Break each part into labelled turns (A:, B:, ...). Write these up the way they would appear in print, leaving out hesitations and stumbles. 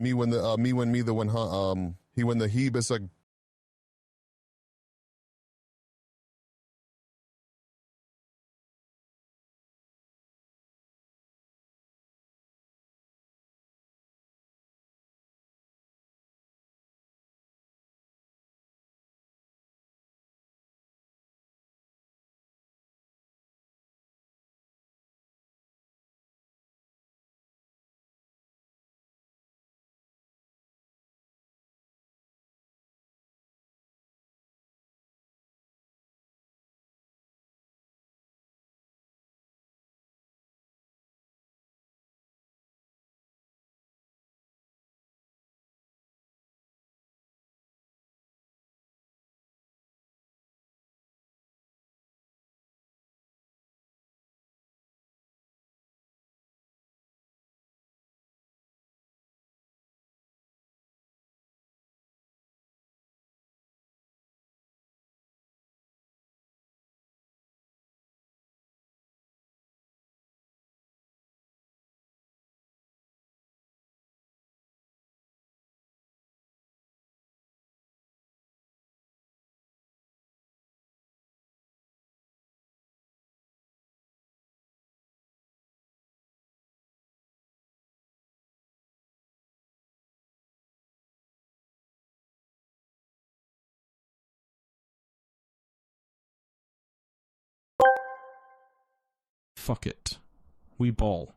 A: Me when the me when me the when he when the he is like
B: Fuck it. We ball.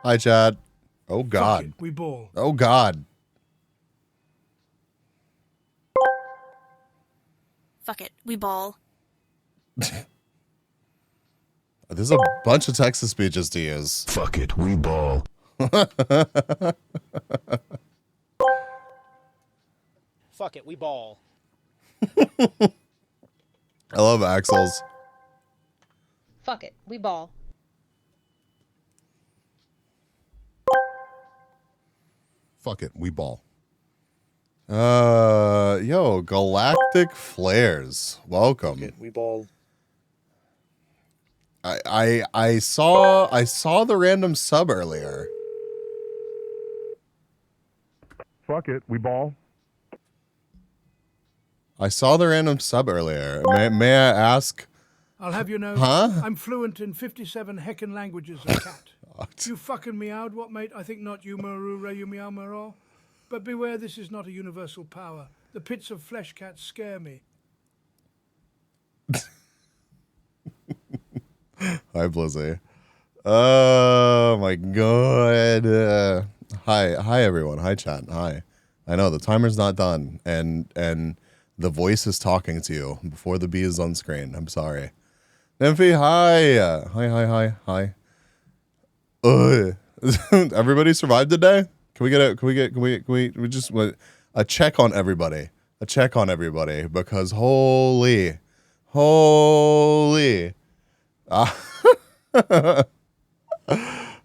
A: hi Chad. Oh
C: Fuck
A: God.
C: it, we ball.
A: Oh God.
D: Fuck it, we ball.
A: There's a bunch of Texas speeches to use.
E: Fuck it, we ball.
F: Fuck it, we ball.
A: I love Axel's.
G: Fuck it, we ball.
A: Fuck it, we ball. Yo, Galactic Flares. Welcome.
E: Fuck it, we ball.
A: I saw the random sub earlier.
H: Fuck it, we ball.
A: I saw the random sub earlier. May I ask?
C: I'll have you know,
A: Huh?
C: I'm fluent in 57 heckin' languages of cat. You fucking meowed, what mate? I think not you maru re you meow maro. But beware, this is not a universal power. The pits of flesh cats scare me.
A: Hi, Blizzy. Oh my god. Hi everyone. Hi chat. Hi. I know the timer's not done, and the voice is talking to you before the B is on screen. I'm sorry. Nymphy, hi. Hi. Everybody survived today? Can we just a check on everybody? A check on everybody, because holy. I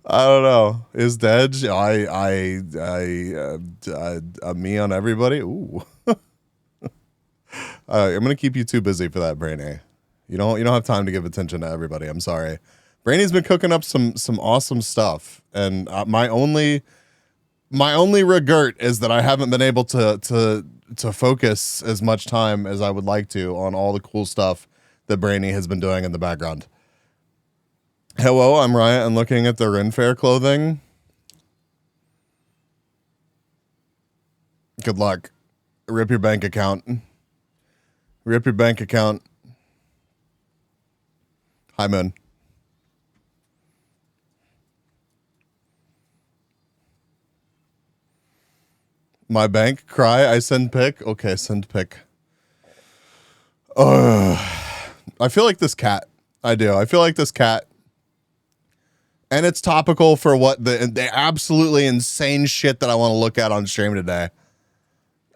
A: don't know. Is dead? Me on everybody. Ooh. I'm gonna keep you too busy for that, Brainy. You don't have time to give attention to everybody. I'm sorry. Brainy's been cooking up some awesome stuff, and my only regret is that I haven't been able to focus as much time as I would like to on all the cool stuff that Brainy has been doing in the background. Hello, I'm Riot and looking at the Ren Fair clothing. Good luck. Rip your bank account. Rip your bank account. Hi, Moon. My bank? Cry? I send pic? Okay, send pic. I feel like this cat. I do. I feel like this cat. And it's topical for what the absolutely insane shit that I want to look at on stream today.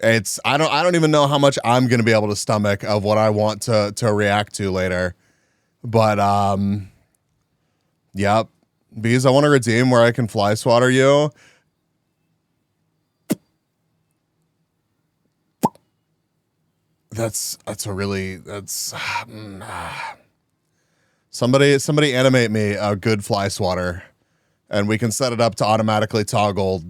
A: I don't even know how much I'm gonna be able to stomach of what I want to react to later. But yep. Bees, I want to redeem where I can fly swatter you. That's somebody animate me a good fly swatter, and we can set it up to automatically toggle.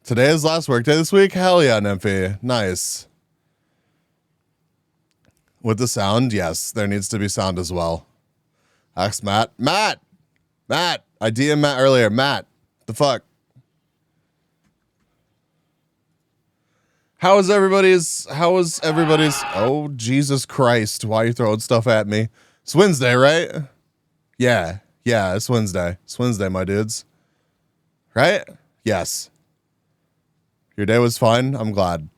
A: Today is last workday this week? Hell yeah, Nymphy. Nice. With the sound, yes, there needs to be sound as well. Ask Matt. Matt! I DM'd Matt earlier. Matt, the fuck? How was everybody's, oh, Jesus Christ, why are you throwing stuff at me? It's Wednesday, right? Yeah, it's Wednesday. It's Wednesday, my dudes. Right? Yes. Your day was fine? I'm glad.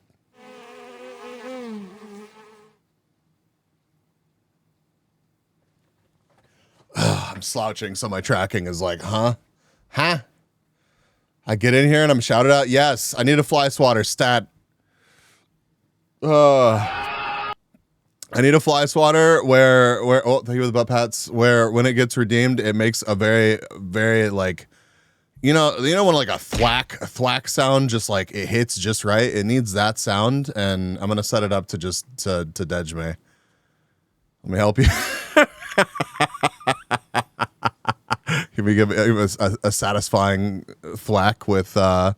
A: I'm slouching, so my tracking is like, huh? I get in here and I'm shouted out, yes, I need a fly swatter stat. I need a fly swatter where oh, thank you for the butt pats, where when it gets redeemed, it makes a very, very like, you know when like a thwack sound, just like it hits just right. It needs that sound, and I'm gonna set it up to just to dedge me. Let me help you. Can we give a satisfying thwack with your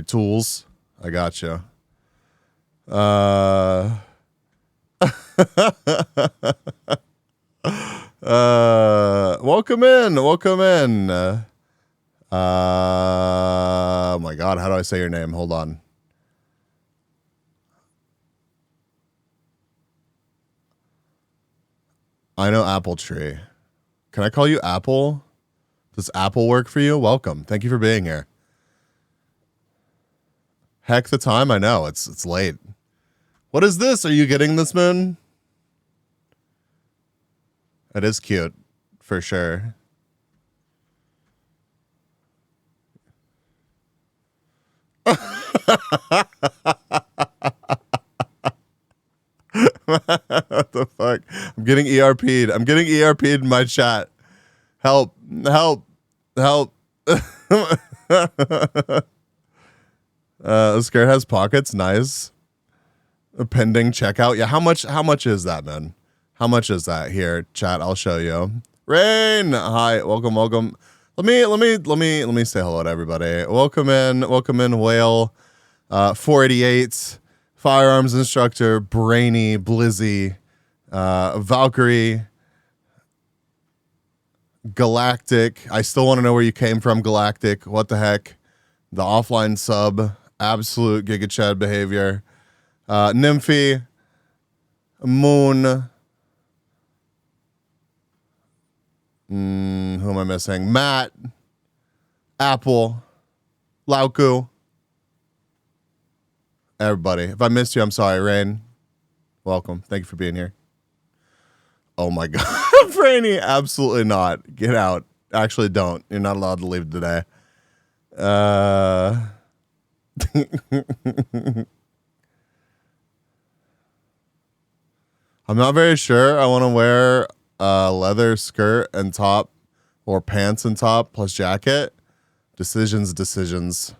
A: tools? I got you. Welcome in. Oh my God, how do I say your name? Hold on. I know Apple Tree. Can I call you Apple? Does Apple work for you? Welcome. Thank you for being here. Heck the time, I know. It's late. What is this? Are you getting this, Moon? It is cute, for sure. What the fuck? I'm getting ERP'd. in my chat. Help. The skirt has pockets. Nice. A pending checkout. Yeah, how much is that, man? How much is that? Here, chat, I'll show you. Rain, hi, welcome. Let me say hello to everybody. Welcome in, Whale, 488, firearms instructor, Brainy, Blizzy, Valkyrie, Galactic. I still want to know where you came from, Galactic. What the heck? The offline sub, absolute Giga Chad behavior. Nymphy, Moon. Who am I missing? Matt, Apple, Lauku. Everybody. If I missed you, I'm sorry. Rain, welcome. Thank you for being here. Oh my God. Brainy, absolutely not. Get out. Actually, don't. You're not allowed to leave today. I'm not very sure. I want to wear a leather skirt and top, or pants and top plus jacket. Decisions.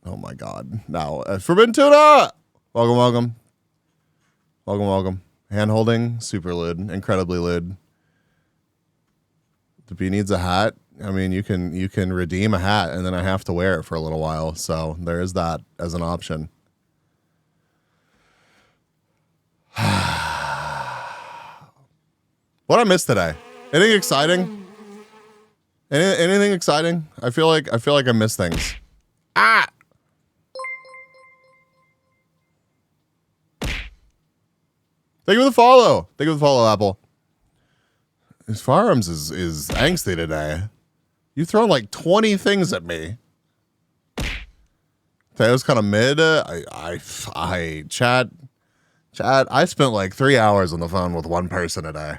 A: Oh my God. Now, Forbidden Tuna! Welcome. Hand holding, super lewd, incredibly lewd. The bee needs a hat. I mean, you can redeem a hat, and then I have to wear it for a little while. So there is that as an option. What I missed today? Anything exciting? Anything exciting? I feel like I missed things. Ah! Thank you for the follow. Apple. His firearms is angsty today. You've thrown like 20 things at me. Today was kind of mid. Chat. I spent like 3 hours on the phone with one person today.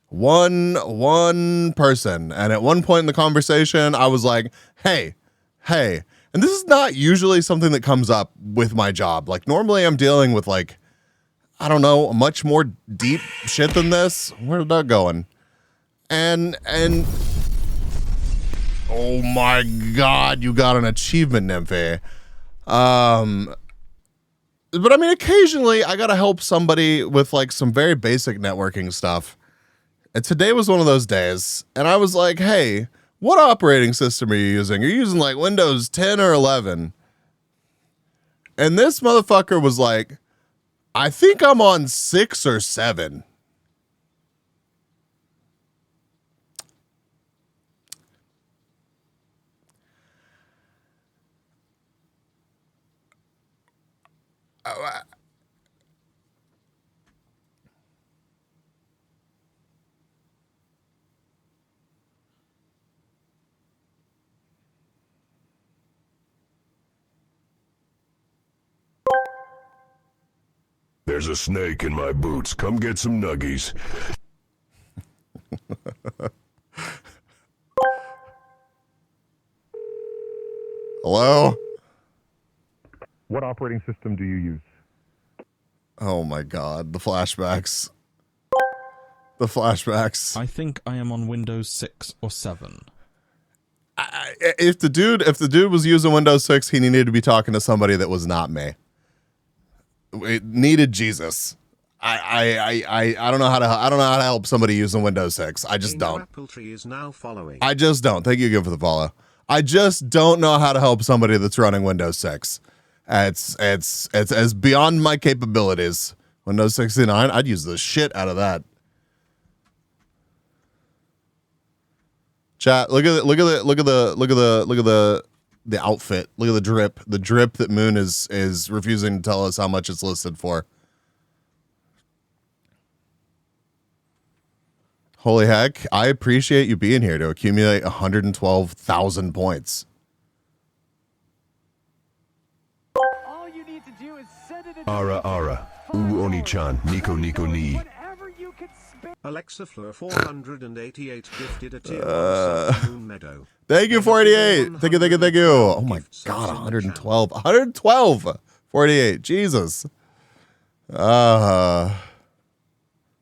A: One person. And at one point in the conversation, I was like, hey. And this is not usually something that comes up with my job. Like normally I'm dealing with like, I don't know, much more deep shit than this. Where did that going? And oh my God, you got an achievement, Nymphe. But I mean, occasionally I got to help somebody with like some very basic networking stuff. And today was one of those days. And I was like, hey, what operating system are you using? You're using like Windows 10 or 11. And this motherfucker was like, I think I'm on 6 or 7.
E: There's a snake in my boots. Come get some nuggies.
A: Hello?
H: What operating system do you use?
A: Oh my God, the flashbacks. The flashbacks.
B: I think I am on Windows 6 or 7.
A: If the dude was using Windows 6, he needed to be talking to somebody that was not me. It needed Jesus. I don't know how to help somebody using Windows 6. I just don't.
I: Apple Tree is now following.
A: I just don't. Thank you again for the follow. I just don't know how to help somebody that's running Windows 6. It's beyond my capabilities. Windows 69, I'd use the shit out of that. Chat, look at the outfit. Look at the drip that Moon is refusing to tell us how much it's listed for. Holy heck, I appreciate you being here to accumulate 112,000 points.
J: All you need to do is send it
E: Ara. Uu Oni-chan. Nico ni.
I: Alexa Fleur 488 gifted a tier 1 Moon Meadow.
A: Thank you, 488. Thank you. Oh my God, 112. 112. 48. Jesus.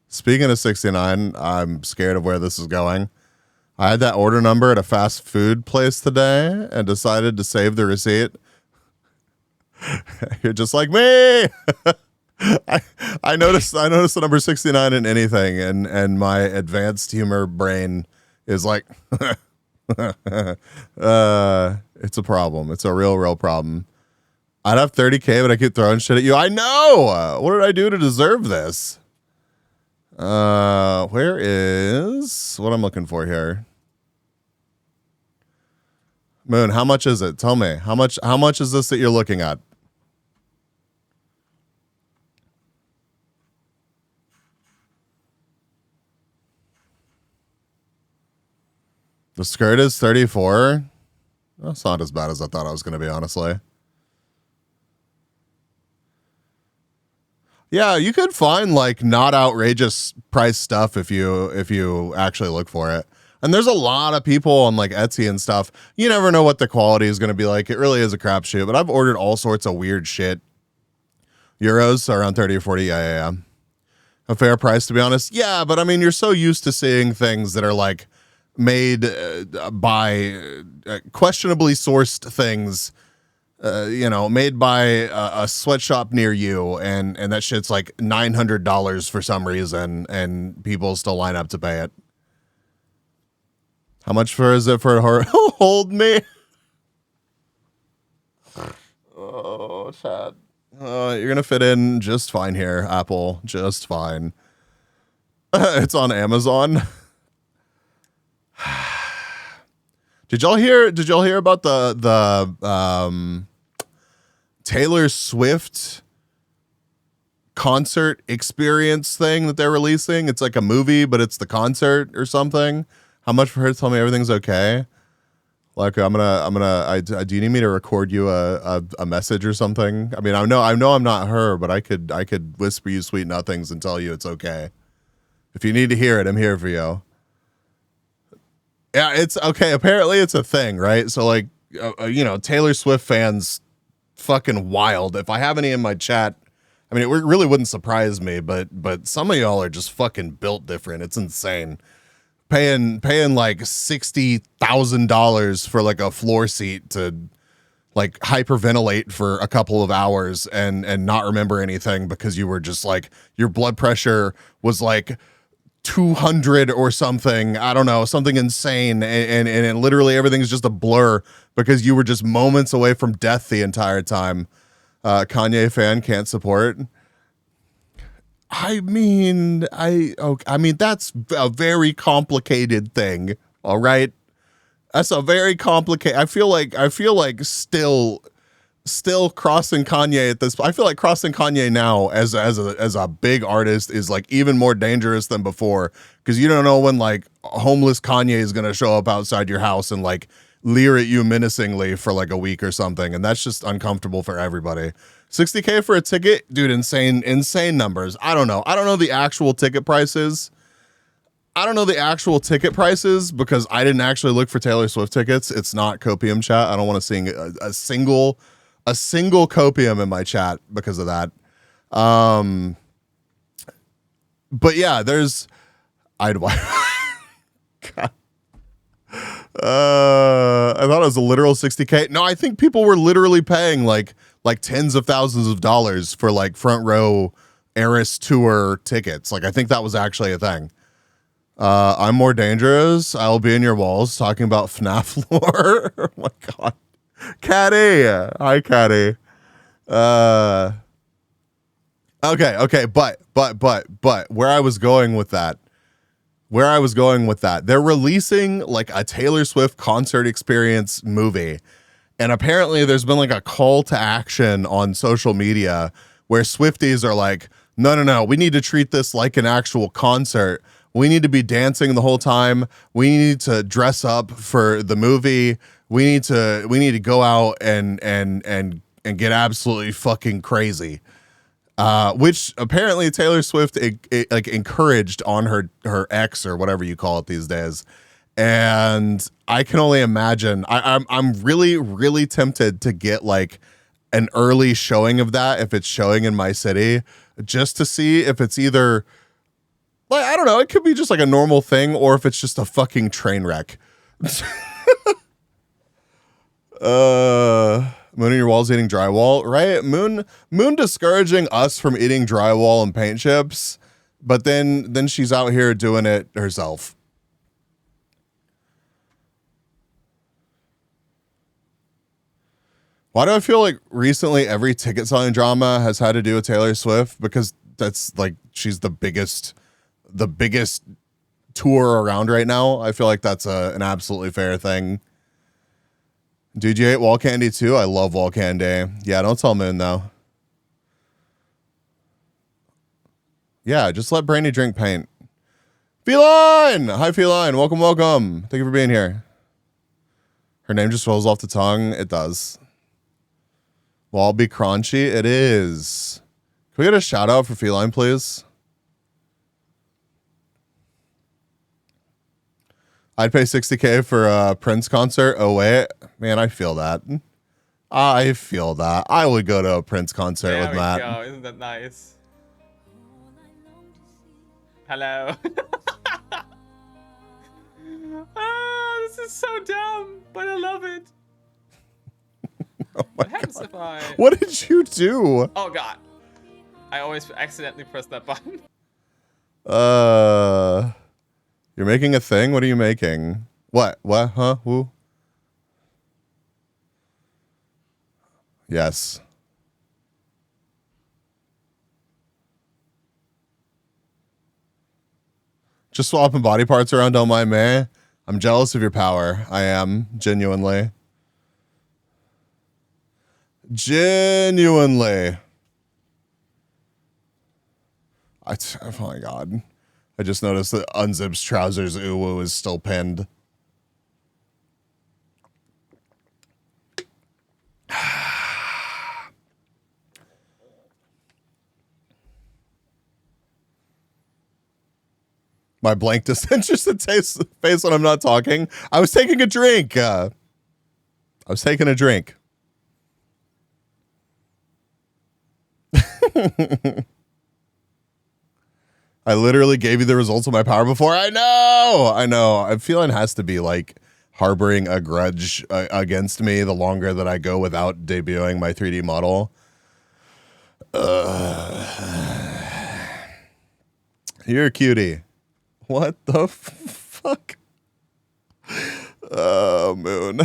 A: Speaking of 69, I'm scared of where this is going. I had that order number at a fast food place today and decided to save the receipt. You're just like me. I noticed the number 69 in anything, and my advanced humor brain is like, it's a problem. It's a real problem. I'd have 30K, but I keep throwing shit at you. I know. What did I do to deserve this? Where is what I'm looking for here? Moon, how much is it? Tell me. How much is this that you're looking at? The skirt is 34. That's not as bad as I thought I was going to be, honestly. Yeah, you could find like not outrageous price stuff if you actually look for it. And there's a lot of people on like Etsy and stuff. You never know what the quality is going to be like. It really is a crapshoot. But I've ordered all sorts of weird shit. Euros around 30 or 40. Yeah. A fair price, to be honest. Yeah, but I mean, you're so used to seeing things that are like made by questionably sourced things. Made by a sweatshop near you, and that shit's like $900 for some reason, and people still line up to pay it. How much is it for her? Hold me. Oh, Chad. You're gonna fit in just fine here, Apple. Just fine. It's on Amazon. Did y'all hear about the Taylor Swift concert experience thing that they're releasing? It's like a movie, but it's the concert or something. How much for her to tell me everything's okay? Like, do you need me to record you a message or something? I mean, I know I'm not her, but I could whisper you sweet nothings and tell you it's okay. If you need to hear it, I'm here for you. Yeah, it's okay. Apparently, it's a thing, right? So, like, Taylor Swift fans, fucking wild. If I have any in my chat, I mean, it really wouldn't surprise me, but some of y'all are just fucking built different. It's insane. Paying like $60,000 for like a floor seat to like hyperventilate for a couple of hours and not remember anything because you were just like your blood pressure was like 200 or something. I don't know, something insane, and literally everything's just a blur because you were just moments away from death the entire time. Kanye fan can't support. I mean, that's a very complicated thing. All right, that's a very complicated. I feel like still crossing Kanye at this. I feel like crossing Kanye now as a big artist is like even more dangerous than before because you don't know when like homeless Kanye is gonna show up outside your house and like leer at you menacingly for like a week or something, and that's just uncomfortable for everybody. $60K for a ticket, dude, insane numbers. I don't know the actual ticket prices. I don't know the actual ticket prices because I didn't actually look for Taylor Swift tickets. It's not Copium chat. I don't want to see a single Copium in my chat because of that. But yeah, I'd God. I thought it was a literal $60K. No, I think people were literally paying like tens of thousands of dollars for like front row Eras tour tickets. Like I think that was actually a thing. I'm more dangerous. I'll be in your walls talking about FNAF lore. Oh my god. Caddy. Hi, Caddy. Okay, but where I was going with that, they're releasing like a Taylor Swift concert experience movie. And apparently there's been like a call to action on social media where Swifties are like, no, we need to treat this like an actual concert. We need to be dancing the whole time. We need to dress up for the movie. We need to go out and get absolutely fucking crazy. Which apparently Taylor Swift like encouraged on her ex or whatever you call it these days. And I can only imagine. I'm really, really tempted to get like an early showing of that if it's showing in my city, just to see if it's either like, I don't know, it could be just like a normal thing or if it's just a fucking train wreck. Moon in your walls eating drywall, right? Moon discouraging us from eating drywall and paint chips, but then she's out here doing it herself. Why do I feel like recently every ticket selling drama has had to do with Taylor Swift? Because that's like she's the biggest tour around right now. I feel like that's an absolutely fair thing. Dude, you ate wall candy too? I love wall candy. Yeah, don't tell Moon though. Yeah, just let Brainy drink paint. Feline! Hi, Feline. Welcome. Thank you for being here. Her name just rolls off the tongue. It does. Wall be crunchy? It is. Can we get a shout out for Feline, please? I'd pay $60K for a Prince concert. Oh, wait. Man, I feel that. I would go to a Prince concert with Matt.
K: Go. Isn't that nice? Hello. This is so dumb, but I love it.
A: Oh my
K: what happens if I...
A: What did you do?
K: Oh god. I always accidentally press that button.
A: You're making a thing? What are you making? What? Huh? Who? Yes. Just swapping body parts around, don't mind me. I'm jealous of your power. I am, genuinely. Oh my god. I just noticed that Unzip's trousers uwu is still pinned. My blank disinterested face when I'm not talking. I was taking a drink. I was taking a drink. I literally gave you the results of my power before. I know. I feel it has to be like harboring a grudge against me the longer that I go without debuting my 3D model. You're a cutie. What the fuck? Oh, Moon.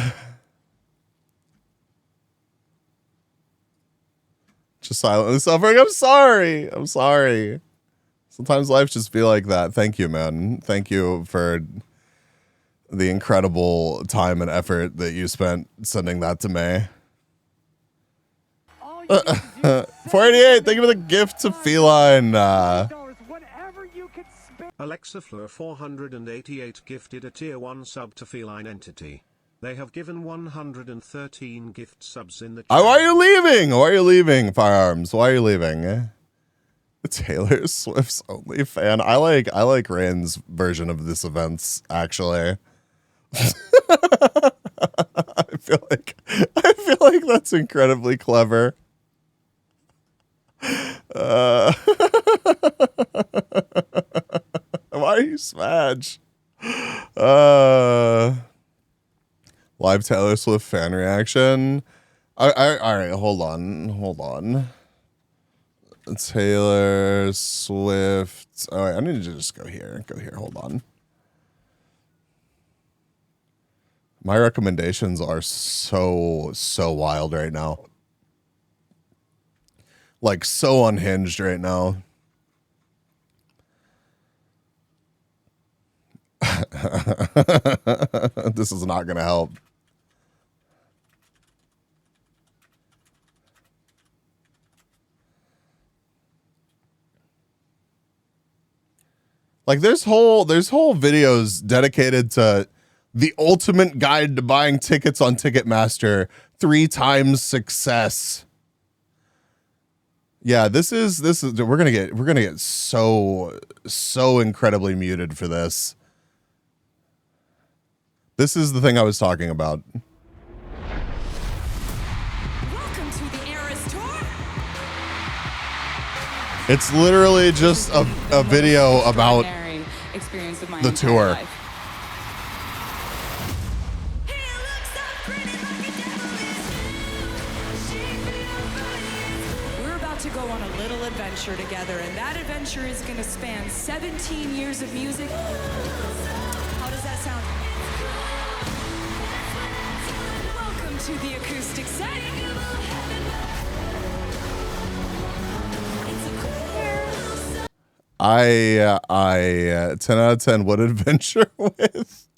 A: Just silently suffering. I'm sorry. Sometimes life just be like that. Thank you, man. Thank you for the incredible time and effort that you spent sending that to me. 488, thank you for the gift to Feline.
I: Alexa Fleur 488 gifted a tier 1 sub to Feline Entity. They have given 113 gift subs in the chat.
A: Why are you leaving? Why are you leaving, Firearms? Why are you leaving? Taylor Swift's only fan. I like Rain's version of this events, actually. I feel like that's incredibly clever. Why are you Smash? Live Taylor Swift fan reaction. All right, hold on. Taylor Swift. All right, I need to just go here. Hold on. My recommendations are so wild right now. Like so unhinged right now. This is not going to help. Like there's whole videos dedicated to the ultimate guide to buying tickets on Ticketmaster, 3 times success. Yeah, this is we're gonna get so incredibly muted for this. This is the thing I was talking about.
L: Welcome to the Eras Tour.
A: It's literally just a video about
L: experience of my
A: the tour.
L: life. We're about to go on a little adventure together, and that adventure is going to span 17 years of music. How does that sound? Welcome to the acoustic set.
A: I 10 out of 10 would adventure with.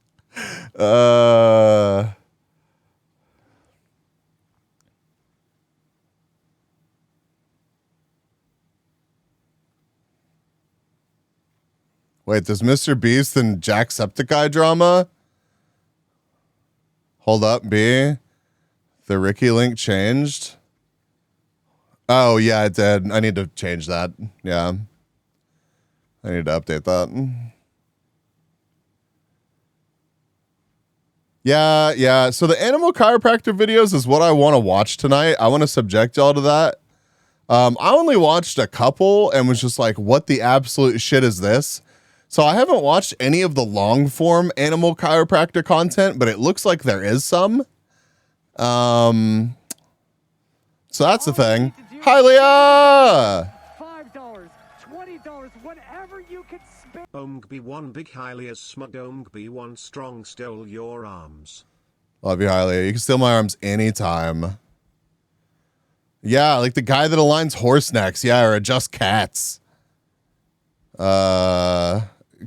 A: Wait, there's Mr. Beast and Jacksepticeye drama? Hold up, B. The Ricky link changed? Oh, yeah, it did. I need to change that. Yeah. I need to update that. Yeah. So the animal chiropractor videos is what I want to watch tonight. I want to subject y'all to that. I only watched a couple and was just like, what the absolute shit is this? So I haven't watched any of the long form animal chiropractor content, but it looks like there is some. So that's the thing. Hi, Leah!
J: $5, $20, whatever you can spend.
I: OMGB1 big highly as smug OMGB1 strong stole your arms.
A: Love you, Highly. You can steal my arms anytime. Yeah, like the guy that aligns horse necks. Yeah, or adjusts cats.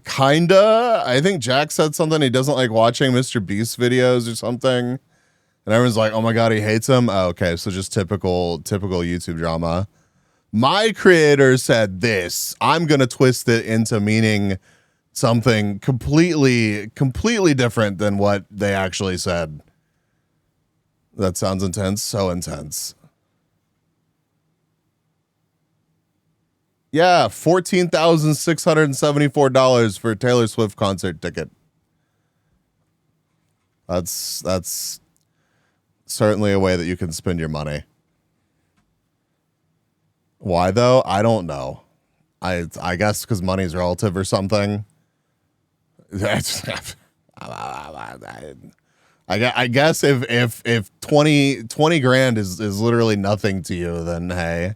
A: Kinda. I think Jack said something. He doesn't like watching Mr. Beast videos or something. And everyone's like, oh my God, he hates him. Oh, okay, so just typical YouTube drama. My creator said this. I'm going to twist it into meaning something completely different than what they actually said. That sounds intense. So intense. Yeah, $14,674 for a Taylor Swift concert ticket. That's certainly a way that you can spend your money. Why though? I don't know. I guess because money's relative or something. I guess if 20 grand is literally nothing to you, then hey.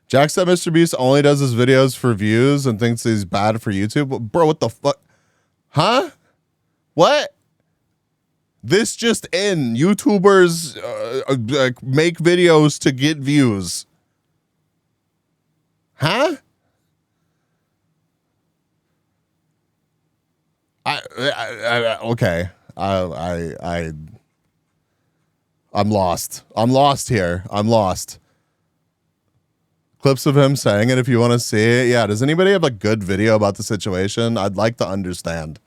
A: Jack said Mr. Beast only does his videos for views and thinks he's bad for YouTube. Bro, what the fuck? Huh? What? This just in. YouTubers make videos to get views. Huh? Okay. I'm lost. I'm lost here. I'm lost. Clips of him saying it if you want to see it. Yeah, does anybody have a good video about the situation? I'd like to understand.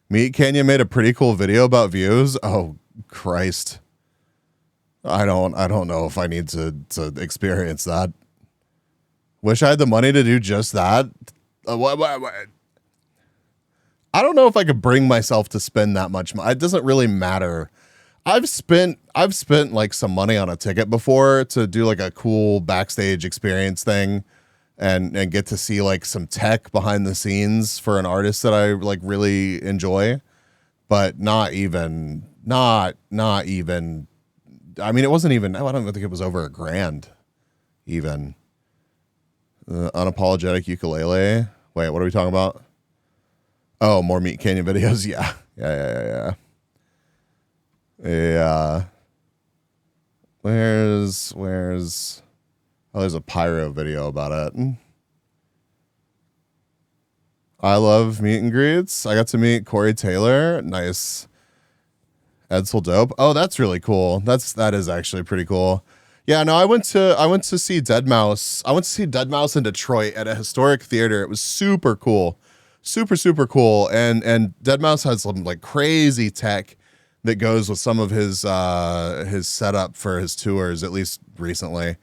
A: Meat Canyon made a pretty cool video about views. Oh, Christ. I don't know if I need to experience that. Wish I had the money to do just that. What? I don't know if I could bring myself to spend that much money. It doesn't really matter. I've spent like some money on a ticket before to do like a cool backstage experience thing and get to see like some tech behind the scenes for an artist that I like really enjoy, but not even, I mean, it wasn't even, I don't think it was over $1,000 even. Unapologetic ukulele. Wait, what are we talking about? Oh, more Meat Canyon videos. Yeah. Where's oh, there's a pyro video about it. I love meet and greets. I got to meet Corey Taylor. Nice. Edsel Dope. Oh, that's really cool. That is actually pretty cool. Yeah, no, I went to see Dead Mouse. I went to see Dead Mouse in Detroit at a historic theater. It was super cool. Super cool. And Dead Mouse has some like crazy tech that goes with some of his setup for his tours, at least recently.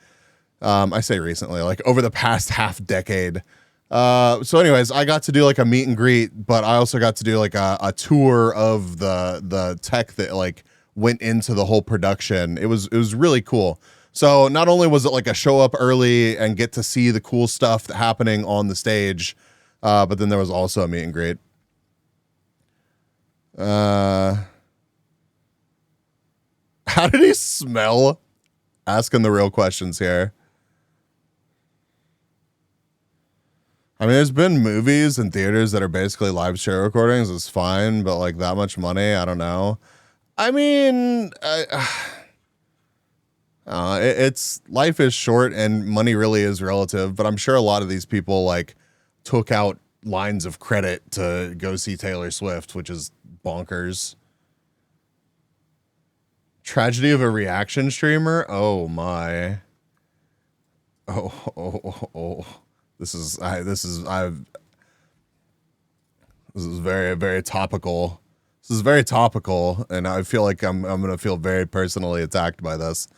A: I say recently, like over the past half decade. So anyways, I got to do like a meet and greet, but I also got to do like a tour of the tech that like went into the whole production. It was really cool. So not only was it like a show up early and get to see the cool stuff happening on the stage, but then there was also a meet and greet. How did he smell? Asking the real questions here. I mean, there's been movies and theaters that are basically live show recordings. It's fine, but like that much money, I don't know. I mean, it's life is short and money really is relative, but I'm sure a lot of these people like took out lines of credit to go see Taylor Swift, which is bonkers. Tragedy of a reaction streamer. Oh my. Oh. This is very, very topical. This is very topical, and I feel like I'm gonna feel very personally attacked by this.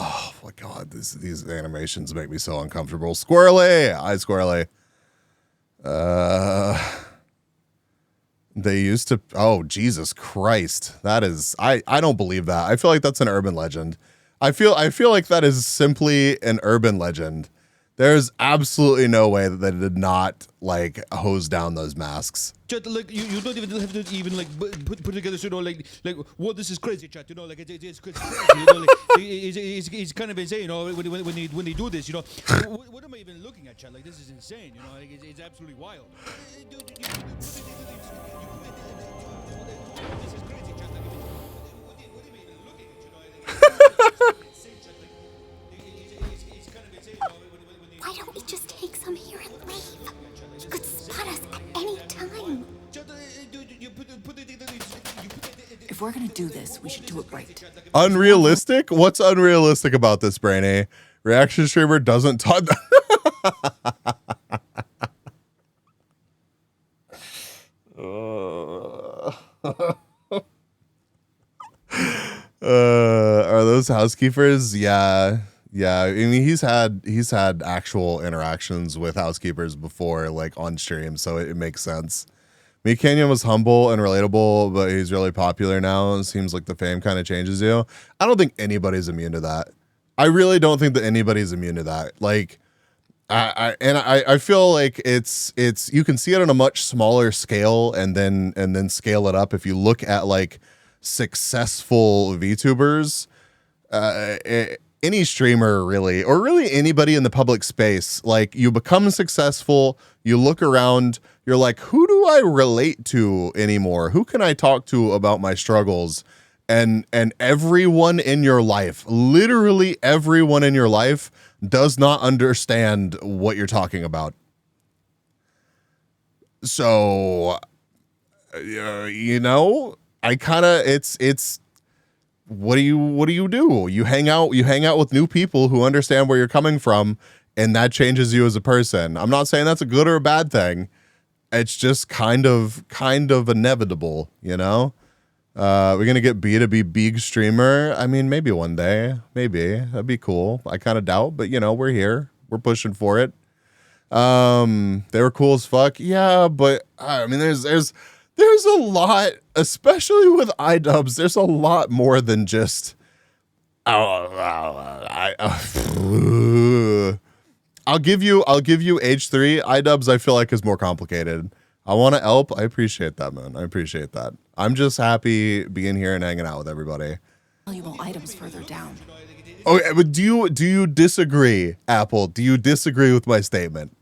A: Oh my god, these animations make me so uncomfortable. Squirrely, hi Squirrely. They used to. Oh Jesus Christ, that is. I don't believe that. I feel like that's an urban legend. I feel like that is simply an urban legend. There's absolutely no way that they did not like hose down those masks.
M: Chat, like you don't even have to even like put together, you know, like what this is crazy, chat. You know, like it's crazy. You know, like it's kind of insane. You know, when they do this, you know, what am I even looking at, chat? Like this is insane. You know, like it's absolutely wild. This is crazy, chat. Like, what am I even looking at? You know,
N: Why don't we just take some here and leave? You could spot us at any time.
L: If we're gonna do this, we should do it right.
A: Unrealistic? What's unrealistic about this, Brainy? Reaction streamer doesn't talk. Are those housekeepers? Yeah. Yeah, I mean he's had actual interactions with housekeepers before, like on stream, so it makes sense. Me Canyon was humble and relatable, but he's really popular now. It seems like the fame kind of changes you. I don't think anybody's immune to that. I really don't think that anybody's immune to that. Like, I feel like it's you can see it on a much smaller scale and then scale it up. If you look at like successful VTubers, any streamer really, or really anybody in the public space, like you become successful, you look around, you're like, who do I relate to anymore? Who can I talk to about my struggles? And everyone in your life, literally everyone in your life does not understand what you're talking about. So, you know, I kind of, it's, what do you do? You hang out with new people who understand where you're coming from, and that changes you as a person. I'm not saying that's a good or a bad thing. It's just kind of inevitable, you know? We're gonna get B to be big streamer. I mean, maybe one day, maybe that'd be cool. I kind of doubt, but you know, we're here, we're pushing for it. They were cool as fuck, yeah, but I mean, there's a lot, especially with iDubbbz. There's a lot more than just. I'll give you H3. iDubbbz I feel like is more complicated. I want to help. I appreciate that, man. I appreciate that. I'm just happy being here and hanging out with everybody.
L: Valuable items further down.
A: Okay, but do you disagree, Apple? Do you disagree with my statement?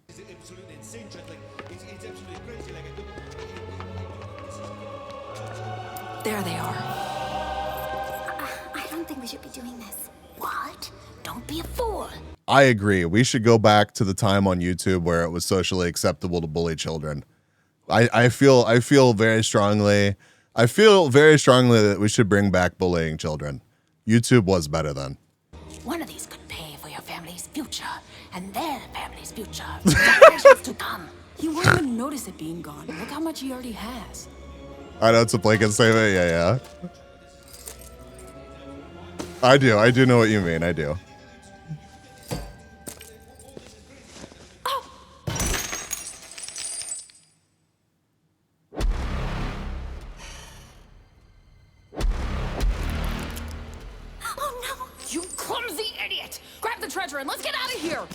L: There they are.
N: I don't think we should be doing this. What? Don't be a fool.
A: I agree. We should go back to the time on YouTube where it was socially acceptable to bully children. I feel very strongly that we should bring back bullying children. YouTube was better then.
L: One of these could pay for your family's future and their family's future. Generations to come. He won't even notice it being gone. Look how much he already has.
A: I know it's a blanket statement. Yeah. I do know what you mean. I do.
L: You clumsy idiot! Grab the treasure and let's get out of here!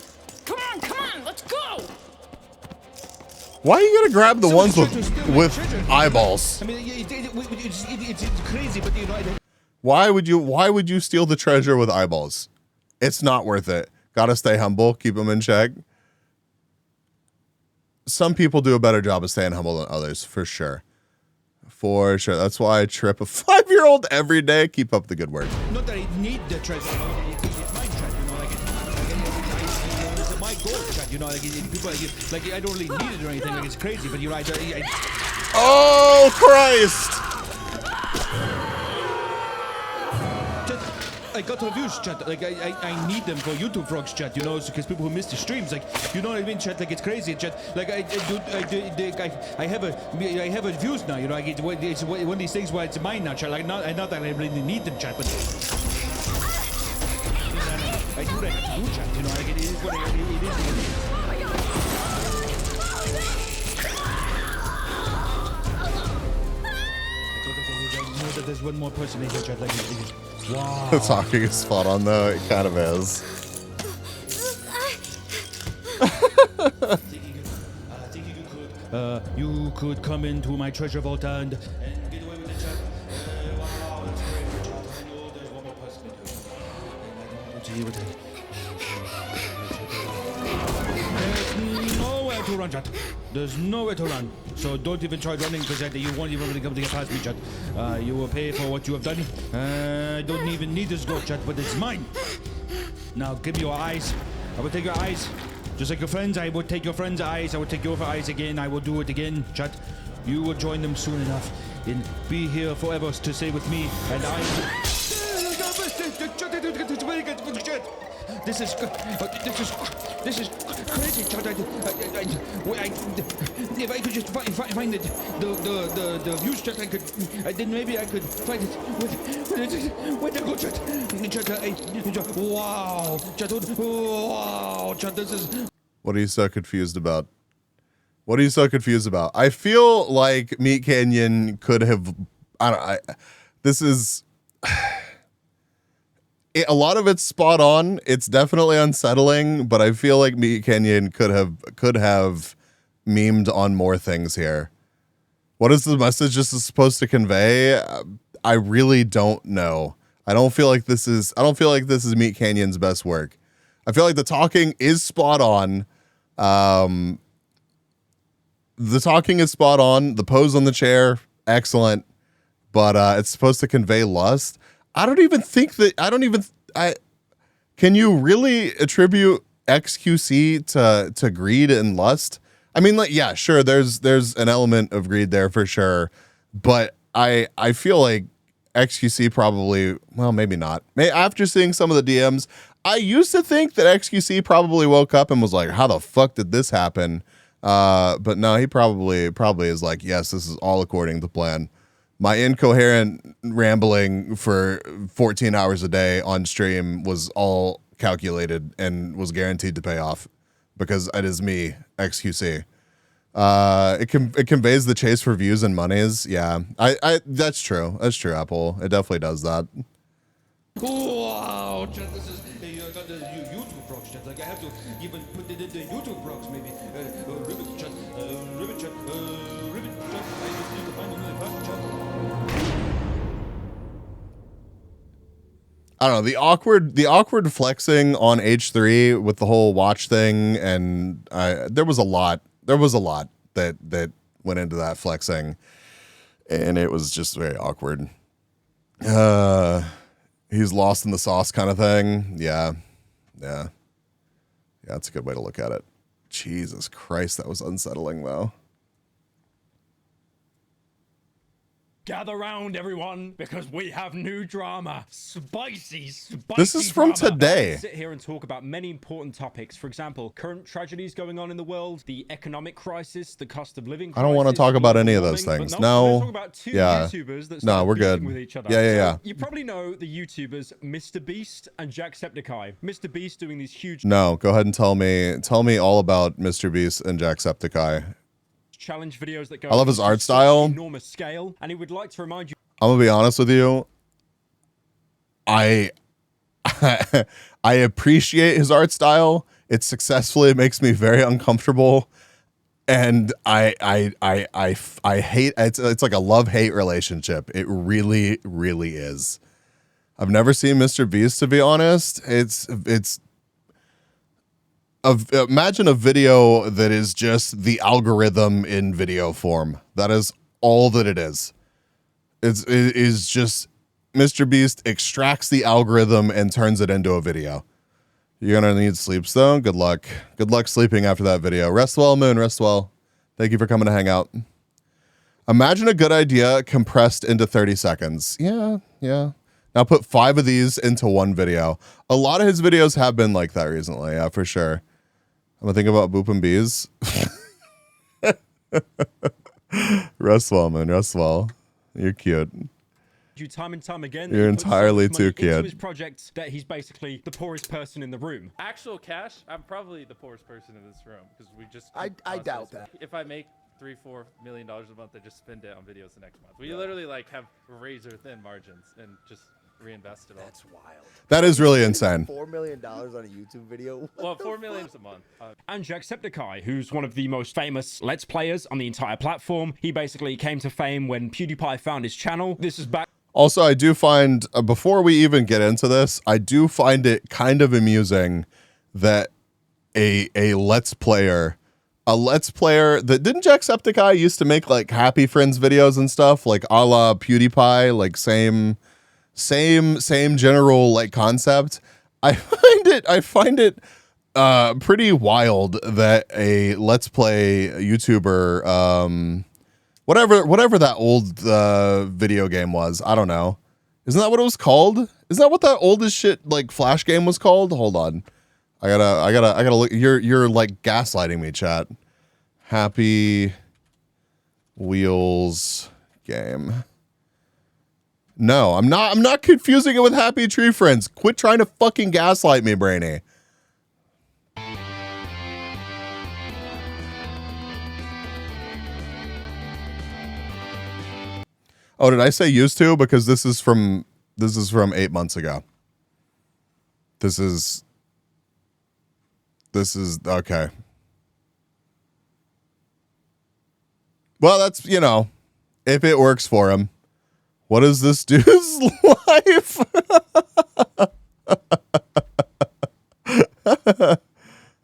L: Come on, let's go!
A: Why are you gonna grab the ones with eyeballs?
M: I mean, it's crazy, but you know.
A: Why would you steal the treasure with eyeballs? It's not worth it. Gotta stay humble, keep them in check. Some people do a better job of staying humble than others, for sure. For sure. That's why I trip a 5-year-old every day. Keep up the good work.
M: Not that I need the treasure, you know, it's my treasure, you know, like it's my gold treasure, you know, like people like I don't really need it or anything, like it's crazy, but you know,
A: Oh Christ!
M: I got reviews, chat. Like I need them for YouTube vlogs, chat. You know, because people who miss the streams, like you know what I mean, chat. Like it's crazy, chat. Like I have views now. You know, it's one of these things where it's mine now, chat. Like not that I really need them, chat, but I do what I have to do, chat. You know, like it is what it is. I know that there's one more person in here, chat. Like. Wow.
A: The talking is spot on though, it kind of is.
M: You could come into my treasure vault and get away with the chat. Wow, it's great. I know there's one more person in here. And I don't want to deal with it. There's nowhere to run, chat. There's nowhere to run. So don't even try running because you won't even be able to get past me, chat. You will pay for what you have done. I don't even need this gold, chat, but it's mine. Now give me your eyes. I will take your eyes. Just like your friends, I will take your friends' eyes. I will take your eyes again. I will do it again, chat. You will join them soon enough and be here forever to stay with me. And This is crazy, chat. If I could just find the views, chat, I could. Then maybe I could find it with the good chat. Wow, chat, wow, chat, this is.
A: What are you so confused about? What are you so confused about? I feel like Meat Canyon could have. This is. A lot of it's spot on. It's definitely unsettling, but I feel like Meat Canyon could have memed on more things here. What is the message this is supposed to convey? I really don't know. I don't feel like this is Meat Canyon's best work. I feel like the talking is spot on. The talking is spot on. The pose on the chair, excellent. But it's supposed to convey lust. Can you really attribute XQC to greed and lust? I mean, like, yeah, sure, there's an element of greed there for sure, but I feel like XQC probably, well, maybe not. After seeing some of the DMs, I used to think that XQC probably woke up and was like, how the fuck did this happen? But no, he probably is like, yes, this is all according to plan. My incoherent rambling for 14 hours a day on stream was all calculated and was guaranteed to pay off because it is me, XQC. It conveys the chase for views and monies. Yeah, I that's true. That's true, Apple. It definitely does that.
M: Wow, chat, this is. I got the YouTube procs, chat. Like, I have to even put it in the YouTube procs, maybe. Ribbit chat, ribbit chat, ribbit chat. I just need to find a really fast chat.
A: I don't know, the awkward flexing on H3 with the whole watch thing, and there was a lot that went into that flexing, and it was just very awkward. He's lost in the sauce kind of thing. Yeah, that's a good way to look at it. Jesus Christ, that was unsettling though.
J: Gather round, everyone, because we have new drama. Spicy.
A: This is from
J: drama.
A: today.
J: Sit here and talk about many important topics. For example, current tragedies going on in the world, the economic crisis, the cost of living crisis.
A: I don't want to talk about any of those
J: warming,
A: things.
J: No. Talk about two YouTubers that
A: no, we're
J: started
A: good.
J: with each other.
A: Yeah.
J: So you probably know the YouTubers Mr. Beast and Jacksepticeye. Mr. Beast doing these huge.
A: No, go ahead and tell me all about Mr. Beast and Jacksepticeye.
J: Challenge videos that go.
A: I love his art style.
J: Enormous scale, and he would like to remind you.
A: I'm gonna be honest with you. I appreciate his art style. It successfully makes me very uncomfortable, and I hate. It's like a love-hate relationship. It really is. I've never seen Mr. Beast, to be honest. Imagine a video that is just the algorithm in video form. That is all that it is. It is just Mr. Beast extracts the algorithm and turns it into a video. You're gonna need sleep though. Good luck. Good luck sleeping after that video. Rest well, Moon. Rest well. Thank you for coming to hang out. Imagine a good idea compressed into 30 seconds. Yeah. Now put 5 of these into one video. A lot of his videos have been like that recently. Yeah, for sure. I'm gonna think about Boop and Bees. Rest well, man. Rest well. You're cute.
J: You time and time again.
A: You're entirely too cute.
J: Into his project that he's basically the poorest person in the room.
K: Actual cash, I'm probably the poorest person in this room because we just.
O: I doubt that.
K: If I make $3-4 million a month, I just spend it on videos the next month. We literally like have razor thin margins and just reinvest it all.
O: That's wild.
A: That is really insane.
O: $4 million on a YouTube video.
K: Well, $4 million a month.
J: And Jacksepticeye, who's one of the most famous Let's Players on the entire platform. He basically came to fame when PewDiePie found his channel. This is back.
A: Also, I do find, before we even get into this, I do find it kind of amusing that a Let's Player that didn't Jacksepticeye used to make like Happy Friends videos and stuff, like a la PewDiePie, like same general like concept. I find it pretty wild that a Let's Play YouTuber, whatever that old video game was, I don't know. Isn't that what it was called? Isn't that what that oldest shit like Flash game was called? Hold on. I gotta look. You're like gaslighting me, chat. Happy Wheels game. No, I'm not confusing it with Happy Tree Friends. Quit trying to fucking gaslight me, Brainy. Oh, did I say used to? Because this is from 8 months ago. This is okay. Well, that's, you know, if it works for him. What is this dude's life?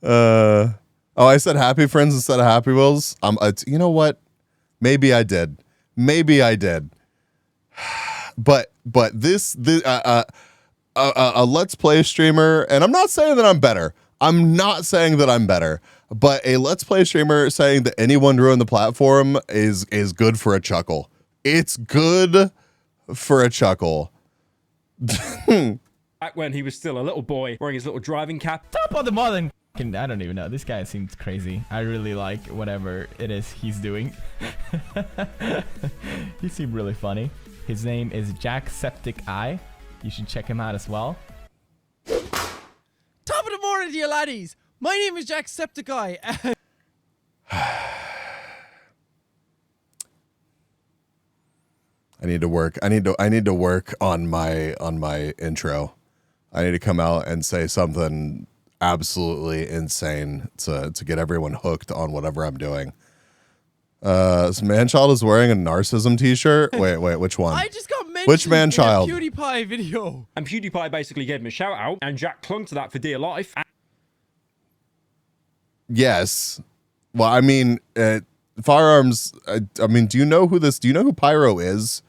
A: Oh, I said Happy Friends instead of Happy Wheels. You know what? Maybe I did. But this a Let's Play streamer, and I'm not saying that I'm better. But a Let's Play streamer saying that anyone ruin the platform is good for a chuckle. It's good for a chuckle.
J: Back when he was still a little boy wearing his little driving cap.
P: Top of the modern. I don't even know. This guy seems crazy. I really like whatever it is he's doing. He seemed really funny. His name is Jacksepticeye. You should check him out as well.
Q: Top of the morning, dear laddies. My name is Jacksepticeye.
A: I need to work. I need to work on my intro. I need to come out and say something absolutely insane to get everyone hooked on whatever I'm doing. This man-child is wearing a narcissism t-shirt. Wait, which one?
Q: I just got mentioned
A: Which man-child?
Q: in a PewDiePie video.
J: And PewDiePie basically gave him a shout out, and Jack clung to that for dear life.
A: Yes. Well, I mean, firearms. I mean, do you know who Pyro is?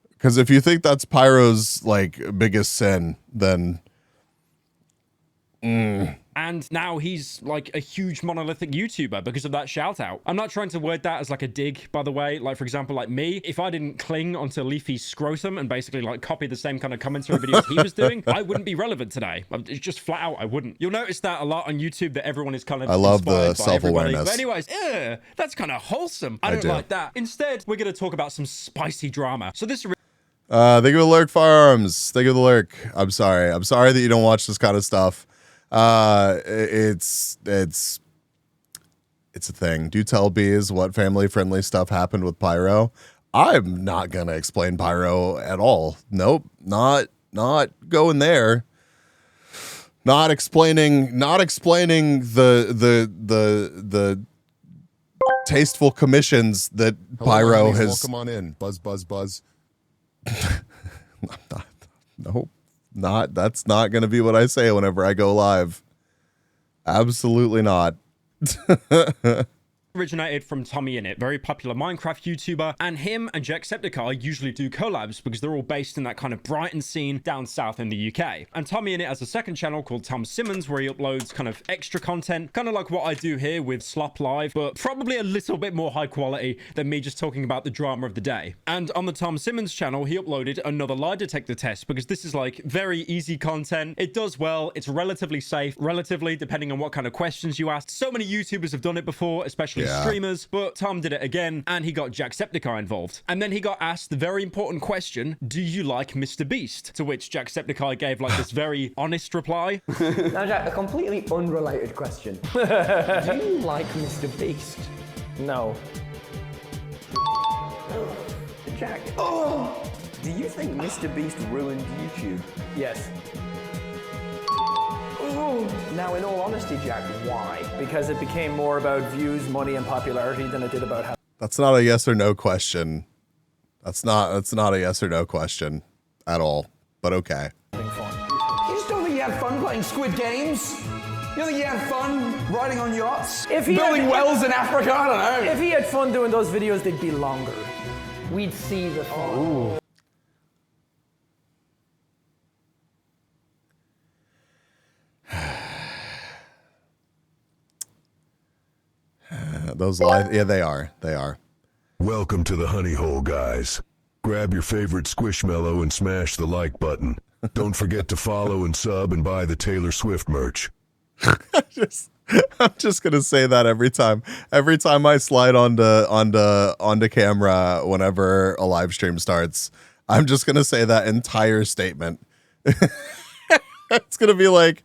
A: Because if you think that's Pyro's like biggest sin, then.
J: And now he's like a huge monolithic YouTuber because of that shout out. I'm not trying to word that as like a dig, by the way. Like, for example, like me, if I didn't cling onto Leafy's scrotum and basically like copy the same kind of commentary videos he was doing, I wouldn't be relevant today. It's just flat out, I wouldn't. You'll notice that a lot on YouTube, that everyone is kind of
A: I love the
J: inspired by everybody.
A: self-awareness.
J: But anyways, that's kind of wholesome. I don't
A: do.
J: like that. Instead, we're going to talk about some spicy drama. So this
A: Thank you for the lurk, firearms. Thank you for the lurk. I'm sorry that you don't watch this kind of stuff. It's a thing. Do tell bees what family friendly stuff happened with Pyro. I'm not gonna explain Pyro at all. Nope, not going there. Not explaining the tasteful commissions that Pyro has.
E: Welcome on in. Buzz, buzz, buzz.
A: That's not going to be what I say whenever I go live. Absolutely not.
J: originated from TommyInnit, very popular Minecraft YouTuber, and him and Jacksepticeye usually do collabs because they're all based in that kind of Brighton scene down south in the UK. And TommyInnit has a second channel called Tom Simmons where he uploads kind of extra content, kind of like what I do here with Slop Live, but probably a little bit more high quality than me just talking about the drama of the day. And on the Tom Simmons channel, he uploaded another lie detector test because this is like very easy content. It does well. It's relatively safe, relatively, depending on what kind of questions you ask. So many YouTubers have done it before, especially streamers, but Tom did it again and he got Jacksepticeye involved. And then he got asked the very important question, do you like Mr. Beast? To which Jacksepticeye gave like this very honest reply.
R: Now Jack, a completely unrelated question. Do you like Mr. Beast? No. Jack, do you think Mr. Beast ruined YouTube? Yes. Now, in all honesty, Jack, why? Because it became more about views, money, and popularity than it did about how.
A: That's not a yes or no question. That's not a yes or no question at all. But okay.
R: You just don't think you had fun playing Squid Games? You don't think you had fun riding on yachts? Building wells in Africa? I don't know. If he had fun doing those videos, they'd be longer. We'd see the fun.
A: Those live, yeah, they are. They are.
E: Welcome to the honey hole, guys. Grab your favorite Squishmallow and smash the like button. Don't forget to follow and sub and buy the Taylor Swift merch.
A: I'm just gonna say that every time I slide onto camera whenever a live stream starts. I'm just gonna say that entire statement. It's gonna be like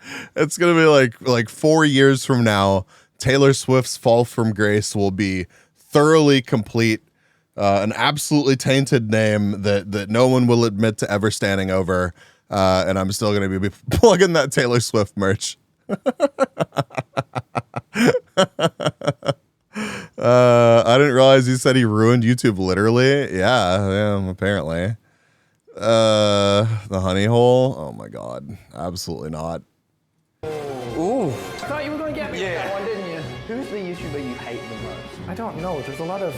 A: 4 years from now, Taylor Swift's Fall from Grace will be thoroughly complete, an absolutely tainted name that no one will admit to ever standing over, and I'm still gonna be plugging that Taylor Swift merch. I didn't realize you said he ruined YouTube literally. Yeah, apparently. The honey hole. Oh my god. Absolutely not.
R: Ooh. I thought you were going to get me that one, didn't you? Who's the YouTuber you hate the most? I don't know. There's a lot of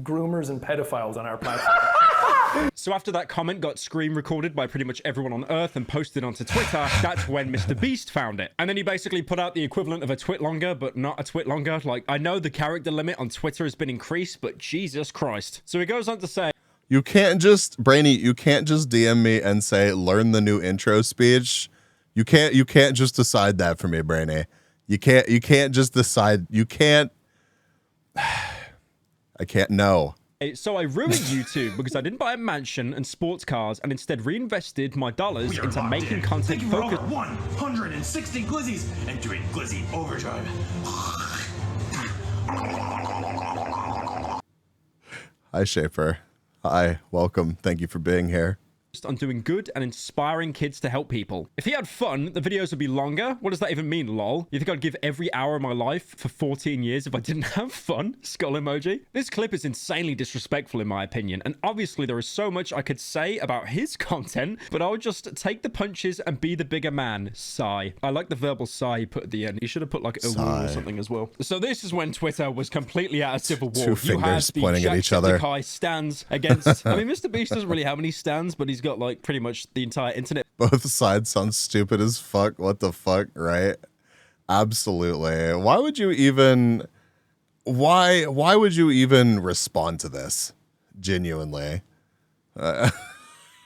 R: groomers and pedophiles on our platform.
J: So after that comment got screen recorded by pretty much everyone on Earth and posted onto Twitter, that's when Mr. Beast found it. And then he basically put out the equivalent of a twit longer, but not a twit longer. Like, I know the character limit on Twitter has been increased, but Jesus Christ. So he goes on to say,
A: you can't just DM me and say, learn the new intro speech. You can't just decide that for me, Brainy. You can't just decide. You can't. I can't. No.
J: So I ruined YouTube because I didn't buy a mansion and sports cars and instead reinvested my dollars into making content focused.
S: 160 glizzies and doing glizzy overdrive.
A: Hi, Schaefer. Hi, welcome. Thank you for being here.
J: On doing good and inspiring kids to help people. If he had fun, the videos would be longer. What does that even mean, lol? You think I'd give every hour of my life for 14 years if I didn't have fun? Skull emoji. This clip is insanely disrespectful in my opinion, and obviously there is so much I could say about his content, but I would just take the punches and be the bigger man. Sigh. I like the verbal sigh he put at the end. He should have put like a woo or something as well. So this is when Twitter was completely out of civil war.
A: Two fingers pointing at each other.
J: Stands against. I mean, Mr. Beast doesn't really have any stands, but he's got like pretty much the entire internet.
A: Both sides sound stupid as fuck. What the fuck, right? Absolutely. Why would you even respond to this? Genuinely. I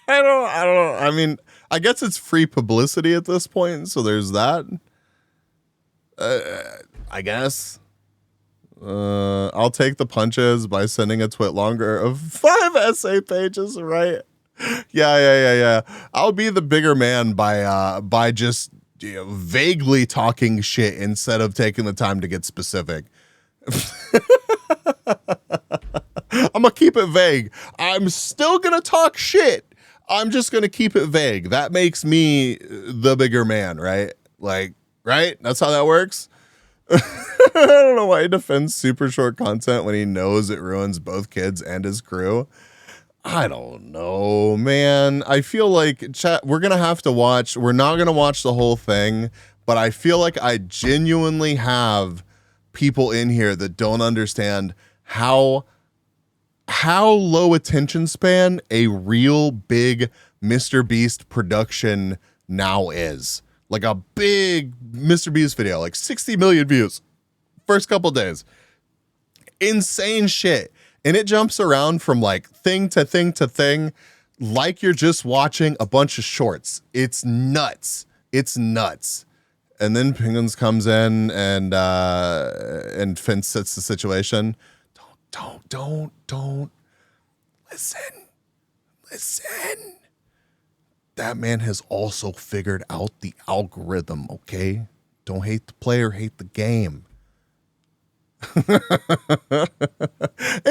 A: don't know. I mean, I guess it's free publicity at this point, so there's that. I guess. I'll take the punches by sending a tweet longer of 5 essay pages, right? Yeah. I'll be the bigger man by just vaguely talking shit instead of taking the time to get specific. I'm gonna keep it vague. I'm still gonna talk shit. I'm just gonna keep it vague. That makes me the bigger man, right? Like, right? That's how that works. I don't know why he defends super short content when he knows it ruins both kids and his crew. I don't know, man. I feel like, chat, we're going to have to watch. We're not going to watch the whole thing, but I feel like I genuinely have people in here that don't understand how low attention span a real big Mr. Beast production now is. Like a big Mr. Beast video, like 60 million views first couple days. Insane shit. And it jumps around from like thing to thing to thing, like you're just watching a bunch of shorts. It's nuts. It's nuts. And then Penguins comes in and Finn sets the situation. Don't. Listen. That man has also figured out the algorithm, okay? Don't hate the player, hate the game. If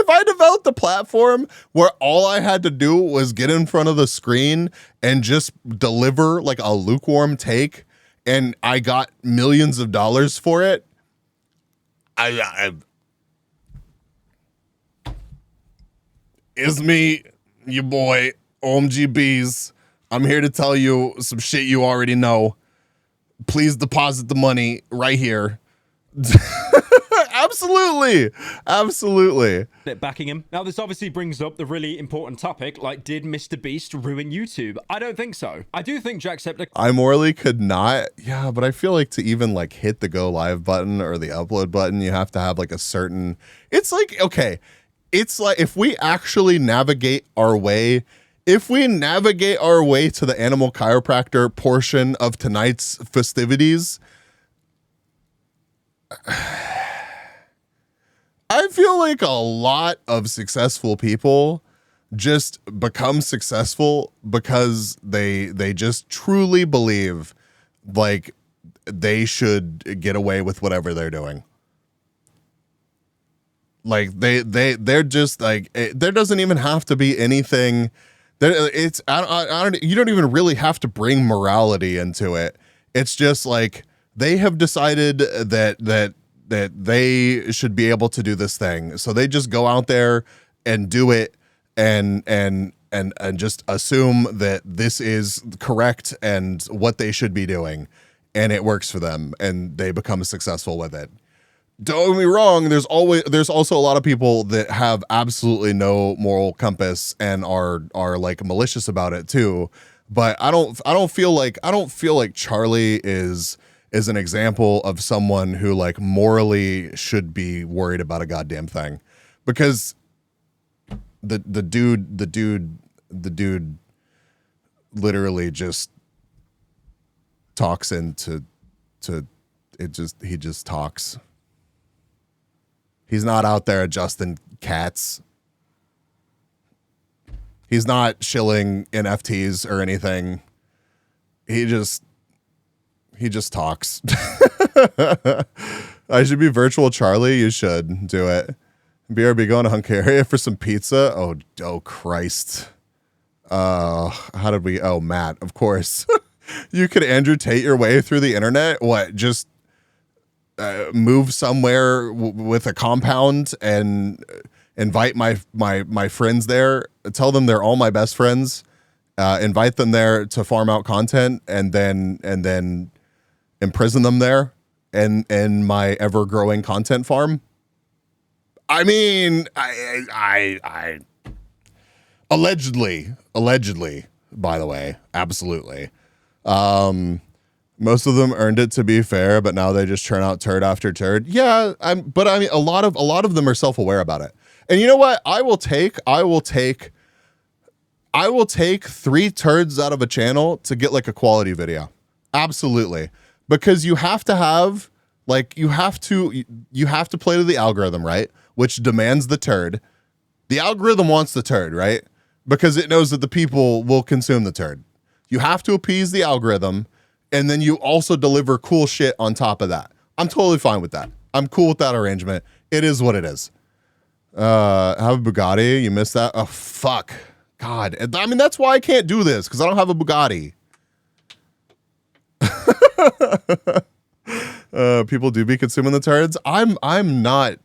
A: I developed a platform where all I had to do was get in front of the screen and just deliver like a lukewarm take and I got millions of dollars for it, it's me, your boy, OMGBs. I'm here to tell you some shit you already know. Please deposit the money right here. Absolutely.
J: Backing him. Now, this obviously brings up the really important topic, like, did Mr. Beast ruin YouTube? I don't think so. I do think Jacksepticeye...
A: I morally could not. Yeah, but I feel like to even like hit the go live button or the upload button, you have to have like a certain... It's like, okay, it's like if we actually navigate our way... If we navigate our way to the animal chiropractor portion of tonight's festivities... I feel like a lot of successful people just become successful because they just truly believe like they should get away with whatever they're doing. Like they're just like there doesn't even have to be anything. It's I don't you don't even really have to bring morality into it. It's just like they have decided that they should be able to do this thing, so they just go out there and do it and just assume that this is correct and what they should be doing, and it works for them, and they become successful with it. Don't get me wrong, there's also a lot of people that have absolutely no moral compass and are like malicious about it too. But I don't feel like Charlie is an example of someone who like morally should be worried about a goddamn thing, because the dude literally just talks into it. He just talks. He's not out there adjusting cats. He's not shilling NFTs or anything. He just talks. I should be virtual Charlie. You should do it. BRB going to Hungary for some pizza. Oh Christ. How did we? Oh, Matt, of course. You could Andrew Tate your way through the internet. What? Just move somewhere with a compound and invite my friends there. Tell them they're all my best friends. Invite them there to farm out content, and then imprison them there and my ever growing content farm. I mean, I allegedly, by the way, absolutely. Most of them earned it, to be fair, but now they just churn out turd after turd. Yeah, but I mean, a lot of them are self-aware about it. And you know what? I will take 3 turds out of a channel to get like a quality video. Absolutely. Because you have to have you have to play to the algorithm, right? Which demands the turd. The algorithm wants the turd, right? Because it knows that the people will consume the turd. You have to appease the algorithm, and then you also deliver cool shit on top of that. I'm totally fine with that. I'm cool with that arrangement. It is what it is. Have a Bugatti. You missed that? Oh, fuck. God. I mean, that's why I can't do this, because I don't have a Bugatti. People do be consuming the turds. I'm not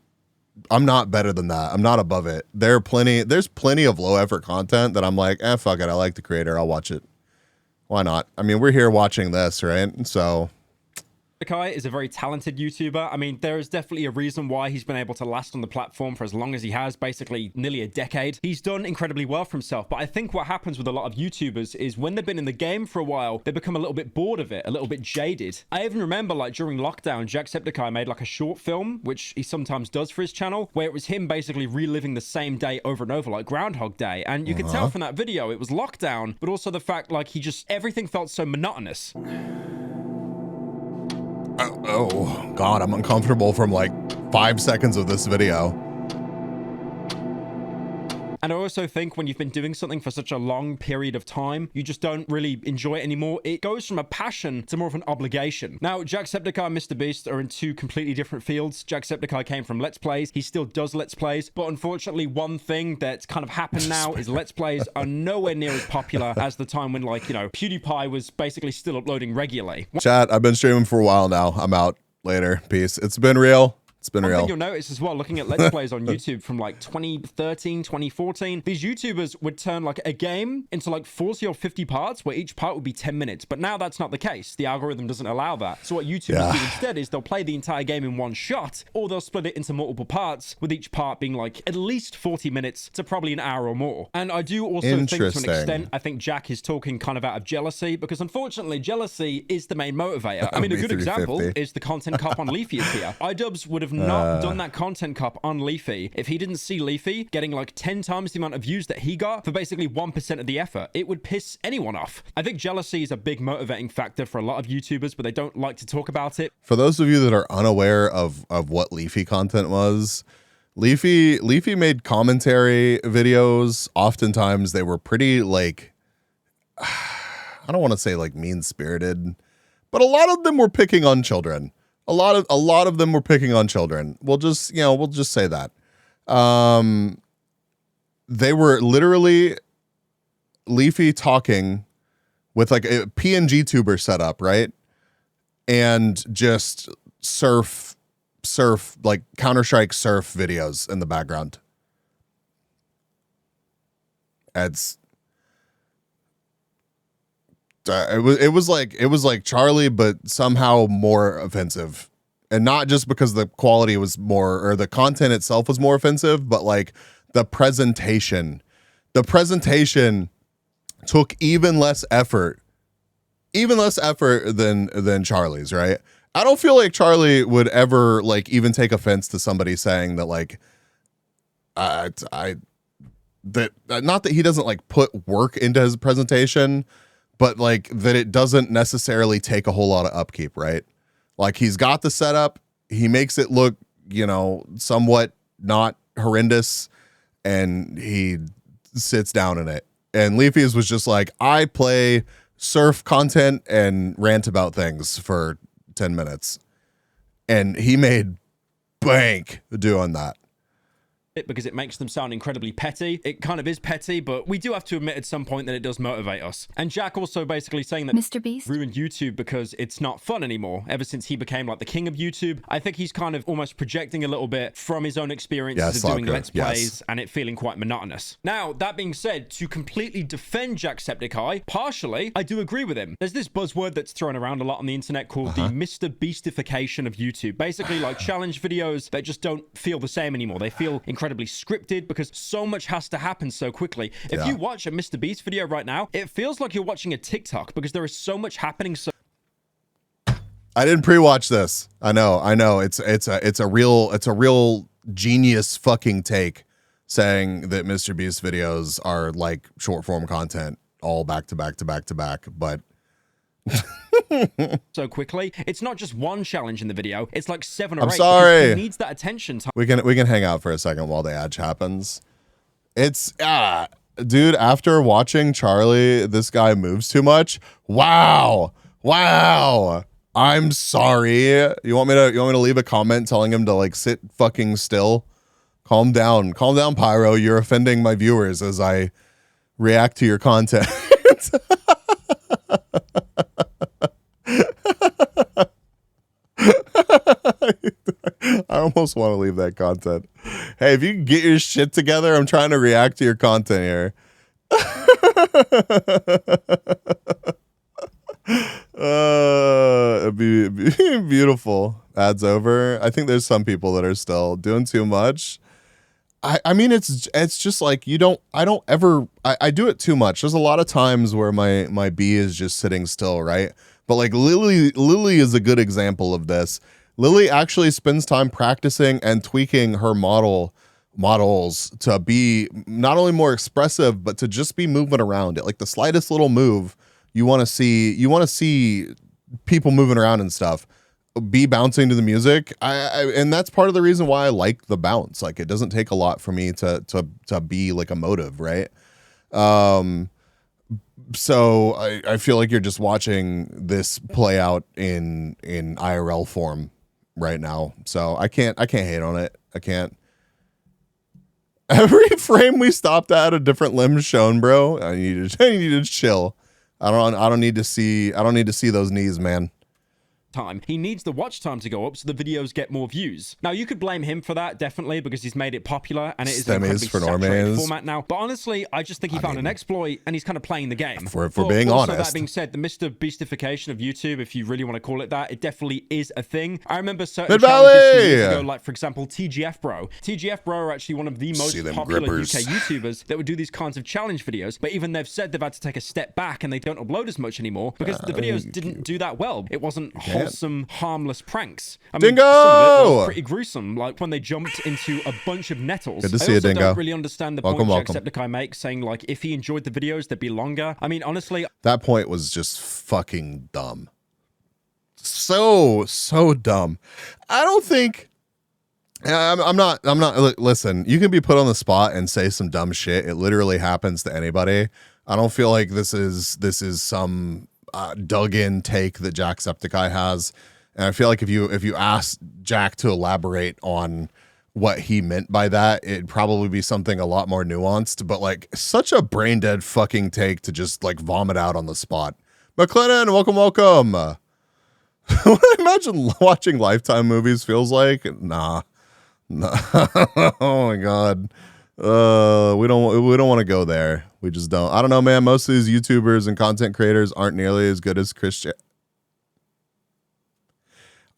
A: better than that. I'm not above it. There's plenty of low effort content that I'm like, fuck it. I like the creator. I'll watch it. Why not? I mean, we're here watching this, right? So
J: Kai is a very talented YouTuber. I mean, there is definitely a reason why he's been able to last on the platform for as long as he has, basically nearly a decade. He's done incredibly well for himself, but I think what happens with a lot of YouTubers is when they've been in the game for a while, they become a little bit bored of it, a little bit jaded. I even remember like during lockdown, Jacksepticeye made like a short film, which he sometimes does for his channel, where it was him basically reliving the same day over and over, like Groundhog Day. And you can tell from that video, it was lockdown, but also the fact like everything felt so monotonous.
A: Oh God, I'm uncomfortable from like 5 seconds of this video.
J: And I also think when you've been doing something for such a long period of time, you just don't really enjoy it anymore. It goes from a passion to more of an obligation. Now, Jacksepticeye and Mr. Beast are in 2 completely different fields. Jacksepticeye came from Let's Plays. He still does Let's Plays. But unfortunately, one thing that's kind of happened now is Let's Plays are nowhere near as popular as the time when, like, you know, PewDiePie was basically still uploading regularly.
A: Chat, I've been streaming for a while now. I'm out. Later. Peace. It's been real. It's been real.
J: One thing you'll notice as well, looking at Let's Plays on YouTube from like 2013, 2014, these YouTubers would turn like a game into like 40 or 50 parts where each part would be 10 minutes. But now that's not the case. The algorithm doesn't allow that. So what YouTubers do instead is they'll play the entire game in one shot, or they'll split it into multiple parts, with each part being like at least 40 minutes to probably an hour or more. And I do also think to an extent, I think Jack is talking kind of out of jealousy, because unfortunately, jealousy is the main motivator. I mean, a good example is the content cop on Leafy is here. iDubbbz would have not done that content cop on Leafy if he didn't see Leafy getting like 10 times the amount of views that he got for basically 1% of the effort. It would piss anyone off. I think jealousy is a big motivating factor for a lot of YouTubers, but they don't like to talk about it.
A: For those of you that are unaware of what Leafy content was, Leafy made commentary videos. Oftentimes they were pretty like, I don't want to say like mean-spirited, but a lot of them were picking on children. A lot of them were picking on children. We'll just say that. They were literally Leafy talking with like a PNG tuber setup, right? And just surf like Counter-Strike surf videos in the background. It was like Charlie, but somehow more offensive. And not just because the quality was more, or the content itself was more offensive, but like the presentation took even less effort than Charlie's, right? I don't feel like Charlie would ever like even take offense to somebody saying that like not that he doesn't like put work into his presentation, but like that it doesn't necessarily take a whole lot of upkeep, right? Like he's got the setup, he makes it look, somewhat not horrendous, and he sits down in it. And Leafy's was just like, I play surf content and rant about things for 10 minutes. And he made bank doing that.
J: Because it makes them sound incredibly petty. It kind of is petty, but we do have to admit at some point that it does motivate us. And Jack also basically saying that
N: Mr. Beast
J: ruined YouTube because it's not fun anymore ever since he became like the king of YouTube. I think he's kind of almost projecting a little bit from his own experiences of doing Let's Plays and it feeling quite monotonous. Now, that being said, to completely defend Jacksepticeye, partially, I do agree with him. There's this buzzword that's thrown around a lot on the internet called the Mr. Beastification of YouTube. Basically like challenge videos that just don't feel the same anymore. They feel incredibly scripted because so much has to happen so quickly. If you watch a Mr. Beast video right now, it feels like you're watching a TikTok because there is so much happening. So
A: I didn't pre-watch this. I know. It's a real genius fucking take saying that Mr. Beast videos are like short form content all back to back to back to back, but
J: so quickly. It's not just one challenge in the video, it's like 7 or 8.
A: I'm sorry.
J: He needs that attention time.
A: We can hang out for a second while the ad happens. It's dude, after watching Charlie, this guy moves too much. Wow. I'm sorry. You want me to leave a comment telling him to like sit fucking still? Calm down, Pyro. You're offending my viewers as I react to your content. I almost want to leave that content. Hey, if you can get your shit together, I'm trying to react to your content here. It'd be beautiful. Ad's over. I think there's some people that are still doing too much. I mean, it's just like I do it too much. There's a lot of times where my bee is just sitting still, right? But like Lily is a good example of this. Lily actually spends time practicing and tweaking her models to be not only more expressive, but to just be moving around it. Like the slightest little move, you want to see people moving around and stuff, be bouncing to the music. And that's part of the reason why I like the bounce. Like it doesn't take a lot for me to be like emotive, right? So I feel like you're just watching this play out in IRL form right now. So I can't hate on it. I can't. Every frame we stopped at, a different limb shown, bro. I need to chill. I don't need to see those knees, man.
J: Time. He needs the watch time to go up so the videos get more views. Now, you could blame him for that, definitely, because he's made it popular and it is an incredibly saturated format now. But honestly, I just think he found an exploit and he's kind of playing the game.
A: For being honest.
J: That being said, the Mr. Beastification of YouTube, if you really want to call it that, it definitely is a thing. I remember certain challenges years ago, like, for example, TGF Bro. TGF Bro are actually one of the most popular UK YouTubers that would do these kinds of challenge videos, but even they've said they've had to take a step back and they don't upload as much anymore because the videos didn't do that well. It wasn't wholesome, harmless pranks. I mean,
A: Dingo!
J: Some of it was pretty gruesome, like when they jumped into a bunch of nettles.
A: Good to see you, Dingo.
J: I don't really understand the point Jacksepticeye makes, saying like if he enjoyed the videos, they'd be longer. I mean, honestly,
A: that point was just fucking dumb. So dumb. I don't think I'm not. Listen, you can be put on the spot and say some dumb shit. It literally happens to anybody. I don't feel like this is some dug in take that Jacksepticeye has. And I feel like if you ask Jack to elaborate on what he meant by that, it'd probably be something a lot more nuanced. But like, such a brain dead fucking take to just like vomit out on the spot. McLennan, welcome. What I imagine watching Lifetime movies feels like? Nah. Oh my god. We don't want to go there. We just don't. I don't know, man. Most of these YouTubers and content creators aren't nearly as good as Christian.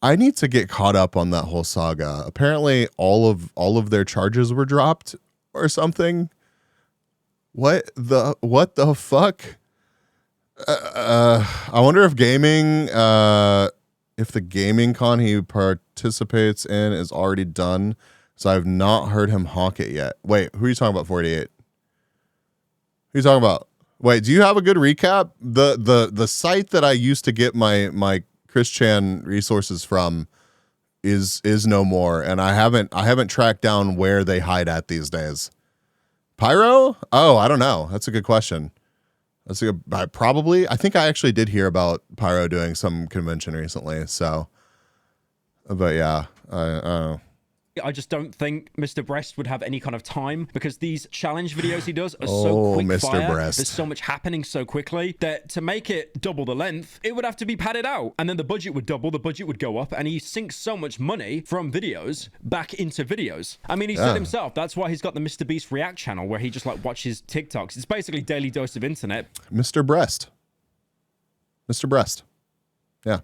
A: I need to get caught up on that whole saga. Apparently all of their charges were dropped or something. What the fuck? I wonder if if the gaming con he participates in is already done. So I've not heard him honk it yet. Wait, who are you talking about, 48? Who are you talking about? Wait, do you have a good recap? The site that I used to get my Chris Chan resources from is no more, and I haven't tracked down where they hide at these days. Pyro? Oh, I don't know. That's a good question. I think I actually did hear about Pyro doing some convention recently. So, but yeah, I don't know.
J: I just don't think Mr. Breast would have any kind of time because these challenge videos he does are so quick
A: Mr.
J: fire.
A: Breast.
J: There's so much happening so quickly that to make it double the length, it would have to be padded out. And then the budget would double, the budget would go up, and he sinks so much money from videos back into videos. I mean, he said himself, that's why he's got the Mr. Beast React channel where he just like watches TikToks. It's basically daily dose of internet.
A: Mr. Breast. Yeah.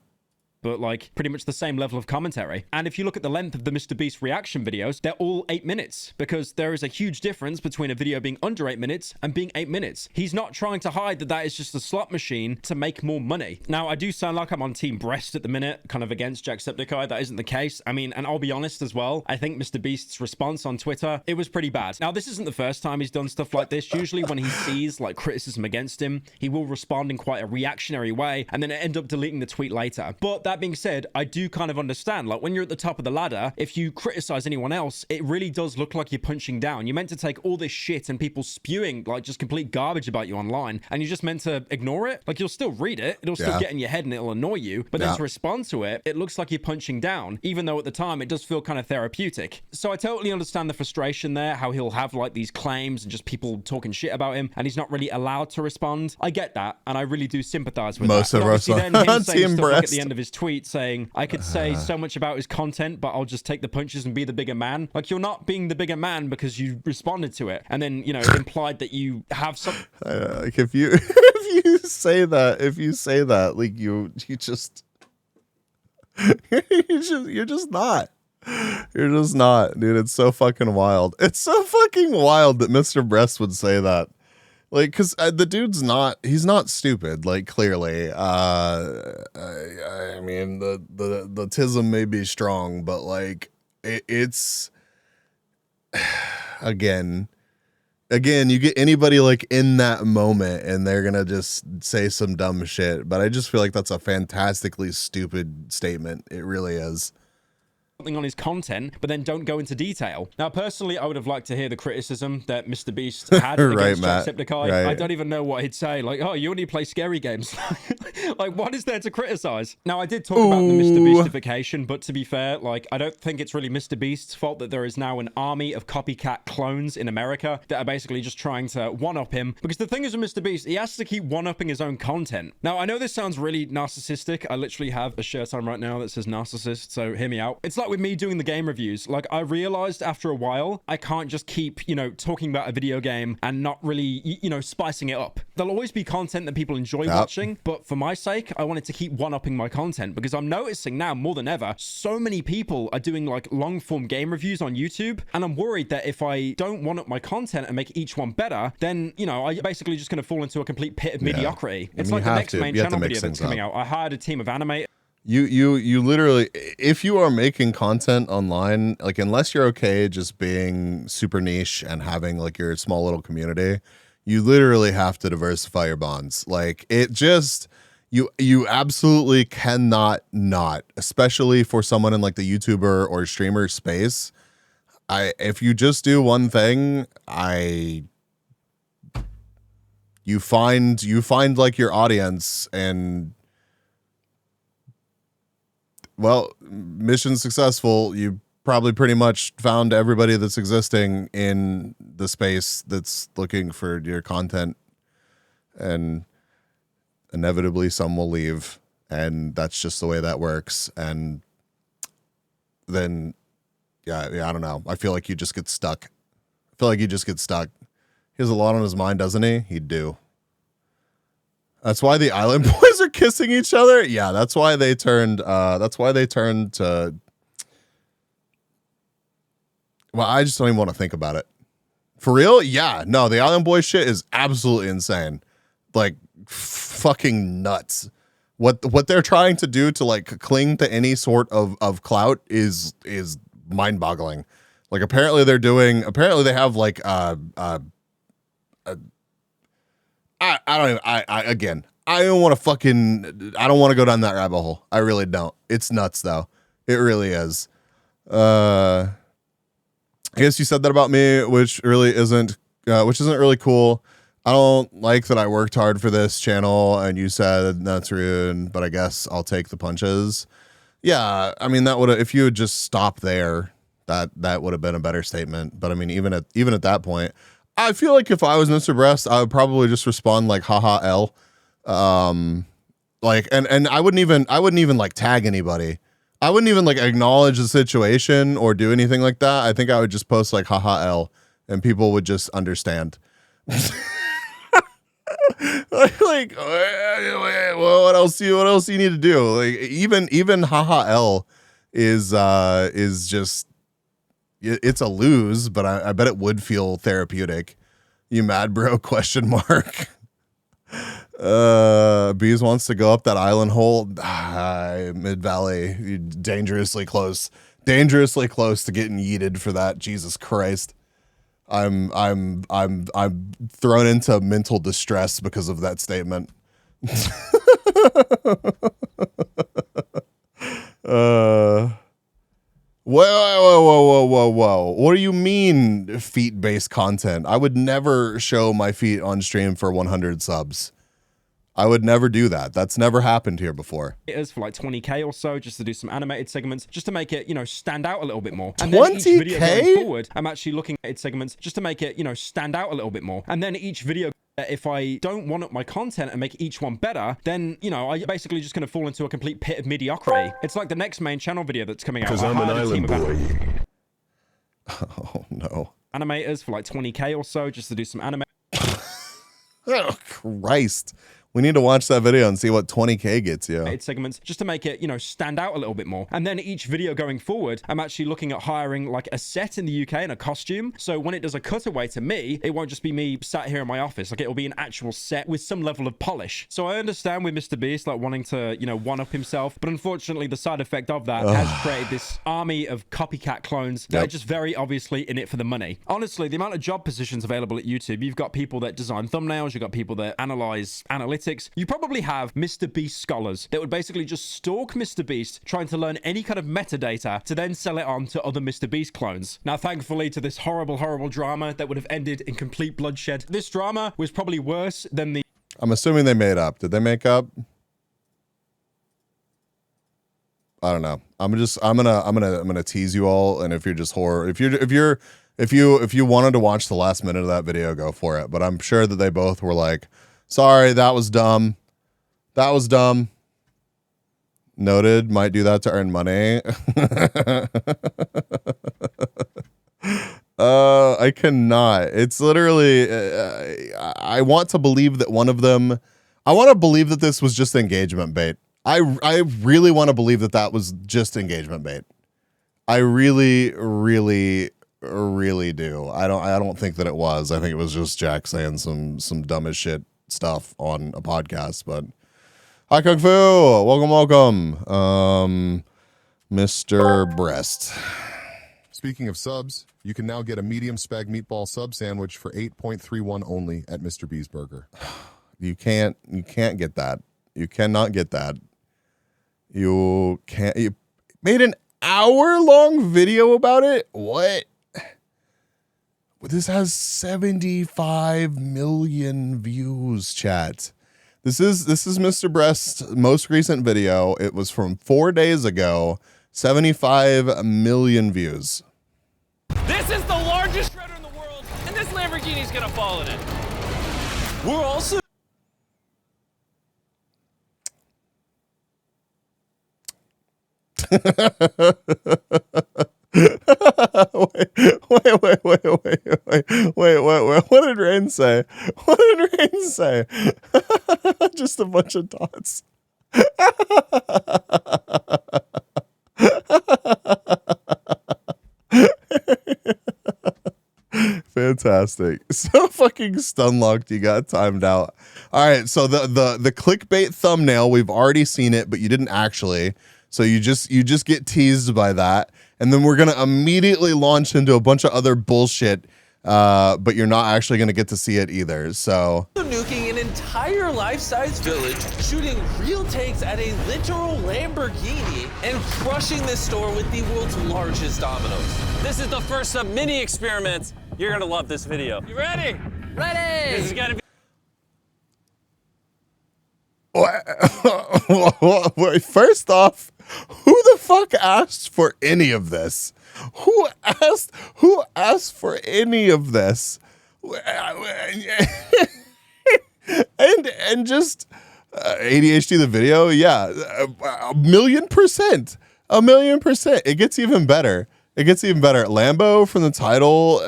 J: But like pretty much the same level of commentary. And if you look at the length of the Mr. Beast reaction videos, they're all 8 minutes because there is a huge difference between a video being under 8 minutes and being 8 minutes. He's not trying to hide that is just a slot machine to make more money. Now, I do sound like I'm on Team Breast at the minute, kind of against Jacksepticeye. That isn't the case. I mean, and I'll be honest as well, I think Mr. Beast's response on Twitter, it was pretty bad. Now, this isn't the first time he's done stuff like this. Usually when he sees like criticism against him, he will respond in quite a reactionary way and then end up deleting the tweet later. But that being said, I do kind of understand, like when you're at the top of the ladder, if you criticize anyone else, it really does look like you're punching down. You're meant to take all this shit and people spewing like just complete garbage about you online, and you're just meant to ignore it. Like, you'll still read it, it'll still get in your head and it'll annoy you, but then to respond to it, it looks like you're punching down, even though at the time it does feel kind of therapeutic. So I totally understand the frustration there, how he'll have like these claims and just people talking shit about him, and he's not really allowed to respond. I get that, and I really do sympathize with
A: most
J: that.
A: Of us
J: then him saying
A: Team
J: stuff like at
A: Breast.
J: the end of his tweet saying, I could say so much about his content, but I'll just take the punches and be the bigger man. Like, you're not being the bigger man because you responded to it and then, you know, implied that you have some.
A: Like if you say that, like you're just not, dude. It's so fucking wild. It's so fucking wild that Mr. Breast would say that. Like, because the dude's he's not stupid, like, clearly. I mean, the tism may be strong, but, like, it's, again, you get anybody, like, in that moment, and they're gonna just say some dumb shit. But I just feel like that's a fantastically stupid statement. It really is.
J: On his content, but then don't go into detail. Now, personally, I would have liked to hear the criticism that Mr. Beast had against Jacksepticeye. I don't even know what he'd say. Like, oh, you only play scary games. Like, what is there to criticize? Now, I did talk about the Mr. Beastification, but to be fair, like, I don't think it's really Mr. Beast's fault that there is now an army of copycat clones in America that are basically just trying to one-up him. Because the thing is with Mr. Beast, he has to keep one-upping his own content. Now, I know this sounds really narcissistic. I literally have a shirt on right now that says narcissist, so hear me out. It's like with me doing the game reviews, like, I realized after a while I can't just keep, you know, talking about a video game and not really, you know, spicing it up. There'll always be content that people enjoy watching, but for my sake, I wanted to keep one-upping my content because I'm noticing now more than ever, so many people are doing like long-form game reviews on YouTube, and I'm worried that if I don't one-up my content and make each one better, then, you know, I'm basically just going to fall into a complete pit of mediocrity. It's like the next main channel video that's coming out. I hired a team of animators.
A: You literally, if you are making content online, like, unless you're okay just being super niche and having like your small little community, you literally have to diversify your bonds. Like, it just, you absolutely cannot not, especially for someone in like the YouTuber or streamer space. if you just do one thing, you find like your audience, and well, mission successful. You probably pretty much found everybody that's existing in the space that's looking for your content, and inevitably some will leave, and that's just the way that works. And then yeah, I don't know, I feel like you just get stuck. He has a lot on his mind, doesn't he? He'd do. That's why the Island Boys are kissing each other. Yeah, that's why they turned to, well, I just don't even want to think about it. For real? Yeah. No, the Island Boys shit is absolutely insane. Like fucking nuts. What they're trying to do to like cling to any sort of clout is mind-boggling. Like apparently they have like I don't want to go down that rabbit hole. I really don't. It's nuts though. It really is. I guess you said that about me, which isn't really cool. I don't like that I worked hard for this channel and you said that's rude, but I guess I'll take the punches. Yeah, I mean, if you would just stop there, that would have been a better statement. But I mean, even at that point, I feel like if I was Mr. Breast, I would probably just respond like haha L. Like and I wouldn't even like tag anybody. I wouldn't even like acknowledge the situation or do anything like that. I think I would just post like haha L and people would just understand. like well, what else you need to do? Like even haha L is just, it's a lose, but I bet it would feel therapeutic. You mad, bro? ? Bees wants to go up that island hole. Mid Valley, dangerously close to getting yeeted for that. Jesus Christ, I'm thrown into mental distress because of that statement. Whoa. What do you mean feet-based content? I would never show my feet on stream for 100 subs. I would never do that. That's never happened here before.
J: It is for like 20k or so, just to do some animated segments, just to make it, stand out a little bit more.
A: And 20K?
J: Then each video going forward, I'm actually looking at segments just to make it, stand out a little bit more. And then each video, if I don't want up my content and make each one better, then, I basically just going to fall into a complete pit of mediocrity. It's like the next main channel video that's coming out.
E: Because I'm an island boy.
A: Oh, no.
J: Animators for like 20k or so, just to do some anime.
A: Oh, Christ. We need to watch that video and see what 20k gets you.
J: Segments just to make it, stand out a little bit more. And then each video going forward, I'm actually looking at hiring like a set in the UK and a costume. So when it does a cutaway to me, it won't just be me sat here in my office. Like it'll be an actual set with some level of polish. So I understand with Mr. Beast like wanting to, one-up himself, but unfortunately the side effect of that has created this army of copycat clones that are just very obviously in it for the money. Honestly, the amount of job positions available at YouTube, you've got people that design thumbnails, you've got people that analyze analytics. You probably have Mr. Beast scholars that would basically just stalk Mr. Beast, trying to learn any kind of metadata to then sell it on to other Mr. Beast clones. Now, thankfully, to this horrible drama that would have ended in complete bloodshed, this drama was probably worse than the...
A: I'm assuming they made up. Did they make up? I don't know. I'm gonna tease you all, and if you're just if you wanted to watch the last minute of that video, go for it. But I'm sure that they both were like, sorry, that was dumb. Noted. Might do that to earn money. I cannot. It's literally, I want to believe that one of them, I want to believe that this was just engagement bait. I really want to believe that was just engagement bait. I really do. I don't think that it was. I think it was just Jack saying some dumb as shit stuff on a podcast. But hi, Kung Fu, welcome, Mr. Breast.
T: Speaking of subs, you can now get a medium spag meatball sub sandwich for $8.31 only at Mr. B's Burger.
A: You can't get that. You cannot get that. You made an hour-long video about it? What? This has 75 million views, chat. This is Mr. Breast's most recent video. It was from 4 days ago. 75 million views.
U: This is the largest shredder in the world, and this Lamborghini's gonna fall in it. We're also
A: wait. What did Rain say? What did Rain say? Just a bunch of dots. Fantastic. So fucking stun locked, you got timed out. All right, so the clickbait thumbnail, we've already seen it, but you didn't actually. So you just get teased by that. And then we're gonna immediately launch into a bunch of other bullshit, but you're not actually gonna get to see it either. So
U: nuking an entire life-size village, shooting real tanks at a literal Lamborghini, and crushing this store with the world's largest dominoes. This is the first of many experiments. You're gonna love this video. You ready? Ready! This is gonna be
A: Wait, first off, who the fuck asked for any of this? Who asked for any of this? and just ADHD the video, yeah, 1,000,000%, 1,000,000%. It gets even better. It gets even better. Lambo from the title,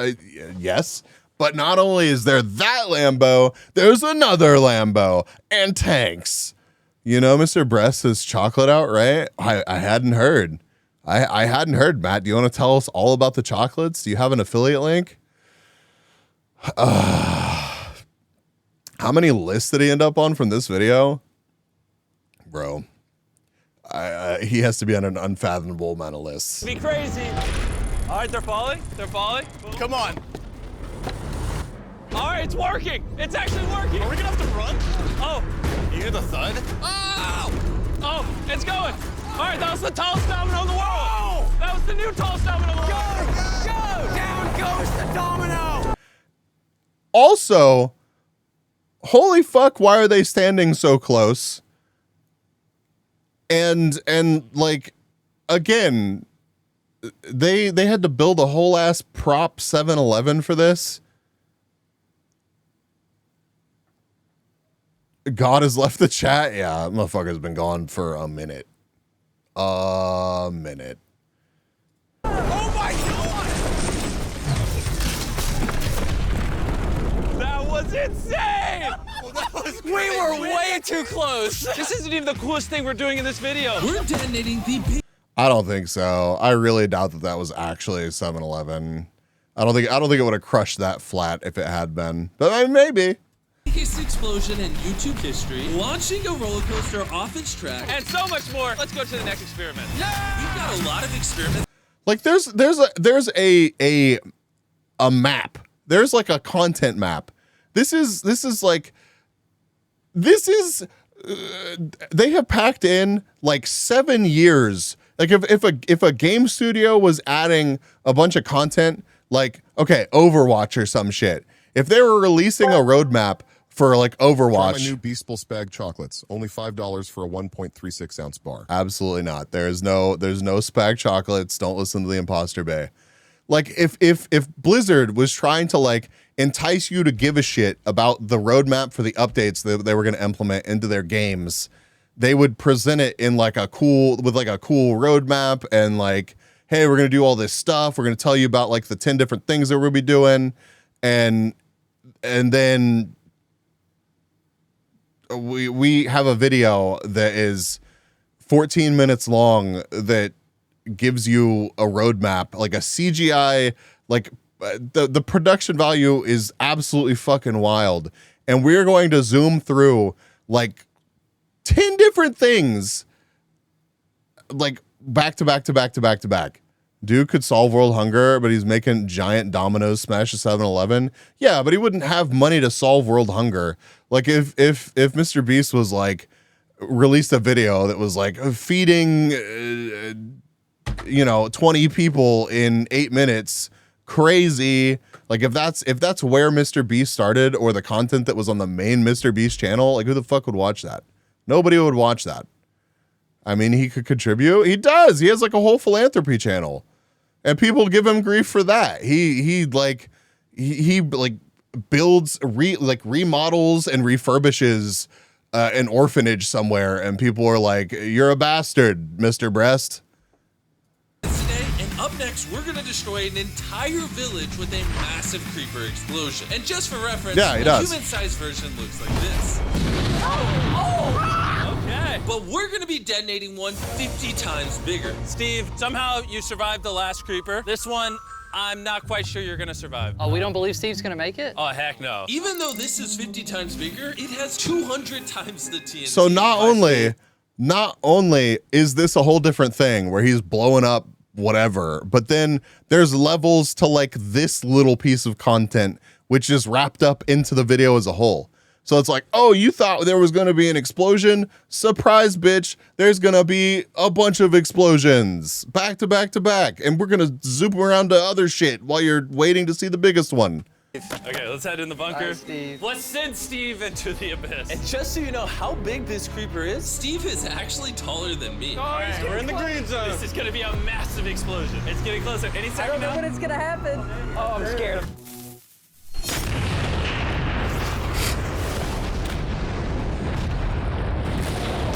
A: yes. But not only is there that Lambo, there's another Lambo and tanks. You know, Mr. Breast is chocolate out, right? I hadn't heard. I hadn't heard, Matt. Do you want to tell us all about the chocolates? Do you have an affiliate link? How many lists did he end up on from this video? Bro, he has to be on an unfathomable amount of lists.
U: be crazy. All right, they're falling. They're falling. Come on. All right, it's working. It's actually working. Are we gonna have to run? Oh. You hear the thud? Oh! Oh, it's going. All right, that was the tallest domino in the world. Oh! That was the new tallest domino in the world. Go! Down goes the domino.
A: Also, holy fuck, why are they standing so close? And like, again, they had to build a whole ass prop 7-Eleven for this. God has left the chat. Yeah, motherfucker's been gone for a minute. A minute.
U: Oh my God! That was insane! We were way too close. This isn't even the coolest thing we're doing in this video. We're detonating the
A: I don't think so. I really doubt that was actually 7-Eleven. I don't think it would have crushed that flat if it had been. But maybe.
U: biggest explosion in YouTube history, launching a roller coaster off its track, and so much more. Let's go to the next experiment. Yeah! We've got a lot of experiments.
A: Like there's a map. There's like a content map. This is they have packed in like 7 years. Like if a game studio was adding a bunch of content, like, okay, Overwatch or some shit. If they were releasing a roadmap for like Overwatch.
T: Try my new Beastable Spag chocolates. Only $5 for a 1.36 ounce bar.
A: Absolutely not. There's no Spag chocolates. Don't listen to the Imposter Bay. Like if Blizzard was trying to like entice you to give a shit about the roadmap for the updates that they were going to implement into their games, they would present it in like a cool roadmap and like, hey, we're going to do all this stuff. We're going to tell you about like the 10 different things that we'll be doing. And then we have a video that is 14 minutes long that gives you a roadmap, like a CGI, like the production value is absolutely fucking wild. And we're going to zoom through like 10 different things, like back to back to back to back to back. Dude could solve world hunger, but he's making giant dominoes smash a 7-Eleven. Yeah, but he wouldn't have money to solve world hunger. Like if Mr. Beast was like released a video that was like feeding 20 people in 8 minutes crazy. Like if that's where Mr. Beast started, or the content that was on the main Mr. Beast channel, like who the fuck would watch that? Nobody would watch that. I mean, he could contribute. He does. He has like a whole philanthropy channel, and people give him grief for that. He builds, remodels and refurbishes an orphanage somewhere, and people are like, "You're a bastard, Mr. Breast."
U: Today, and up next, we're gonna destroy an entire village with a massive creeper explosion. And just for reference,
A: Yeah, he
U: the
A: does.
U: human-sized version looks like this. Okay. But we're gonna be detonating one 50 times bigger.
D: Steve, somehow you survived the last creeper. This one, I'm not quite sure you're gonna survive.
V: Oh, we don't believe Steve's gonna make it?
D: Oh, heck no.
U: Even though this is 50 times bigger, it has 200 times the TNT.
A: So not only is this a whole different thing where he's blowing up whatever, but then there's levels to like this little piece of content which is wrapped up into the video as a whole. So it's like, oh, you thought there was going to be an explosion? Surprise, bitch. There's going to be a bunch of explosions back to back to back. And we're going to zoom around to other shit while you're waiting to see the biggest one.
D: Okay, let's head in the bunker.
V: Bye, Steve.
D: Let's send Steve into the abyss.
U: And just so you know how big this creeper is, Steve is actually taller than me.
D: All right, we're in the green zone. This is gonna be a massive explosion. It's getting closer. Any
V: I
D: second
V: don't know
D: now.
V: when it's gonna happen. Oh, I'm scared.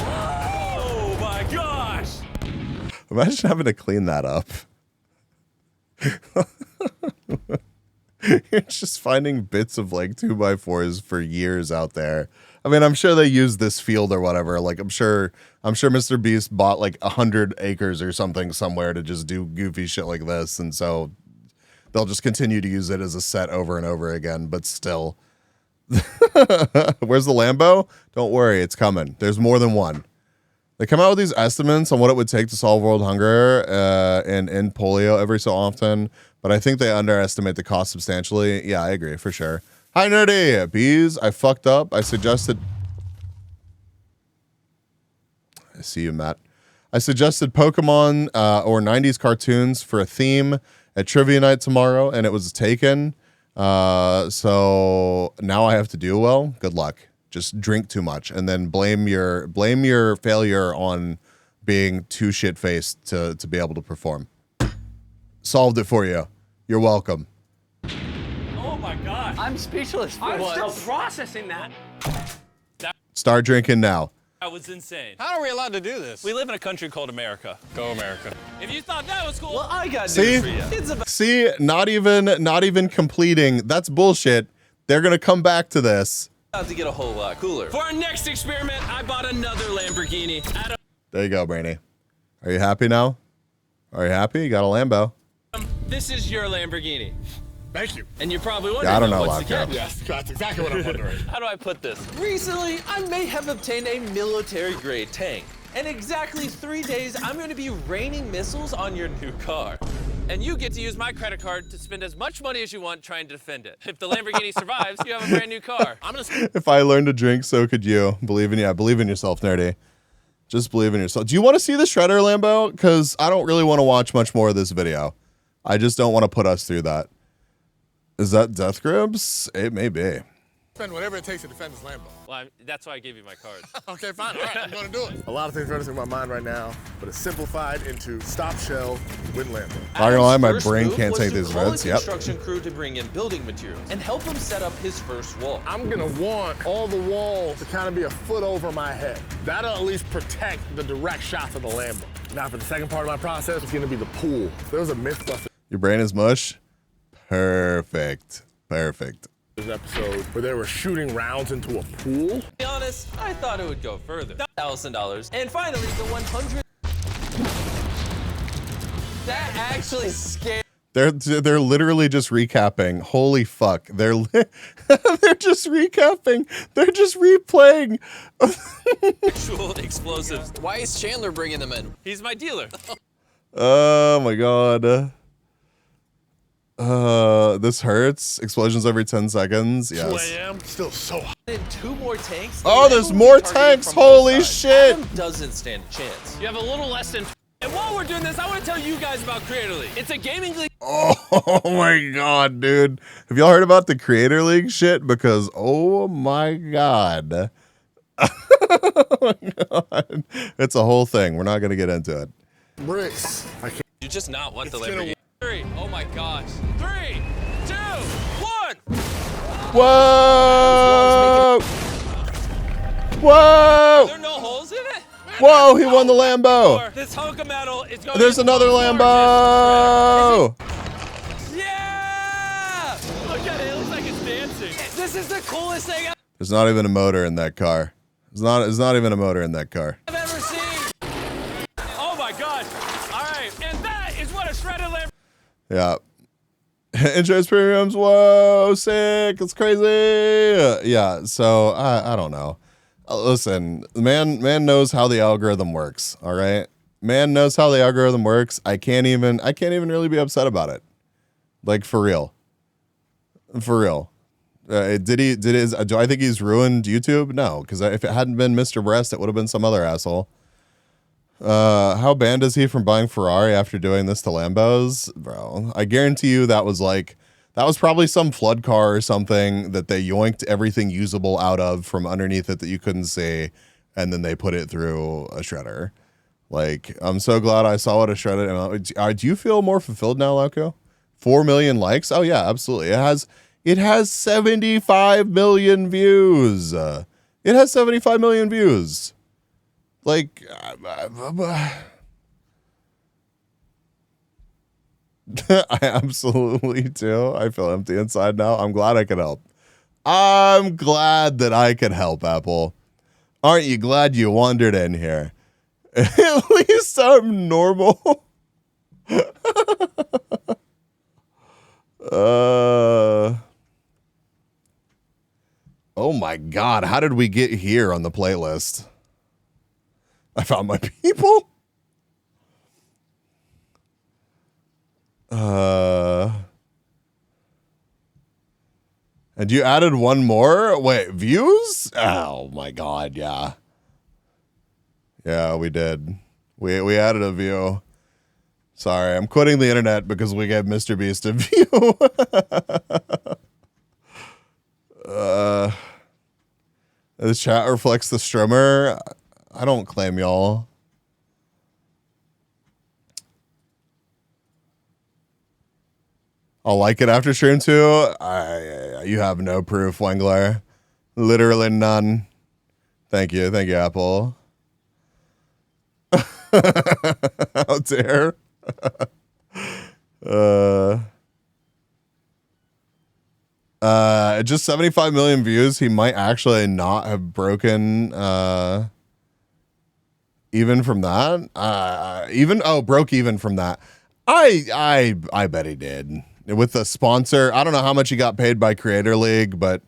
D: Oh my gosh!
A: Imagine having to clean that up. You're just finding bits of like 2x4s for years out there. I mean, I'm sure they use this field or whatever. Like, I'm sure Mr. Beast bought like 100 acres or something somewhere to just do goofy shit like this, and so they'll just continue to use it as a set over and over again. But still, where's the Lambo? Don't worry, it's coming. There's more than one. They come out with these estimates on what it would take to solve world hunger and end polio every so often, but I think they underestimate the cost substantially. Yeah, I agree, for sure. Hi, Nerdy! Bees, I fucked up. I suggested... I see you, Matt. I suggested Pokemon or 90s cartoons for a theme at Trivia Night tomorrow, and it was taken. So now I have to do well. Good luck. Just drink too much and then blame your failure on being too shit-faced to be able to perform. Solved it for you. You're welcome.
D: Oh my god!
V: I'm speechless.
D: I'm still processing that.
A: Start drinking now.
D: That was insane. How are we allowed to do this? We live in a country called America. Go America. If you thought that was cool,
U: Well, I got
A: See?
U: news for you. It's about
A: See, not even completing. That's bullshit. They're gonna come back to this.
U: to get a whole lot cooler.
D: for our next experiment, I bought another Lamborghini.
A: There you go, Brainy. Are you happy now? Are you happy? You got a Lambo.
D: This is your Lamborghini.
S: Thank you.
D: And you're probably wondering,
A: Yeah, I don't know,
D: what's the
A: Lockjaw.
D: catch?
S: Yes, that's exactly what I'm wondering.
D: How do I put this?
U: Recently, I may have obtained a military-grade tank. In exactly 3 days, I'm going to be raining missiles on your new car.
D: And you get to use my credit card to spend as much money as you want trying to defend it. If the Lamborghini survives, you have a brand new car. I'm gonna.
A: If I learned to drink, so could you. Believe in yourself, Nerdy. Just believe in yourself. Do you want to see the Shredder Lambo? Because I don't really want to watch much more of this video. I just don't want to put us through that. Is that Death Grips? It may be.
S: Spend whatever it takes to defend this Lambo.
D: Well, that's why I gave you my card.
S: Okay, fine. All right, I'm going to do it. A lot of things running through my mind right now, but it's simplified into stop shell, win Lambo.
A: Not gonna lie, my
U: First
A: brain
U: move
A: can't
U: was
A: take
U: to
A: these
U: call
A: roads.
U: a
A: Yep.
U: construction crew to bring in building materials and help him set up his first wall.
S: I'm going to want all the walls to kind of be a foot over my head. That'll at least protect the direct shots of the Lambo. Now, for the second part of my process, it's going to be the pool. There was a Mythbusters
A: Your brain is mush. Perfect. Perfect.
S: episode where they were shooting rounds into a pool.
U: To be honest, I thought it would go further. $1,000. And finally, the 100. That actually scared.
A: They're literally just recapping. Holy fuck. They're just recapping. They're just replaying.
D: Actual explosives.
V: Why is Chandler bringing them in?
D: He's my dealer.
A: Oh my god. This hurts. Explosions every 10 seconds.
S: 2
A: Yes.
S: a.m. Still so hot.
U: In 2 more tanks.
A: Oh, there's more tanks. Holy shit.
U: Adam doesn't stand a chance.
D: You have a little less than. And whoa! while we're doing this, I want to tell you guys about Creator League. It's a gaming league.
A: Oh my god, dude. Have y'all heard about the Creator League shit? Because oh my god. Oh my god. It's a whole thing. We're not gonna get into it.
S: Bricks. I can't.
D: You just not want the Lamborghini. 3. Oh my gosh. 3, 2, 1.
A: Whoa! Whoa!
D: Are there no holes in it?
A: Whoa, he won the Lambo.
D: This hunk of metal is going.
A: There's another Lambo.
D: Yeah! Look at it. It looks like it's dancing. This is the coolest thing
A: There's not even a motor in that car. There's not even a motor in that car.
D: I've ever seen. Oh my god. All right. And that is what a shredded Lamborghini.
A: Yeah. Insurance premiums, whoa, sick, it's crazy. Yeah, so I don't know. Listen, man knows how the algorithm works, all right? Man knows how the algorithm works. I can't even really be upset about it. Like, for real. For real. Do I think he's ruined YouTube? No, because if it hadn't been Mr. Breast, it would have been some other asshole. How banned is he from buying Ferrari after doing this to Lambos? Bro, I guarantee you that was probably some flood car or something that they yoinked everything usable out of from underneath it that you couldn't see, and then they put it through a shredder. Like, I'm so glad I saw it a shredded. Do you feel more fulfilled now, Loco? 4 million likes? Oh yeah, absolutely. It has 75 million views. It has 75 million views. Like, I absolutely do. I feel empty inside now. I'm glad I could help. I'm glad that I could help, Apple. Aren't you glad you wandered in here? At least I'm normal. Oh my god, how did we get here on the playlist? I found my people. And you added one more? Wait, views? Oh my god, yeah. Yeah, we did. We added a view. Sorry, I'm quitting the internet because we gave Mr. Beast a view. The chat reflects the streamer. I don't claim y'all. I'll like it after stream too. You have no proof, Wengler. Literally none. Thank you, Apple. How dare. Just 75 million views. He might actually not have broken even from that. Broke even from that. I bet he did. With the sponsor, I don't know how much he got paid by Creator League, but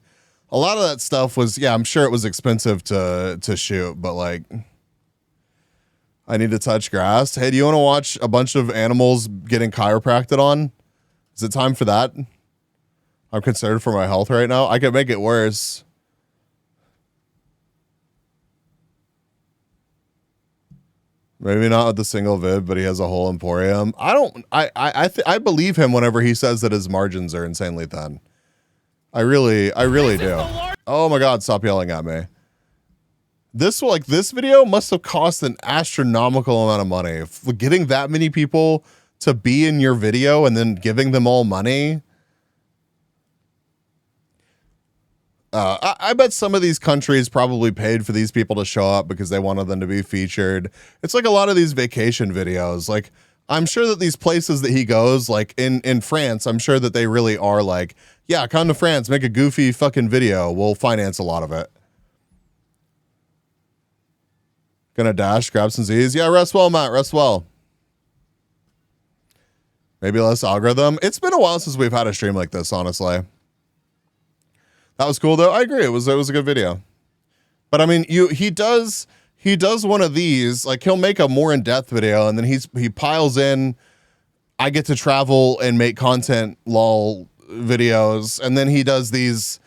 A: a lot of that stuff was, yeah, I'm sure it was expensive to shoot, but like, I need to touch grass. Hey, do you want to watch a bunch of animals getting chiropracted on? Is it time for that? I'm concerned for my health right now. I could make it worse. Maybe not with the single vid, but he has a whole emporium. I believe him whenever he says that his margins are insanely thin. I really do. Oh my god, stop yelling at me. This video must have cost an astronomical amount of money. Getting that many people to be in your video and then giving them all money. I bet some of these countries probably paid for these people to show up because they wanted them to be featured. It's like a lot of these vacation videos. Like, I'm sure that these places that he goes, like in France, I'm sure that they really are like, yeah, come to France, make a goofy fucking video. We'll finance a lot of it. Gonna dash, grab some Z's. Yeah, rest well, Matt, rest well. Maybe less algorithm. It's been a while since we've had a stream like this, honestly. That was cool though. I agree. It was a good video. But I mean, he does one of these, like he'll make a more in-depth video and then he piles in, I get to travel and make content lol videos, and then he does these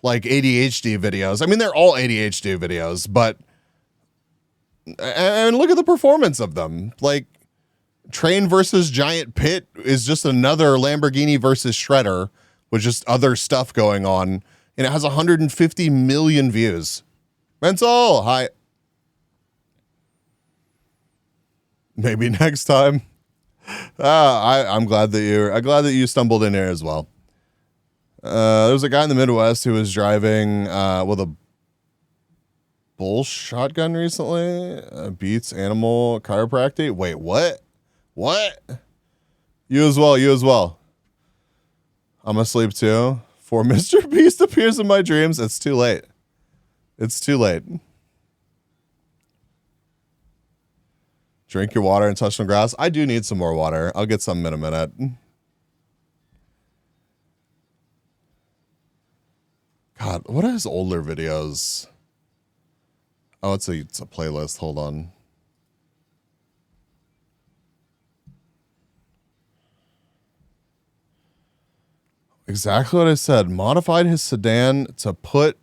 A: like ADHD videos. I mean, they're all ADHD videos, but and look at the performance of them. Like, Train versus Giant Pit is just another Lamborghini versus Shredder with just other stuff going on. And it has 150 million views. Mental, hi. Maybe next time. I'm glad that you stumbled in here as well. There was a guy in the Midwest who was driving with a bull shotgun recently. Beats animal chiropractic. Wait, what? What? You as well. I'm asleep too. For Mr. Beast appears in my dreams. It's too late. Drink your water and touch some grass. I do need some more water. I'll get some in a minute. God, what are his older videos? Oh, it's a playlist. Hold on. Exactly what I said. Modified his sedan to put...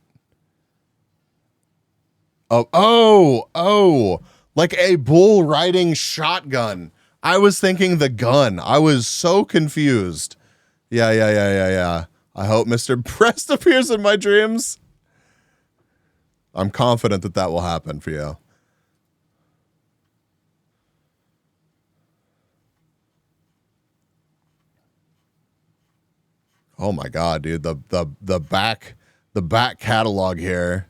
A: Oh, like a bull riding shotgun. I was thinking the gun. I was so confused. Yeah. I hope Mr. Breast appears in my dreams. I'm confident that will happen for you. Oh my God, dude. The back catalog here.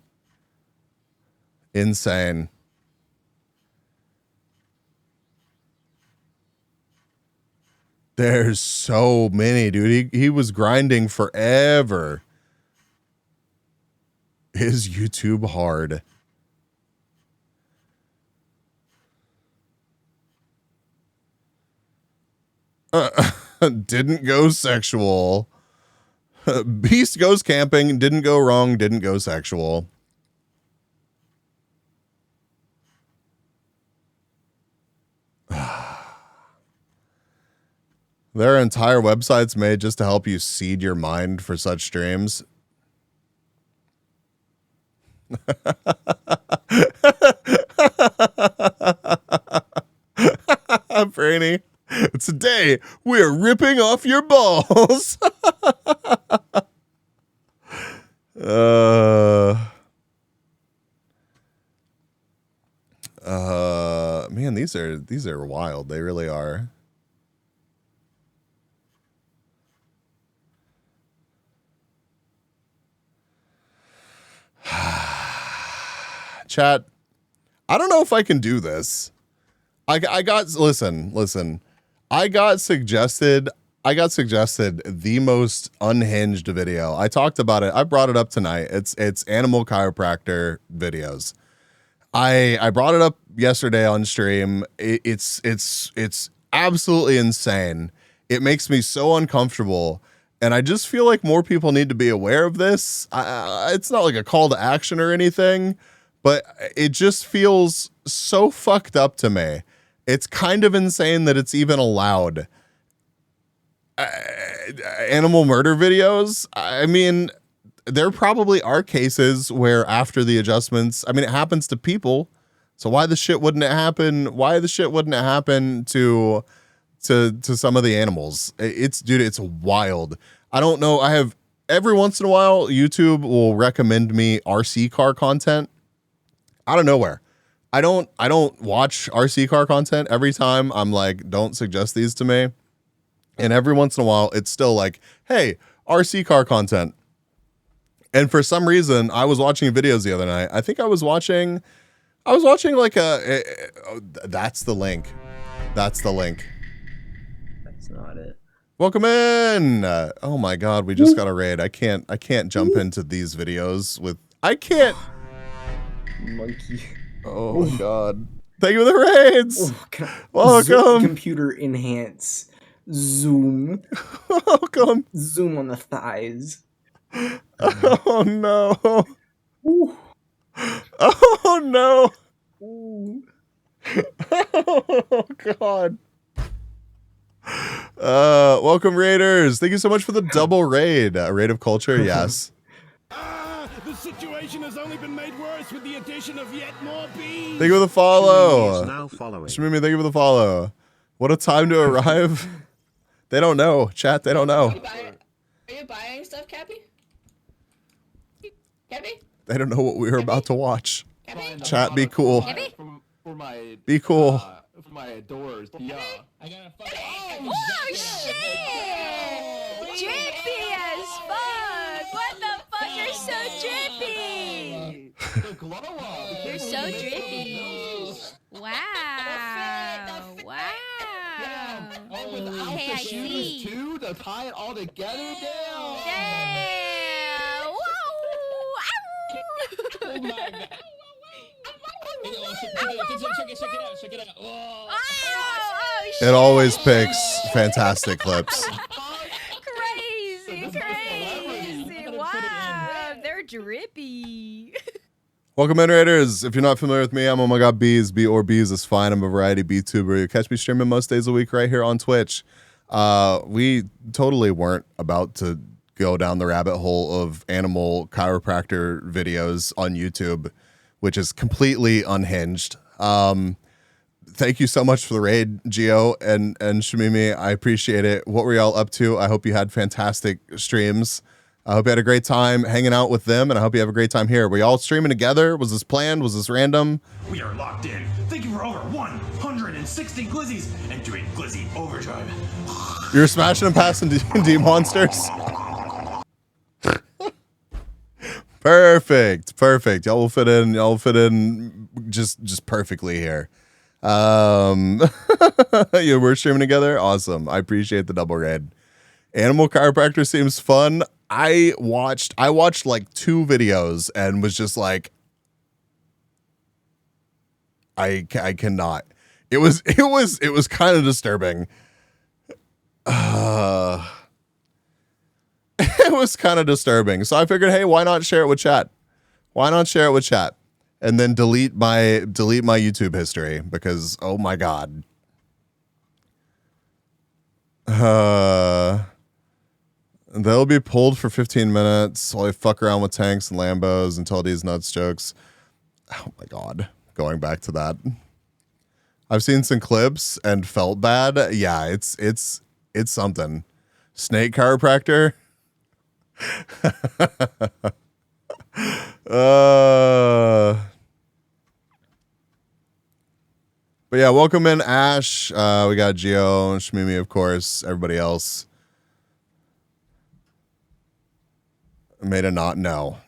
A: Insane. There's so many, dude. He was grinding forever. Is YouTube hard? Didn't go sexual. Beast goes camping. Didn't go wrong. Didn't go sexual. There are entire websites made just to help you seed your mind for such streams. Brainy. Today, we're ripping off your balls. Man, these are wild. They really are. Chat, I don't know if I can do this. I got listen. I got suggested the most unhinged video. I talked about it. I brought it up tonight. It's animal chiropractor videos. I brought it up yesterday on stream. It's absolutely insane. It makes me so uncomfortable. And I just feel like more people need to be aware of this. It's not like a call to action or anything, but it just feels so fucked up to me. It's kind of insane that it's even allowed. Animal murder videos, I mean, there probably are cases where after the adjustments, I mean, it happens to people. So why the shit wouldn't it happen? Why the shit wouldn't it happen to some of the animals? It's wild. I don't know. I have every once in a while, YouTube will recommend me RC car content out of nowhere. I don't watch RC car content. Every time I'm like, don't suggest these to me. And every once in a while, it's still like, hey, RC car content. And for some reason, I was watching videos the other night. I think I was watching like that's the link. That's the link.
F: That's not it.
A: Welcome in. Oh my God, we just got a raid. I can't jump into these videos with, I can't.
F: Monkey.
A: Oh my God. Thank you for the raids. Welcome.
F: Zoom, computer enhance. Zoom.
A: Welcome.
F: Zoom on the thighs.
A: Oh no. Ooh. Oh no.
F: Ooh.
A: Oh God. Welcome Raiders. Thank you so much for the double raid. A raid of culture, yes.
G: The situation has only been made worse with the addition of yet more bees.
A: Thank you for the follow.
I: Now following.
A: Shmimi, thank you for the follow. What a time to arrive. They don't know. Chat, they don't know.
C: Are you buying stuff, Cappy? Cappy?
A: They don't know what we were about to watch. Chat, be cool.
C: For my,
A: Be cool.
C: for my doors. Yeah. I got a
L: Oh, shit! Drippy as fuck! What the fuck? You're so drippy!
C: The glow up.
L: You're so drippy. Wow. Wow.
C: Oh, without
L: Okay,
C: the
L: I
C: shoes
L: see.
C: too, to tie it all together. Damn.
L: Damn! Whoa!
C: Oh my god. Check it out. Oh.
A: It always picks fantastic clips.
L: Crazy. Wow, they're drippy.
A: Welcome in, Raiders. If you're not familiar with me, I'm Oh My God Bees. B or Bees is fine. I'm a variety B-tuber. You catch me streaming most days a week right here on Twitch. We totally weren't about to go down the rabbit hole of animal chiropractor videos on YouTube, which is completely unhinged. Thank you so much for the raid, Gio and Shamimi. I appreciate it. What were y'all up to? I hope you had fantastic streams. I hope you had a great time hanging out with them, and I hope you have a great time here. Were y'all streaming together? Was this planned? Was this random?
H: We are locked in. Thank you for over 160 glizzies and doing glizzy overdrive.
A: You're smashing and passing D monsters. Perfect. Y'all will fit in just perfectly here. Yeah, we're streaming together. Awesome. I appreciate the double raid. Animal chiropractor seems fun. I watched like 2 videos and was just like, I cannot. It was kind of disturbing. It was kind of disturbing. So I figured, hey, why not share it with chat? And then delete my YouTube history because, oh my God. They'll be pulled for 15 minutes while they fuck around with tanks and Lambos and tell these nuts jokes. Oh my God. Going back to that. I've seen some clips and felt bad. Yeah, it's something. Snake chiropractor. But yeah, welcome in, Ash. We got Gio and Shmimi, of course. Everybody else. Made a not? No.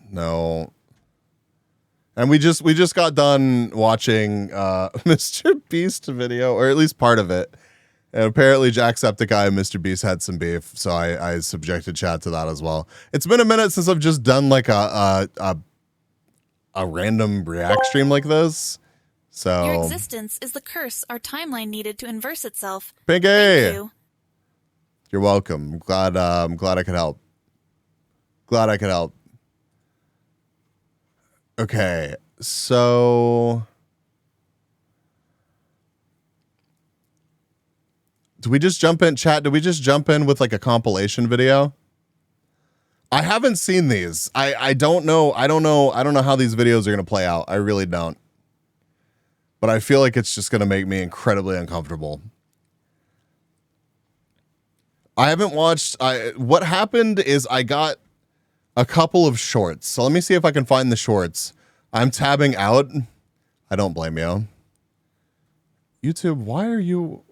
A: And we just got done watching Mr. Beast video, or at least part of it. And apparently Jacksepticeye and Mr. Beast had some beef, so I subjected chat to that as well. It's been a minute since I've just done like a random react stream like this. So
W: your existence is the curse our timeline needed to inverse itself.
A: Pinky!
W: Thank you.
A: You're welcome. I'm glad I could help. Okay, so do we just jump in, chat? Do we just jump in with like a compilation video? I haven't seen these. I don't know how these videos are gonna play out. I really don't. But I feel like it's just gonna make me incredibly uncomfortable. I haven't watched. What happened is I got a couple of shorts. So let me see if I can find the shorts. I'm tabbing out. I don't blame you. YouTube, why are you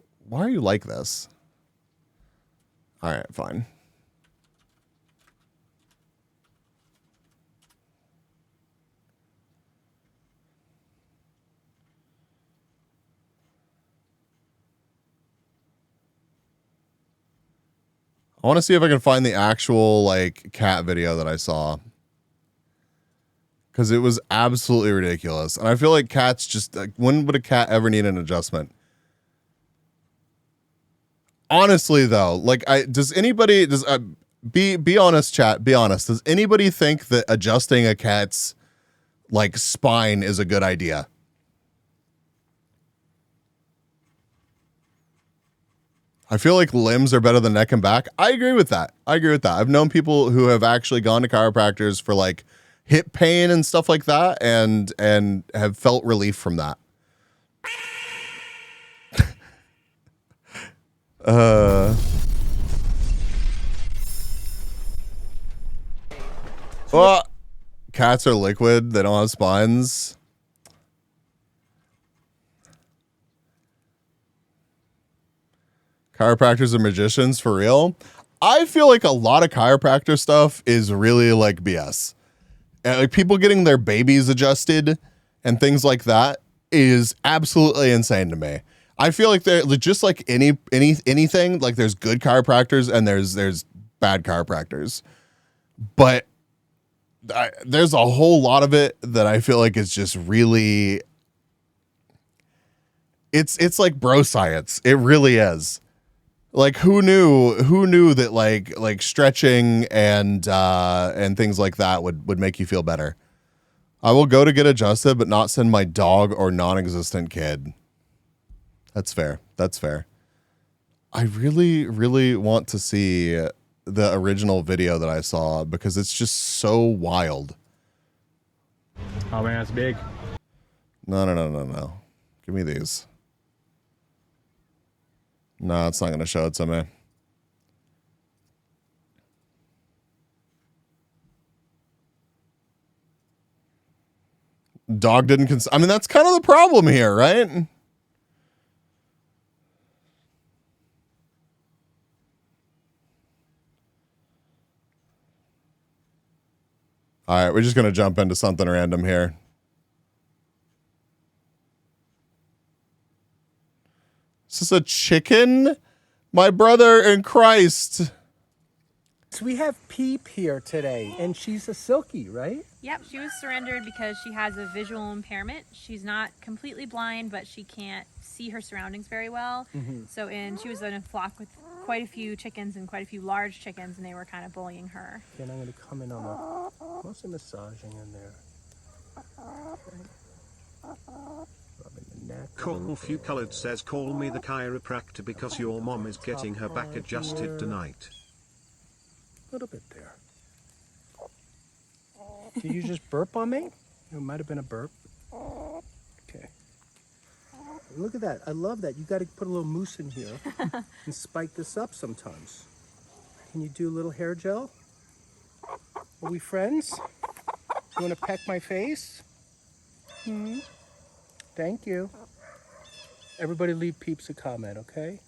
A: like this? All right, fine. I want to see if I can find the actual like cat video that I saw, because it was absolutely ridiculous. And I feel like cats just like, when would a cat ever need an adjustment? Honestly, though, like be honest, chat. Be honest. Does anybody think that adjusting a cat's like spine is a good idea? I feel like limbs are better than neck and back. I agree with that. I've known people who have actually gone to chiropractors for like hip pain and stuff like that, and have felt relief from that. Well, cats are liquid. They don't have spines. Chiropractors are magicians for real. I feel like a lot of chiropractor stuff is really like BS. And like people getting their babies adjusted and things like that is absolutely insane to me. I feel like they're just like anything. Like there's good chiropractors and there's bad chiropractors, but there's a whole lot of it that I feel like is just really. It's like bro science. It really is. Like who knew that like stretching and things like that would make you feel better. I will go to get adjusted, but not send my dog or non-existent kid. That's fair. That's fair. I really, really want to see the original video that I saw because it's just so wild.
B: Oh man, that's big.
A: No. Give me these. No, it's not going to show it to me. Dog didn't I mean, that's kind of the problem here, right? All right, we're just going to jump into something random here. Is this a chicken? My brother in Christ.
M: So we have Peep here today, and she's a silky, right?
O: Yep, she was surrendered because she has a visual impairment. She's not completely blind, but she can't see her surroundings very well. She was in a flock with quite a few chickens and quite a few large chickens, and they were kind of bullying her.
M: And I'm going to come in on the, mostly massaging in there.
I: Corfu Colored says, call me the chiropractor because your mom is getting her back adjusted tonight.
M: A little bit there. Did you just burp on me? It might have been a burp. Okay. Look at that. I love that. You got to put a little mousse in here and spike this up sometimes. Can you do a little hair gel? Are we friends? You want to peck my face? Thank you. Everybody leave Peeps a comment, okay?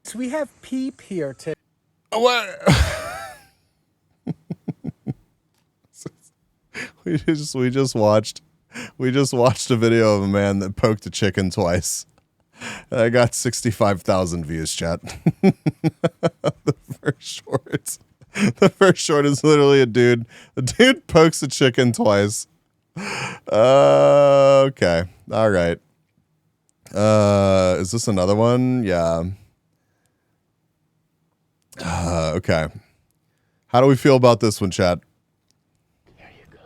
M: So we have Peep here today.
A: What? we just watched a video of a man that poked a chicken twice. I got 65,000 views, chat. The first short is literally a dude. A dude pokes a chicken twice. Okay. All right. Is this another one? Yeah. Okay. How do we feel about this one, chat?
M: There you go.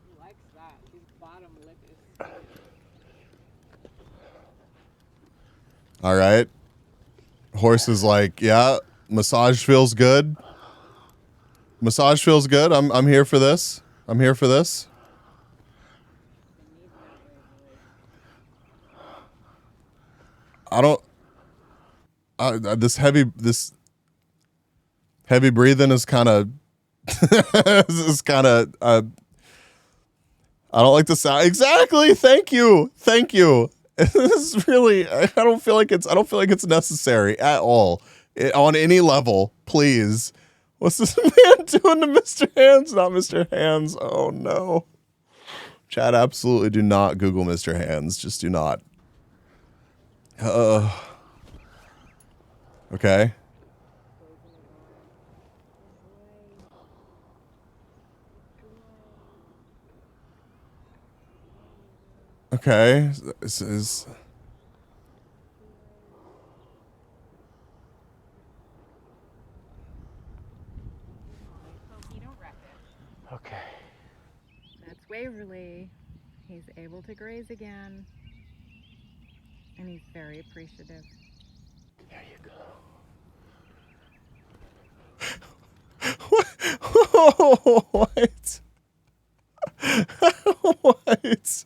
X: He likes that. His bottom lip is.
A: All right. Horse is like, yeah, massage feels good. Massage feels good. I'm here for this. I'm here for this. I don't. This heavy breathing is kind of. This is kind of. I don't like the sound. Exactly. Thank you. Thank you. This is really. I don't feel like it's necessary at all on any level. Please. What's this man doing to Mr. Hands? Not Mr. Hands. Oh no. Chat, absolutely do not Google Mr. Hands. Just do not. Okay. Okay. This is.
M: Okay.
Y: That's Waverly. He's able to graze again. And he's very appreciative.
M: There you
A: go. What? What?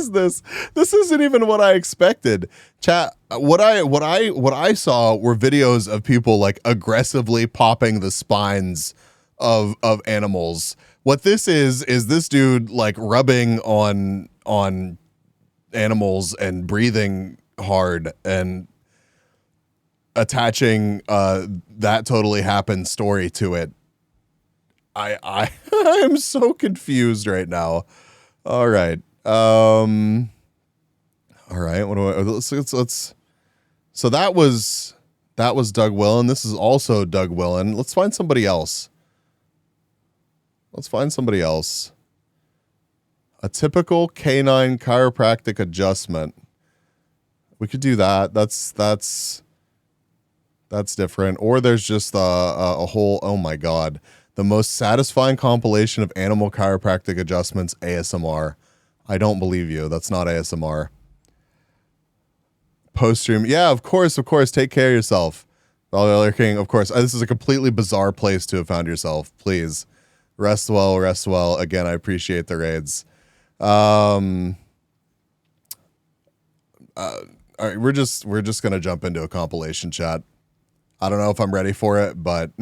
A: is this? This isn't even what I expected. Chat, what I saw were videos of people like aggressively popping the spines of animals. What this is this dude like rubbing on animals and breathing hard and attaching that totally happened story to it. I am so confused right now. All right. All right. What do I let's so that was Doug Willen. This is also Doug Willen. Let's find somebody else. A typical canine chiropractic adjustment. We could do that. That's different. Or there's just a whole, oh my God, the most satisfying compilation of animal chiropractic adjustments ASMR. I don't believe you. That's not ASMR. Post-stream. Yeah, of course. Take care of yourself. Dollar King, of course. This is a completely bizarre place to have found yourself. Please. Rest well. Again, I appreciate the raids. All right, we're just gonna jump into a compilation chat. I don't know if I'm ready for it, but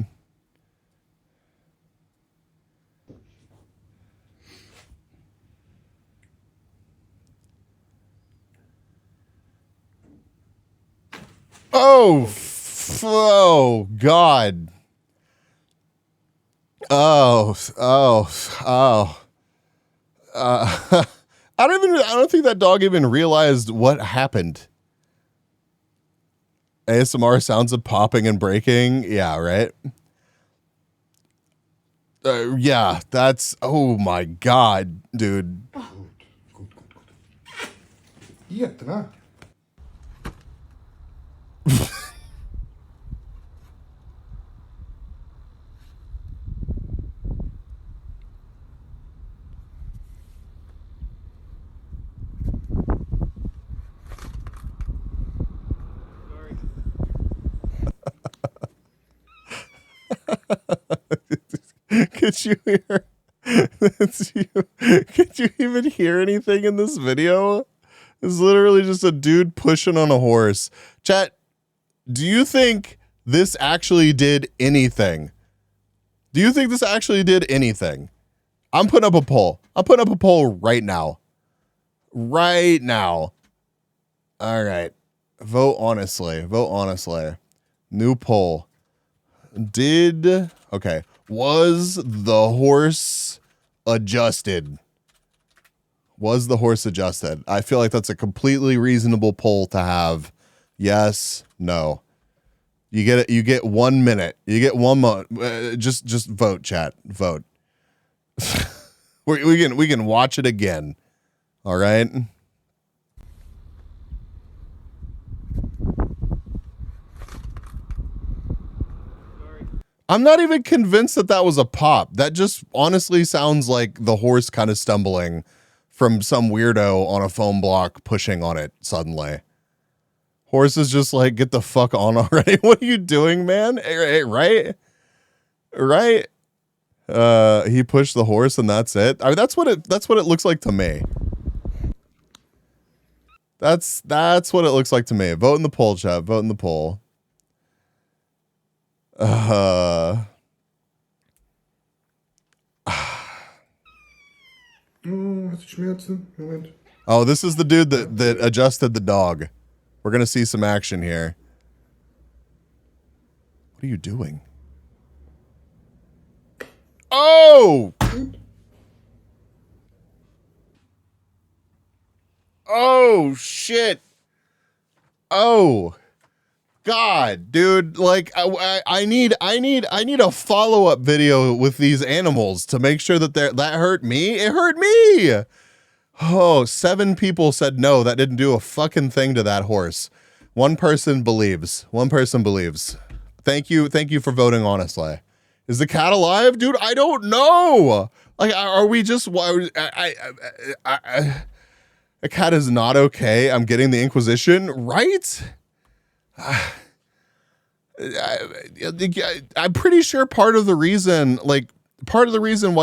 A: oh God. I don't think that dog even realized what happened. ASMR sounds of popping and breaking. Yeah, right. Yeah, that's, oh my God, dude.
K: Jättebra.
A: Could you hear? Could you even hear anything in this video? It's literally just a dude pushing on a horse. Chat, do you think this actually did anything? I'm putting up a poll. Right now. All right. Vote honestly. New poll. Was the horse adjusted? I feel like that's a completely reasonable poll to have. Yes, no. You get 1 minute. You get 1 month. Just vote, chat. Vote. we can watch it again. All right. I'm not even convinced that was a pop. That just honestly sounds like the horse kind of stumbling from some weirdo on a foam block pushing on it suddenly. Horse is just like, get the fuck on already. What are you doing, man? Right? He pushed the horse and that's it. I mean, that's what it looks like to me. That's what it looks like to me. Vote in the poll, chat. Vote in the poll. Oh, this is the dude that adjusted the dog. We're gonna see some action here. What are you doing? Oh! Oh shit! Oh God, dude! Like I need a follow-up video with these animals to make sure that that hurt me. It hurt me. Oh, 7 people said no. That didn't do a fucking thing to that horse. One person believes. Thank you for voting honestly. Is the cat alive, dude? I don't know. Like, are we just? A cat is not okay. I'm getting the Inquisition, right? I'm pretty sure part of the reason why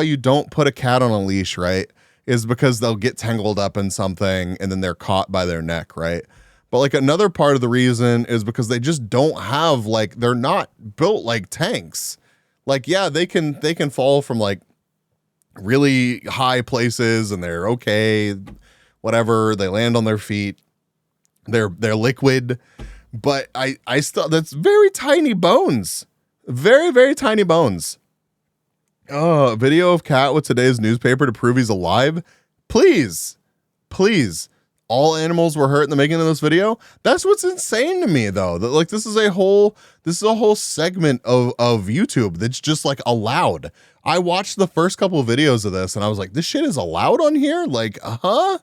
A: you don't put a cat on a leash, right, is because they'll get tangled up in something and then they're caught by their neck, right? But like another part of the reason is because they just don't have like, they're not built like tanks. Like, yeah, they can fall from like really high places and they're okay, whatever. They land on their feet. They're liquid, but I still, that's very tiny bones, very, very tiny bones. Oh, video of cat with today's newspaper to prove he's alive. Please, please. All animals were hurt in the making of this video. That's what's insane to me, though. That like this is a whole segment of YouTube that's just like allowed. I watched the first couple of videos of this and I was like, this shit is allowed on here? Like, huh?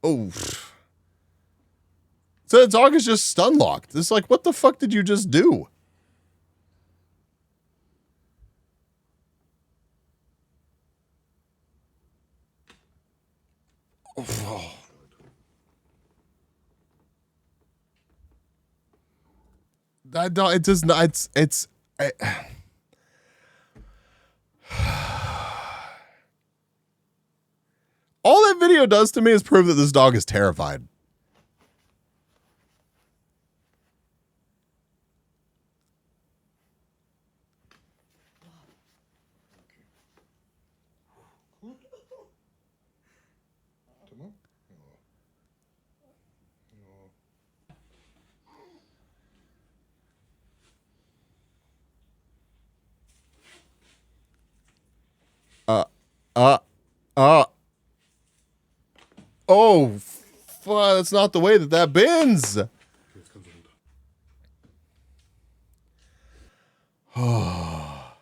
A: Oh. So the dog is just stun locked. It's like, what the fuck did you just do? Oh. That dog, it does not, all that video does to me is prove that this dog is terrified. Oh, fuck, that's not the way that bends. Oh,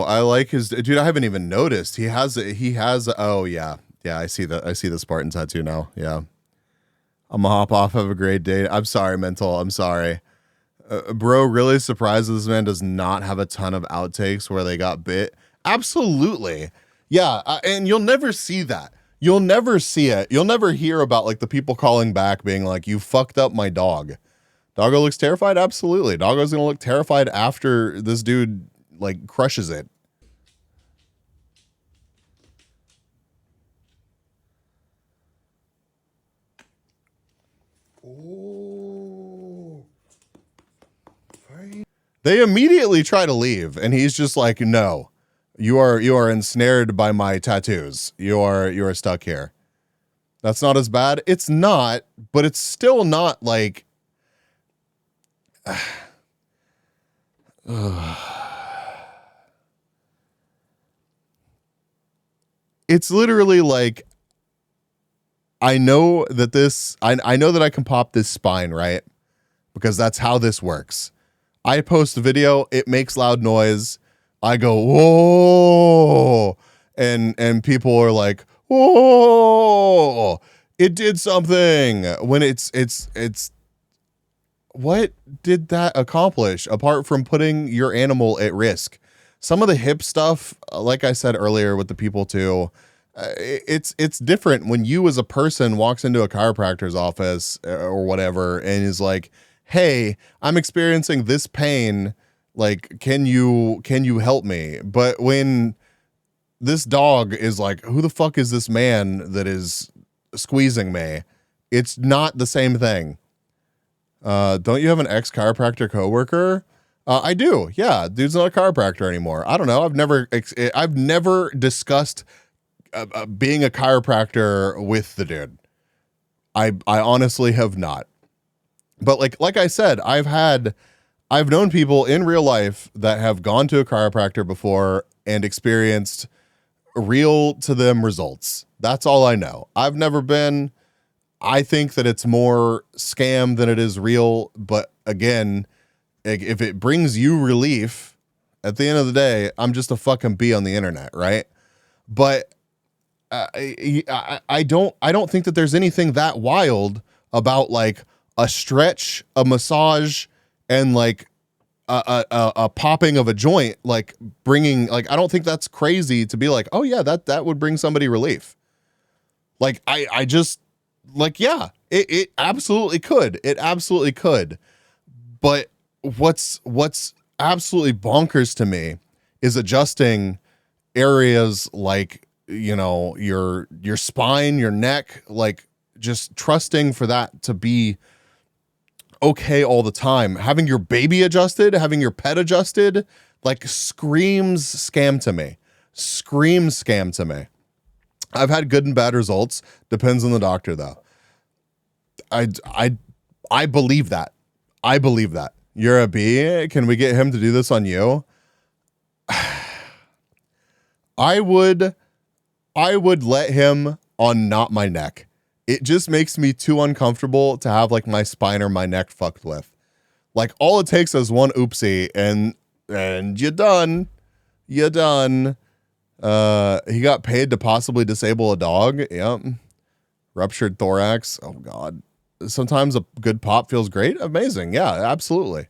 A: I like his dude. I haven't even noticed. He has. Oh yeah, I see that. I see the Spartan tattoo now. Yeah, I'm gonna hop off. Have a great day. I'm sorry, mental. I'm sorry, bro. Really surprised that this man does not have a ton of outtakes where they got bit. Absolutely, yeah. And you'll never see that. You'll never see it. You'll never hear about like the people calling back being like, "You fucked up my dog." Doggo looks terrified. Absolutely, Doggo's gonna look terrified after this dude like crushes it.
K: Oh.
A: They immediately try to leave, and he's just like, "No, you are ensnared by my tattoos. You are stuck here." That's not as bad. It's not, but it's still not like. It's literally like, I know that I know that I can pop this spine, right? Because that's how this works. I post a video, it makes loud noise. I go, whoa, and people are like, whoa, it did something. When it's what did that accomplish apart from putting your animal at risk? Some of the hip stuff, like I said earlier with the people too, it's different when you as a person walks into a chiropractor's office or whatever and is like, "Hey, I'm experiencing this pain. Like, can you help me?" But when this dog is like, "Who the fuck is this man that is squeezing me?" It's not the same thing. Don't you have an ex-chiropractor coworker? I do. Yeah, dude's not a chiropractor anymore. I don't know. I've never discussed being a chiropractor with the dude. I honestly have not. But like I said, I've known people in real life that have gone to a chiropractor before and experienced real to them results. That's all I know. I've never been. I think that it's more scam than it is real. But again, if it brings you relief, at the end of the day, I'm just a fucking bee on the internet, right? But I don't think that there's anything that wild about like a stretch, a massage, and like a popping of a joint, like bringing, like, I don't think that's crazy to be like, oh yeah, that would bring somebody relief. Like I just like, yeah, it absolutely could. It absolutely could. But what's absolutely bonkers to me is adjusting areas like, you know, your spine, your neck, like just trusting for that to be okay all the time. Having your baby adjusted, having your pet adjusted, like screams scam to me. Screams scam to me. I've had good and bad results. Depends on the doctor though. I believe that. I believe that. You're a bee. Can we get him to do this on you? I would let him on not my neck. It just makes me too uncomfortable to have like my spine or my neck fucked with. Like all it takes is one oopsie and you're done. You're done. He got paid to possibly disable a dog. Yep. Ruptured thorax. Oh God. Sometimes a good pop feels great. Amazing. Yeah, absolutely.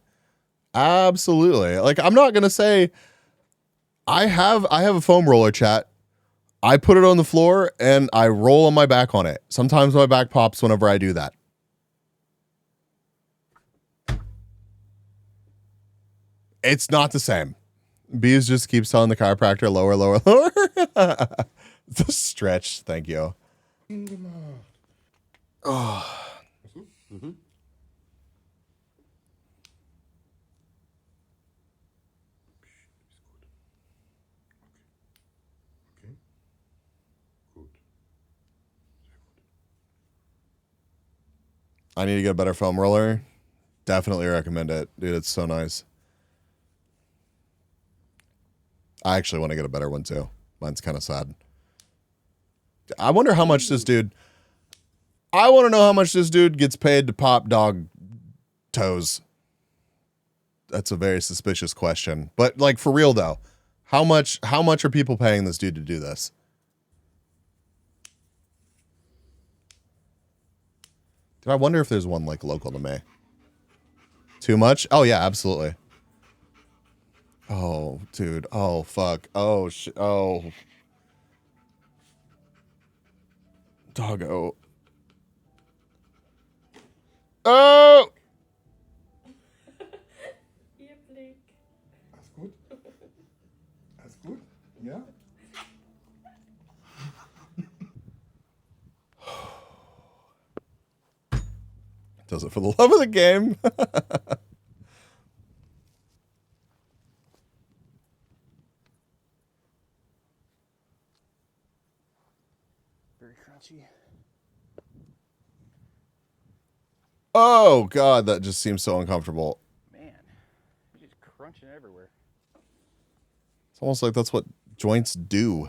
A: Absolutely. Like I'm not gonna say I have a foam roller, chat. I put it on the floor and I roll on my back on it. Sometimes my back pops whenever I do that. It's not the same. Bees just keeps telling the chiropractor lower, lower, lower. The stretch. Thank you. Oh. I need to get a better foam roller. Definitely recommend it. Dude, it's so nice. I actually want to get a better one too. Mine's kind of sad. I wonder how much this dude... I want to know how much this dude gets paid to pop dog toes. That's a very suspicious question. But like for real though, how much are people paying this dude to do this? Dude, I wonder if there's one like local to me. Too much? Oh yeah, absolutely. Oh, dude. Oh, fuck. Oh, oh. Doggo. Oh!
K: Alles gut? Alles gut? Ja?
A: Does it for the love of the game.
M: Very crunchy.
A: Oh, God, that just seems so uncomfortable.
M: Man, you're just crunching everywhere.
A: It's almost like that's what joints do.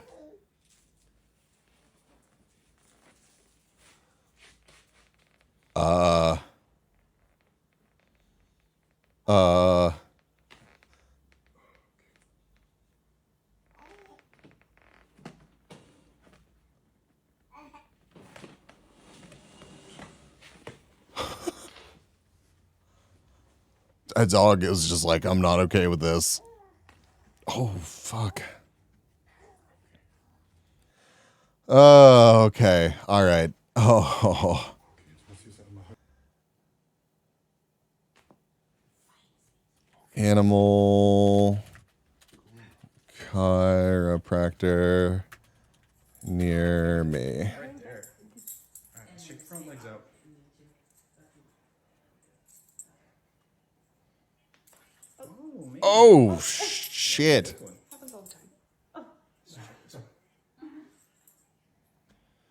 A: A dog is just like, I'm not okay with this. Oh, fuck. Oh, okay. All right. Oh. Animal chiropractor near me.
M: Right there. All right, let's check your front legs out.
A: Oh, shit.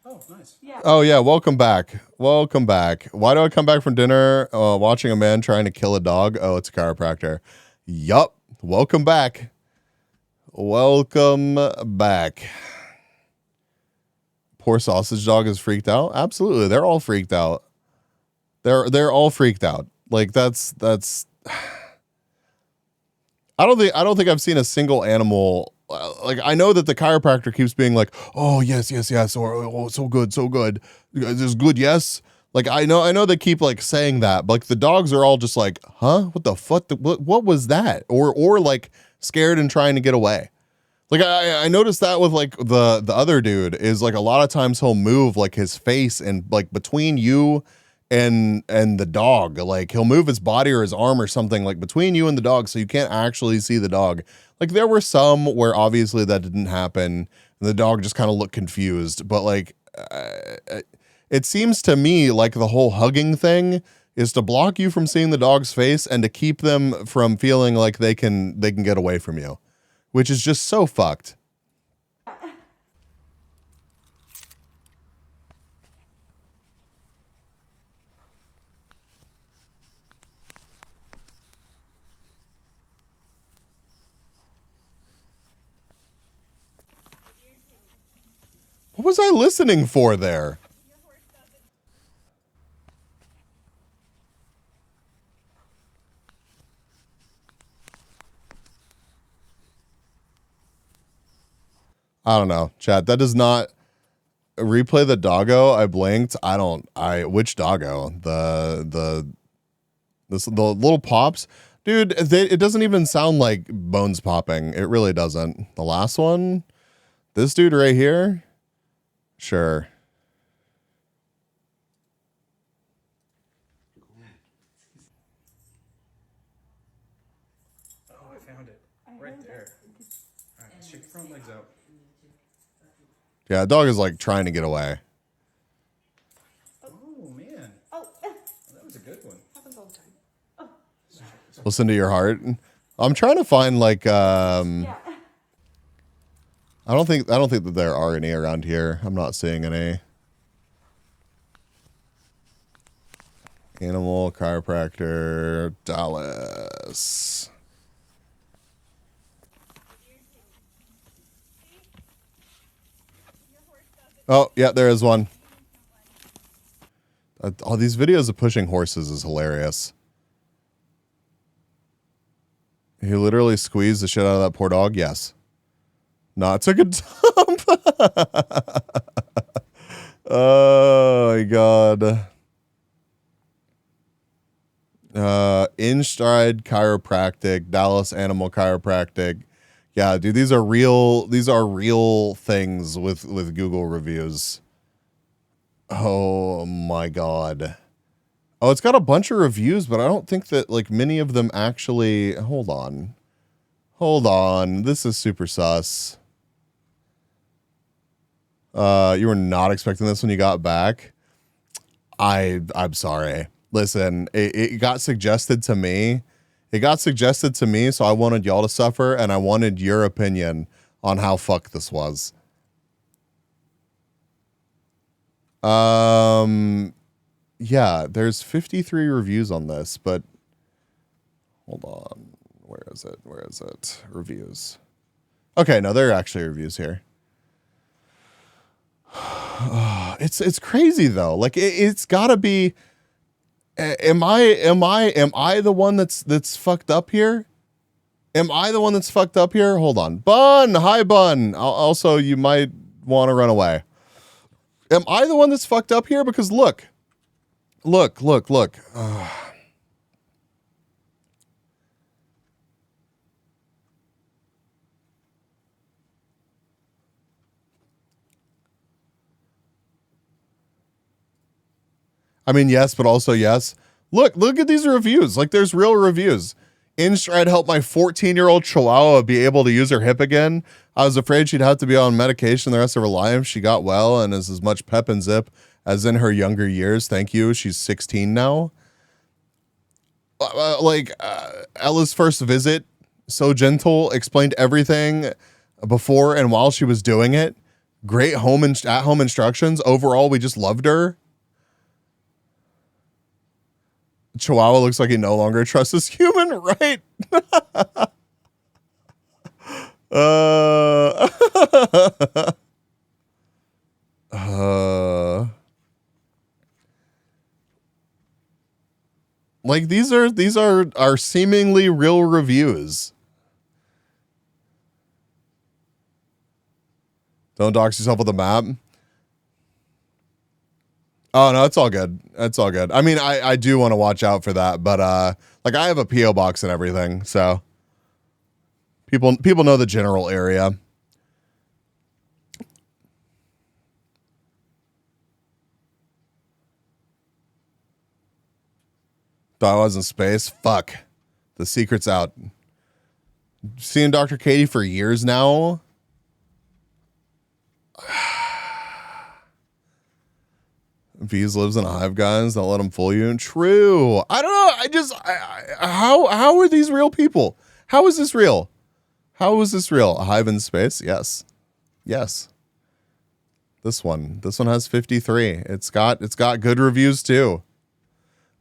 M: Oh, nice.
A: Oh, yeah. Welcome back. Welcome back. Why do I come back from dinner watching a man trying to kill a dog? Oh, it's a chiropractor. Yup. Welcome back. Welcome back. Poor sausage dog is freaked out. Absolutely. They're all freaked out. They're all freaked out. Like that's I don't think I've seen a single animal. Like I know that the chiropractor keeps being like, "Oh yes, or oh, so good, this is good, yes." Like I know they keep like saying that, but like the dogs are all just like, "Huh? What the fuck? What was that?" Or like scared and trying to get away. Like I noticed that with like the other dude is like a lot of times he'll move like his face and like between you and the dog. Like he'll move his body or his arm or something like between you and the dog, so you can't actually see the dog. Like there were some where obviously that didn't happen, and the dog just kind of looked confused. But like, it seems to me like the whole hugging thing is to block you from seeing the dog's face and to keep them from feeling like they can get away from you, which is just so fucked. What was I listening for there? I don't know, chat. That does not replay the doggo. I blinked. Which doggo? The little pops, dude. It doesn't even sound like bones popping. It really doesn't. The last one, this dude right here, sure.
E: Oh, I found it right there. All right, check your front legs out.
A: Yeah, the dog is like trying to get away.
E: Oh man. Oh, that was a good one.
X: Happens all the time. Oh.
A: Listen to your heart. I'm trying to find like I don't think that there are any around here. I'm not seeing any. Animal chiropractor Dallas. Oh, yeah, there is one. All these videos of pushing horses is hilarious. He literally squeezed the shit out of that poor dog. Yes. Not took a dump. Oh my god. In Stride Chiropractic, Dallas Animal Chiropractic. Yeah, dude, these are real things with Google reviews. Oh my god. Oh, it's got a bunch of reviews, but I don't think that like many of them actually. Hold on. This is super sus. You were not expecting this when you got back. I'm sorry. Listen, it got suggested to me. So I wanted y'all to suffer, and I wanted your opinion on how fucked this was. Yeah, there's 53 reviews on this, but hold on. Where is it? Reviews. Okay, no, there are actually reviews here. It's crazy though. Like it's gotta be. Am I the one that's fucked up here? Am I the one that's fucked up here? Hold on. Bun, hi Bun. Also, you might want to run away. Am I the one that's fucked up here? Because look. I mean, yes, but also yes. Look at these reviews. Like, there's real reviews. InStride helped my 14-year-old Chihuahua be able to use her hip again. I was afraid she'd have to be on medication the rest of her life. She got well and is as much pep and zip as in her younger years. Thank you. She's 16 now. Ella's first visit, so gentle, explained everything before and while she was doing it. Great at-home instructions. Overall, we just loved her. Chihuahua looks like he no longer trusts his human, right? Like these are seemingly real reviews. Don't dox yourself with a map. Oh no, it's all good. It's all good. I mean, I do want to watch out for that, but like I have a PO box and everything, so people know the general area. Thought I was in space. Fuck. The secret's out. Seeing Dr. Katie for years now. Bees lives in a hive, guys. Don't let them fool you. True. I don't know. How are these real people? How is this real? How is this real? A hive in space? Yes. Yes. This one has 53. It's got good reviews too.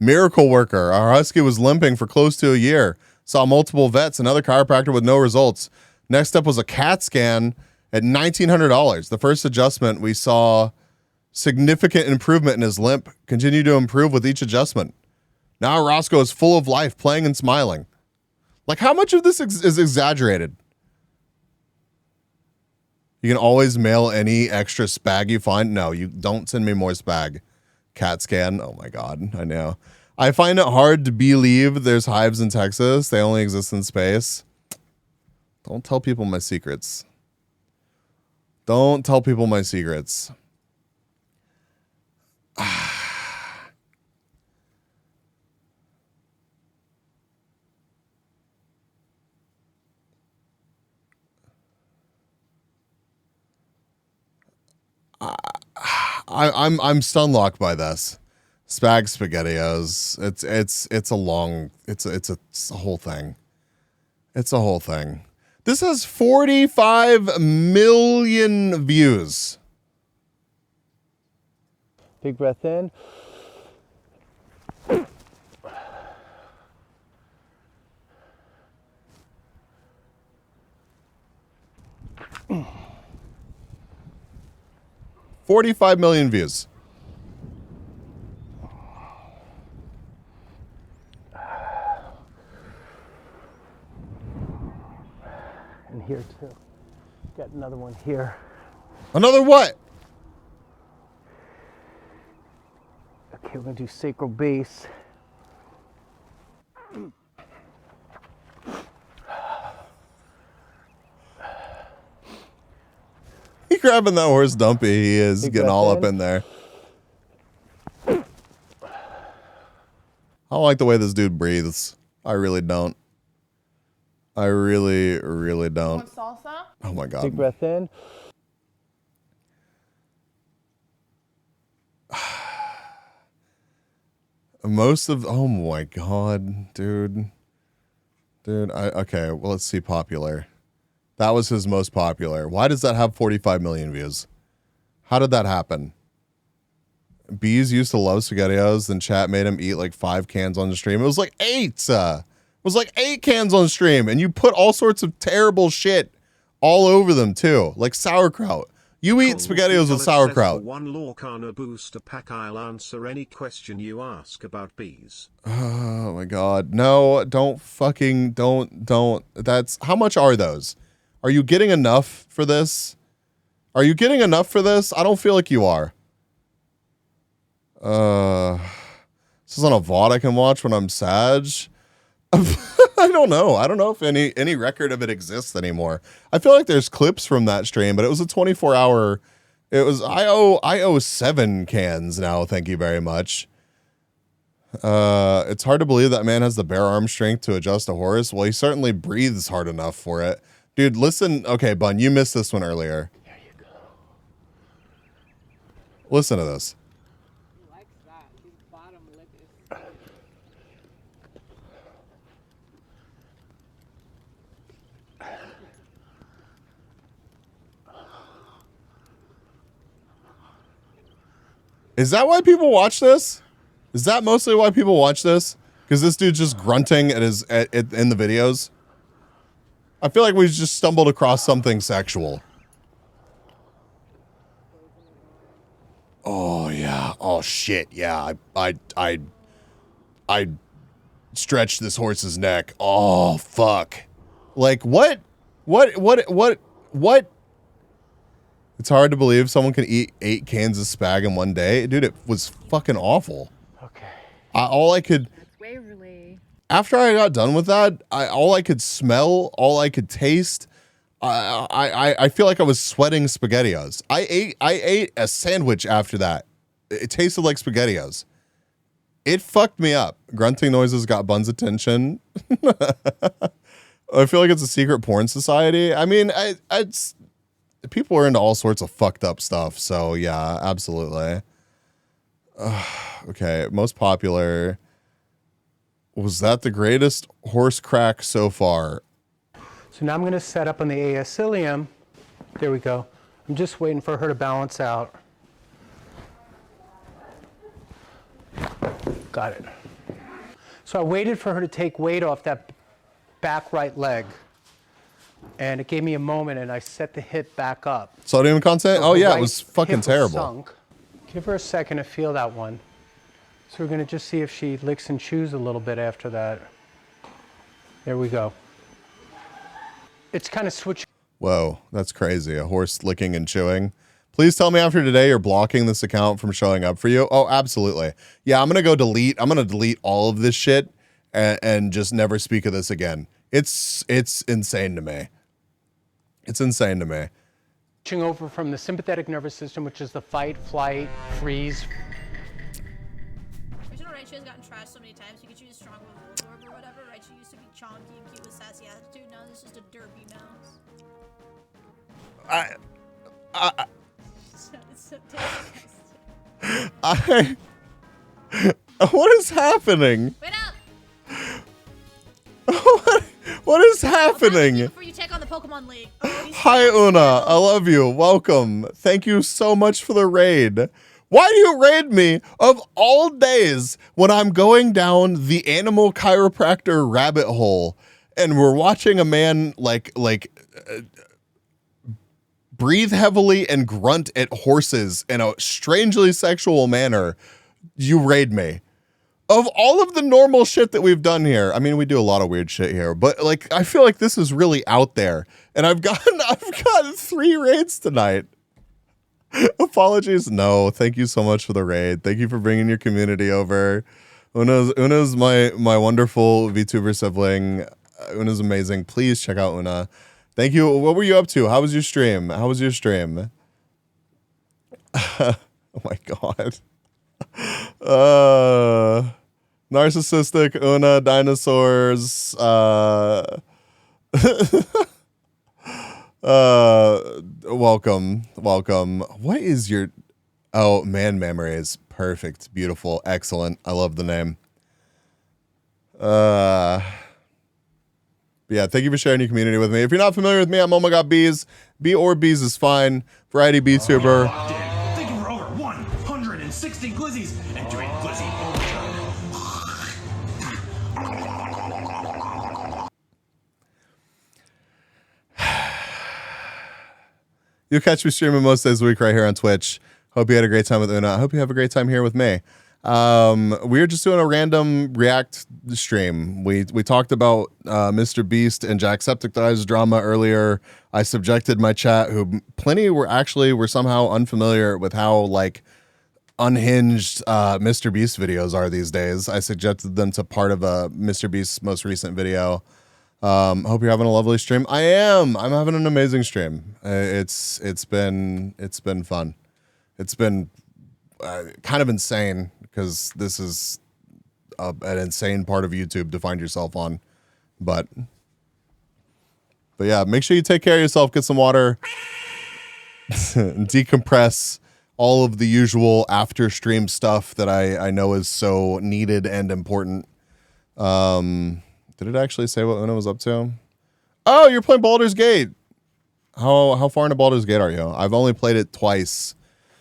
A: Miracle Worker. Our husky was limping for close to a year. Saw multiple vets, another chiropractor with no results. Next up was a CAT scan at $1,900. The first adjustment, we saw significant improvement in his limp. Continued to improve with each adjustment. Now Roscoe is full of life, playing and smiling. Like, how much of this is exaggerated? You can always mail any extra spag you find. No, you don't send me more spag. CAT scan. Oh my God, I know. I find it hard to believe there's hives in Texas. They only exist in space. Don't tell people my secrets. Don't tell people my secrets. I'm stunlocked by this. Spag SpaghettiOs. It's a whole thing. It's a whole thing. This has 45 million views.
M: Big breath in.
A: Mm. 45 million views.
M: And here too. Got another one here.
A: Another what?
M: Okay, we're gonna do sacral base.
A: He grabbing that horse dumpy. He is getting all up in there. I don't like the way this dude breathes. I really don't. I really don't.
E: Salsa?
A: Oh my God.
M: Big breath in.
A: Most of, oh my God, dude. Okay, well, let's see popular. That was his most popular. Why does that have 45 million views? How did that happen? Bees used to love SpaghettiOs, then chat made him eat like 5 cans on the stream. It was like 8. It was like 8 cans on stream, and you put all sorts of terrible shit all over them too, like sauerkraut. You eat SpaghettiOs with sauerkraut.
I: One Lorcana booster pack. I'll answer any question you ask about bees.
A: Oh my God. No, don't. That's, how much are those? Are you getting enough for this? Are you getting enough for this? I don't feel like you are. This is on a VOD I can watch when I'm sad. I don't know. I don't know if any record of it exists anymore. I feel like there's clips from that stream, but it was a 24-hour. It was I owe 7 cans now. Thank you very much. It's hard to believe that man has the bare arm strength to adjust a horse. Well, he certainly breathes hard enough for it. Dude, listen. Okay, Bun, you missed this one earlier.
M: There you go.
A: Listen to this.
X: He likes that. His bottom lip is.
A: Is that why people watch this? Is that mostly why people watch this? Because this dude's just grunting in the videos? I feel like we just stumbled across something sexual. Oh yeah. Oh shit. Yeah. I stretched this horse's neck. Oh fuck. Like what? It's hard to believe someone can eat 8 cans of spag in one day. Dude, it was fucking awful.
M: Okay.
Y: That's Waverly.
A: After I got done with that, all I could smell, all I could taste, I feel like I was sweating SpaghettiOs. I ate a sandwich after that. It tasted like SpaghettiOs. it fucked me up. Grunting noises got Bun's attention. I feel like it's a secret porn society. I mean, it's people are into all sorts of fucked up stuff. So yeah, absolutely. Okay, most popular. Was that the greatest horse crack so far?
M: So now I'm going to set up on the aecilium. There we go. I'm just waiting for her to balance out. Got it. So I waited for her to take weight off that back right leg. And it gave me a moment, and I set the hip back up.
A: Sodium content?
M: So
A: Oh
M: her
A: yeah,
M: right
A: it was fucking
M: hip was
A: terrible.
M: sunk. Give her a second to feel that one. So we're going to just see if she licks and chews a little bit after that. There we go. It's kind of switching.
A: Whoa, that's crazy. A horse licking and chewing. Please tell me after today you're blocking this account from showing up for you. Oh, absolutely. Yeah, I'm going to go delete. I'm going to delete all of this shit and just never speak of this again. It's insane to me. It's insane to me.
M: Switching over from the sympathetic nervous system, which is the fight, flight, freeze.
E: Rachel has gotten trashed so many times. You could choose strong with Voltorb or whatever. Rachel used to be chonky and cute with sassy attitude. Now this is just a derpy mouse. It's so disgusting.
A: What is happening?
E: Wait up!
A: What is happening?
E: Before you take on the Pokemon League.
A: Hi, Una. I love you. Welcome. Thank you so much for the raid. Why do you raid me of all days when I'm going down the animal chiropractor rabbit hole and we're watching a man breathe heavily and grunt at horses in a strangely sexual manner? You raid me. Of all of the normal shit that we've done here, I mean, we do a lot of weird shit here, but like, I feel like this is really out there. And I've gotten 3 raids tonight. Apologies. No, thank you so much for the raid. Thank you for bringing your community over. Una's my wonderful VTuber sibling. Una's amazing. Please check out Una. Thank you. What were you up to? How was your stream? Oh my God. Narcissistic Una dinosaurs. Welcome. What is your... Oh, man memories. Perfect. Beautiful. Excellent. I love the name. But yeah, thank you for sharing your community with me. If you're not familiar with me, I'm Oh My God Bees. B or Bees is fine. Variety VTuber.
H: Thinking we're over 160 glizzies and doing glizzy overtime.
A: You'll catch me streaming most days of the week right here on Twitch. Hope you had a great time with Una. I hope you have a great time here with me. We're just doing a random react stream. We talked about Mr. Beast and Jacksepticeye's drama earlier. I subjected my chat, who plenty were somehow unfamiliar with how like unhinged Mr. Beast videos are these days. I subjected them to part of a Mr. Beast's most recent video. Hope you're having a lovely stream. I am. I'm having an amazing stream. It's been fun. It's been kind of insane because this is an insane part of YouTube to find yourself on. But yeah, make sure you take care of yourself. Get some water. And decompress. All of the usual after stream stuff that I know is so needed and important. Did it actually say what Una was up to? Oh, you're playing Baldur's Gate. How far into Baldur's Gate are you? I've only played it twice.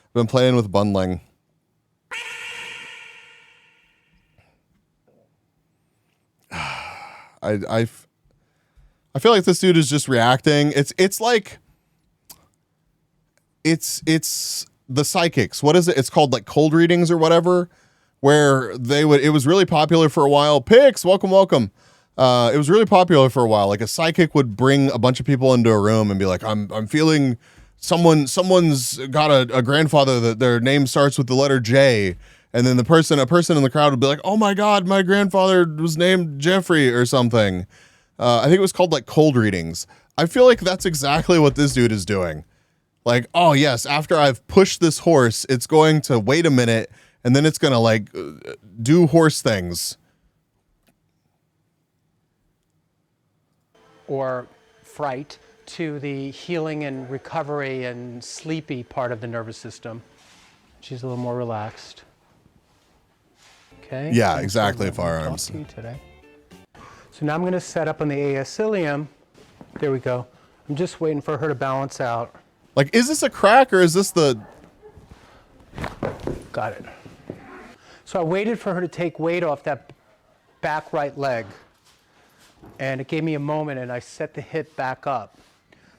A: I've been playing with bundling. I feel like this dude is just reacting. It's like it's the psychics. What is it? It's called like cold readings or whatever, where it was really popular for a while. Pix, welcome. It was really popular for a while. Like a psychic would bring a bunch of people into a room and be like, I'm feeling someone's got a grandfather that their name starts with the letter J. And then a person in the crowd would be like, oh my God, my grandfather was named Jeffrey or something. I think it was called like cold readings. I feel like that's exactly what this dude is doing. Like, oh yes, after I've pushed this horse, it's going to wait a minute and then it's gonna like do horse things.
M: Or fright to the healing and recovery and sleepy part of the nervous system. She's a little more relaxed. Okay.
A: Yeah, exactly. Firearms.
M: Talk to you today. So now I'm going to set up on the ascilium. There we go. I'm just waiting for her to balance out.
A: Like, is this a crack or is this the?
M: Got it. So I waited for her to take weight off that back right leg. And it gave me a moment, and I set the hip back up.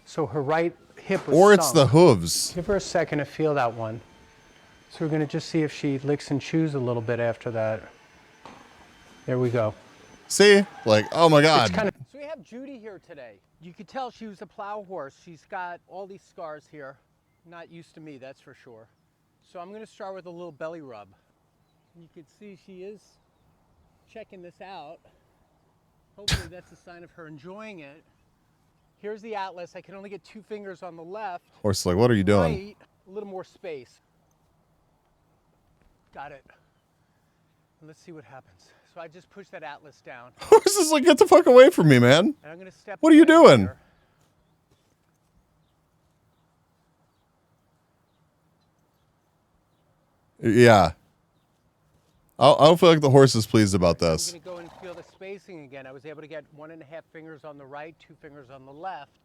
M: So her right hip was
A: Or it's
M: sunk.
A: the hooves.
M: Give her a second to feel that one. So we're going to just see if she licks and chews a little bit after that. There we go.
A: See? Like, oh my God.
M: It's kind of... So we have Judy here today. You could tell she was a plow horse. She's got all these scars here. Not used to me, that's for sure. So I'm going to start with a little belly rub. You can see she is checking this out. Hopefully that's a sign of her enjoying it. Here's the atlas. I can only get 2 fingers on the left.
A: Horse, like, what are you doing?
M: Right, a little more space. Got it. And let's see what happens. So I just push that atlas down.
A: Horse is like, get the fuck away from me, man.
M: And I'm gonna step
A: what are you doing?
M: here.
A: Yeah. I don't feel like the horse is pleased about this.
M: I'm gonna go and feel the spacing again. I was able to get 1.5 fingers on the right, 2 fingers on the left.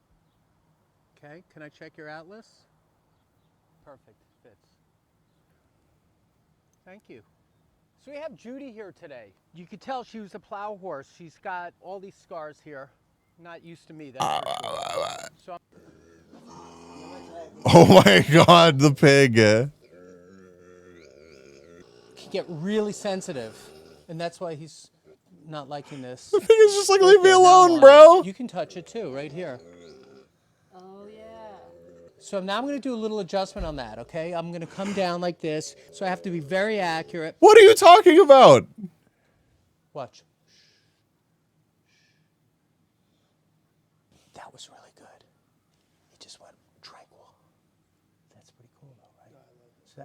M: Okay, can I check your atlas? Perfect, fits. Thank you. So we have Judy here today. You could tell she was a plow horse. She's got all these scars here. Not used to me, that's for sure. So
A: Oh my God, the pig.
M: he get really sensitive, and that's why he's not liking this.
A: The pig is just like, leave me alone, bro.
M: You can touch it too, right here. Oh yeah. So now I'm going to do a little adjustment on that, okay? I'm going to come down like this, so I have to be very accurate.
A: What are you talking about?
M: Watch. That was really good. He just went tranquil. That's pretty cool, though, right? So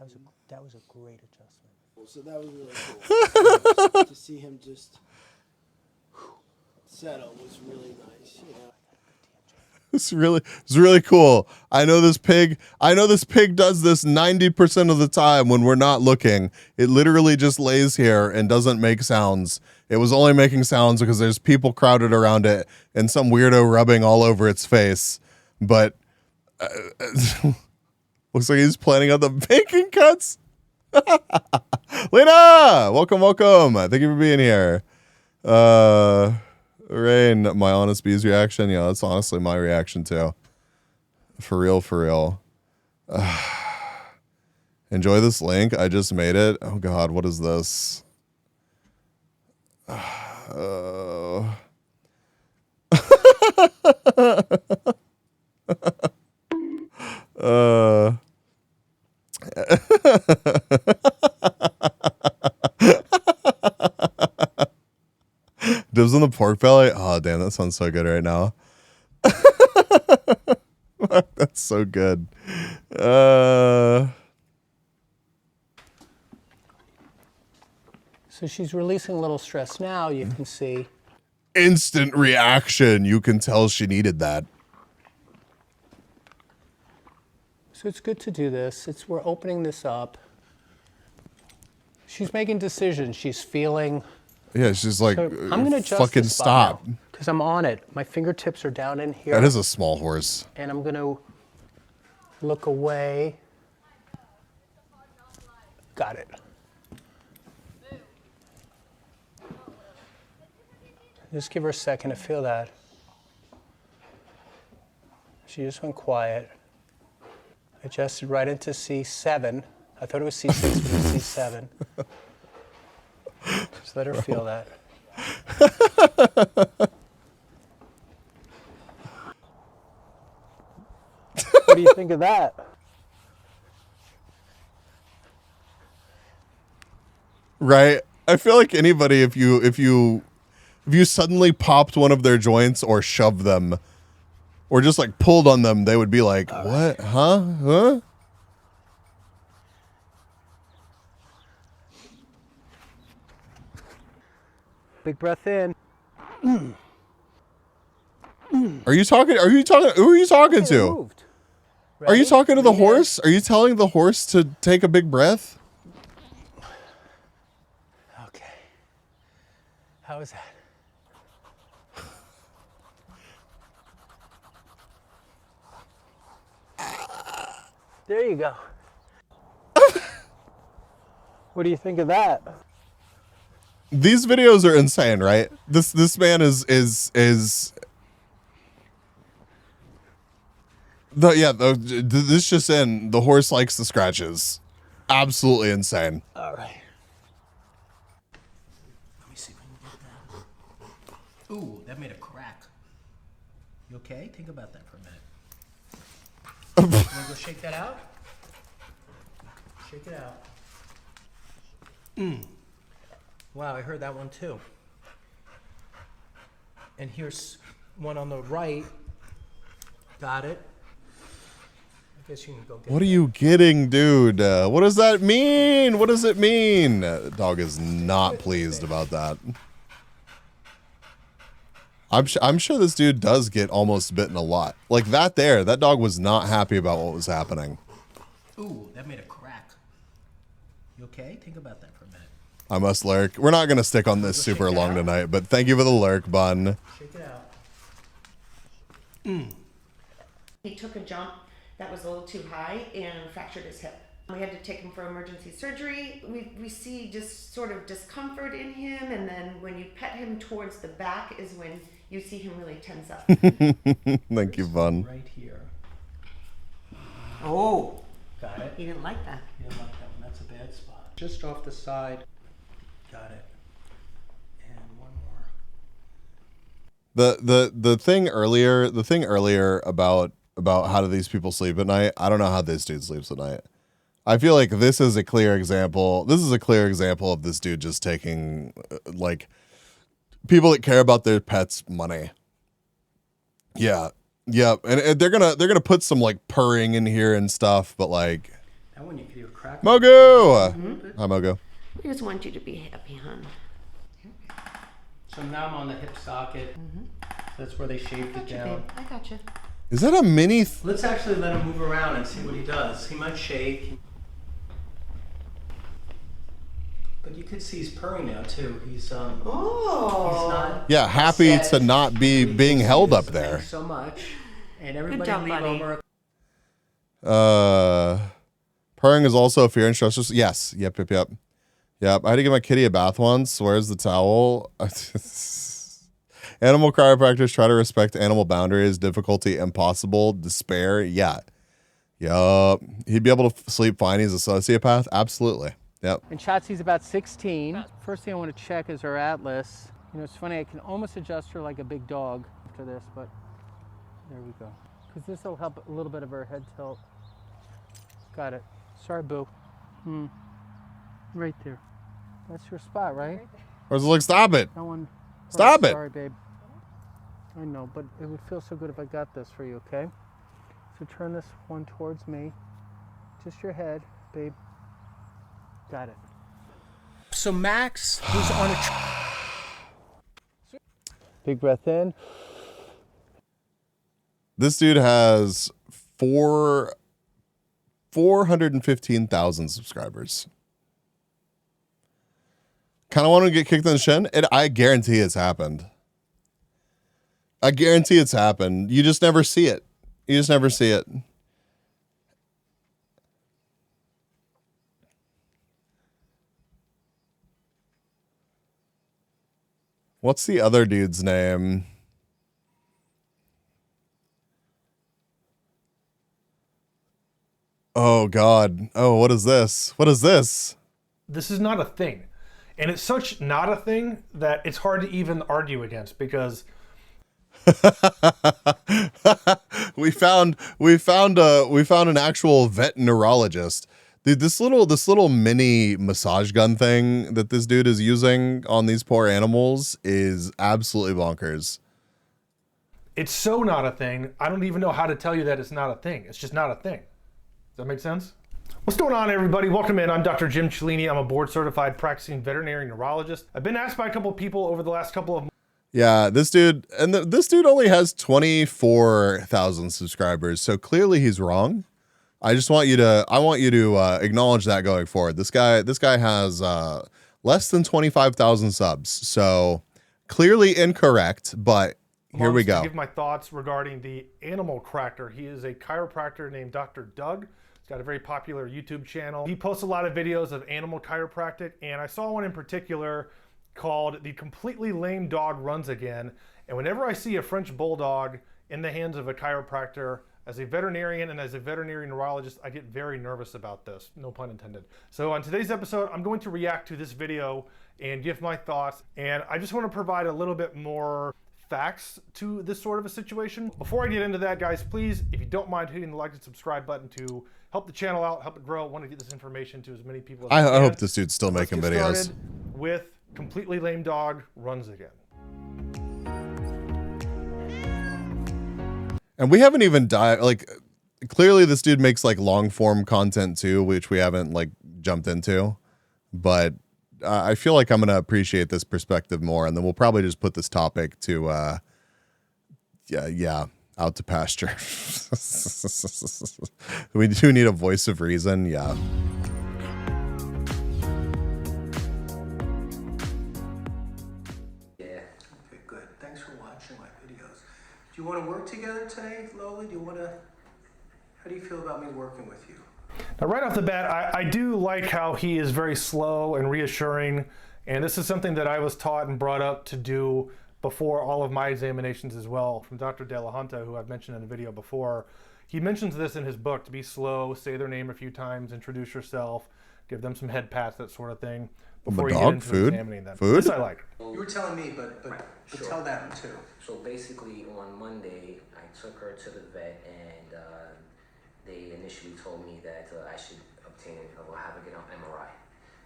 M: that was a great adjustment.
J: So that was really cool. To see him just settle was really nice, you know.
A: It's really cool. I know this pig does this 90% of the time when we're not looking. It literally just lays here and doesn't make sounds. It was only making sounds because there's people crowded around it and some weirdo rubbing all over its face. But looks like he's planning on the bacon cuts. Lena, welcome. Thank you for being here. Rain, my honest bees reaction. Yeah, that's honestly my reaction too. For real. Enjoy this link. I just made it. Oh God, what is this? Dibs on the pork belly? Oh, damn, that sounds so good right now. That's so good.
M: So she's releasing a little stress now, you can see.
A: Instant reaction. You can tell she needed that.
M: So it's good to do this. We're opening this up. She's making decisions. She's feeling.
A: Yeah, she's like,
M: So I'm gonna adjust
A: fucking
M: this spot
A: stop.
M: now, 'cause I'm on it. My fingertips are down in here.
A: That is a small horse.
M: And I'm going to look away. Got it. Just give her a second to feel that. She just went quiet. Adjusted right into C7. I thought it was C6, but it was C7. Just let her feel that. What do you think of that?
A: Right? I feel like anybody, if you suddenly popped one of their joints or shoved them or just like pulled on them, they would be like, what? Huh?
M: Big breath in.
A: Are you talking? Who are you talking to?
M: Moved.
A: Are you
M: Ready?
A: talking to the
M: Lean in.
A: horse? Are you telling the horse to take a big breath?
M: Okay. How is that? There you go. What do you think of that?
A: These videos are insane, right? This man is this just in, the horse likes the scratches. Absolutely insane.
M: All right. Let me see if I can get that. Ooh, that made a crack. You okay? Think about that for a minute. You want to go shake that out? Shake it out. Wow, I heard that one too. And here's one on the right. Got it. I guess you can go get
A: What are you getting, dude? What does that mean? What does it mean? Dog is not pleased about that. I'm sure this dude does get almost bitten a lot. Like that there, that dog was not happy about what was happening.
M: Ooh, that made a crack. You okay? Think about that for a minute.
A: I must lurk. We're not going to stick on this super long tonight, but thank you for the lurk, bun.
M: Shake it out.
N: He took a jump that was a little too high and fractured his hip. We had to take him for emergency surgery. We see just sort of discomfort in him, and then when you pet him towards the back is when you see him really tense up.
A: Thank you, bun.
M: Right here.
N: Oh,
M: Got it.
N: he didn't like that.
M: You didn't like that one. That's a bad spot. Just off the side. Got it. And one more.
A: The thing earlier about how do these people sleep at night? I don't know how this dude sleeps at night. I feel like this is a clear example. This is a clear example of this dude just taking like people that care about their pets' money. Yeah. Yeah, and they're gonna put some like purring in here and stuff, but like
M: That one you could do a crack.
A: Mogu! Hi, Mogu.
N: We just want you to be happy, hon.
M: So now I'm on the hip socket. So that's where they shaved it down.
N: I got you.
A: Is that a mini?
M: Let's actually let him move around and see what he does. He might shake. But you could see he's purring now too. He's he's not
A: Yeah, happy
M: upset.
A: to not be being held up there.
M: Thanks so much. And everybody
N: job,
M: leave
N: buddy.
M: over.
A: Purring is also a fear and stress. Yes. Yep. I had to give my kitty a bath once. Where's the towel? Animal chiropractors try to respect animal boundaries. Difficulty impossible. Despair. Yeah. Yup. He'd be able to sleep fine. He's a sociopath. Absolutely. Yep.
M: And Chatsy's about 16. First thing I want to check is her atlas. You know, it's funny, I can almost adjust her like a big dog after this, but there we go. Because this will help a little bit of her head tilt. Got it. Sorry, boo. Right there. That's your spot, right?
A: Where's it look? Stop it.
M: That one.
A: Stop it.
M: Sorry, babe. I know, but it would feel so good if I got this for you, okay? So turn this one towards me. Just your head, babe. Got it. So Max, who's on a... Big breath in.
A: This dude has 415,000 subscribers. Kind of want to get kicked in the shin? I guarantee it's happened. I guarantee it's happened. You just never see it. You just never see it. What's the other dude's name? Oh, God. Oh, what is this? What is this?
P: This is not a thing. And it's such not a thing that it's hard to even argue against because
A: we found an actual vet neurologist. Dude, this little mini massage gun thing that this dude is using on these poor animals is absolutely bonkers.
P: it's so not a thing. I don't even know how to tell you that it's not a thing. It's just not a thing. Does that make sense? What's going on, everybody? Welcome in. I'm Dr. Jim Cellini. I'm a board-certified practicing veterinary neurologist. I've been asked by a couple of people over the last couple of months.
A: Yeah, this dude, and this dude only has 24,000 subscribers, so clearly he's wrong. I want you to acknowledge that going forward. This guy has less than 25,000 subs, so clearly incorrect. But here we go.
P: To give my thoughts regarding the animal cracker. He is a chiropractor named Dr. Doug. He's got a very popular YouTube channel. He posts a lot of videos of animal chiropractic, and I saw one in particular called "The Completely Lame Dog Runs Again." And whenever I see a French bulldog in the hands of a chiropractor, as a veterinarian and as a veterinary neurologist, I get very nervous about this, no pun intended. So on today's episode, I'm going to react to this video and give my thoughts. And I just want to provide a little bit more facts to this sort of a situation. Before I get into that, guys, please, if you don't mind hitting the like and subscribe button to help the channel out, help it grow. I want to get this information to as many people as I can.
A: I hope this dude's still making videos.
P: Let's get started with Completely Lame Dog Runs Again.
A: And we haven't even clearly this dude makes like long form content too, which we haven't like jumped into, but I feel like I'm going to appreciate this perspective more. And then we'll probably just put this topic to, out to pasture. We do need a voice of reason. Yeah.
M: Good. Thanks for watching my videos. Do you want to work together today, Lola? How do you feel about me working with you?
P: Now, right off the bat, I do like how he is very slow and reassuring. And this is something that I was taught and brought up to do before all of my examinations as well, from Dr. De La Junta, who I've mentioned in a video before. He mentions this in his book, to be slow, say their name a few times, introduce yourself, give them some head pats, that sort of thing, before you get into examining them.
A: Food?
P: This I like.
M: You were telling me, but
Q: Sure.
M: tell that too.
Q: So basically, on Monday, I took her to the vet, and they initially told me that I should have her get an MRI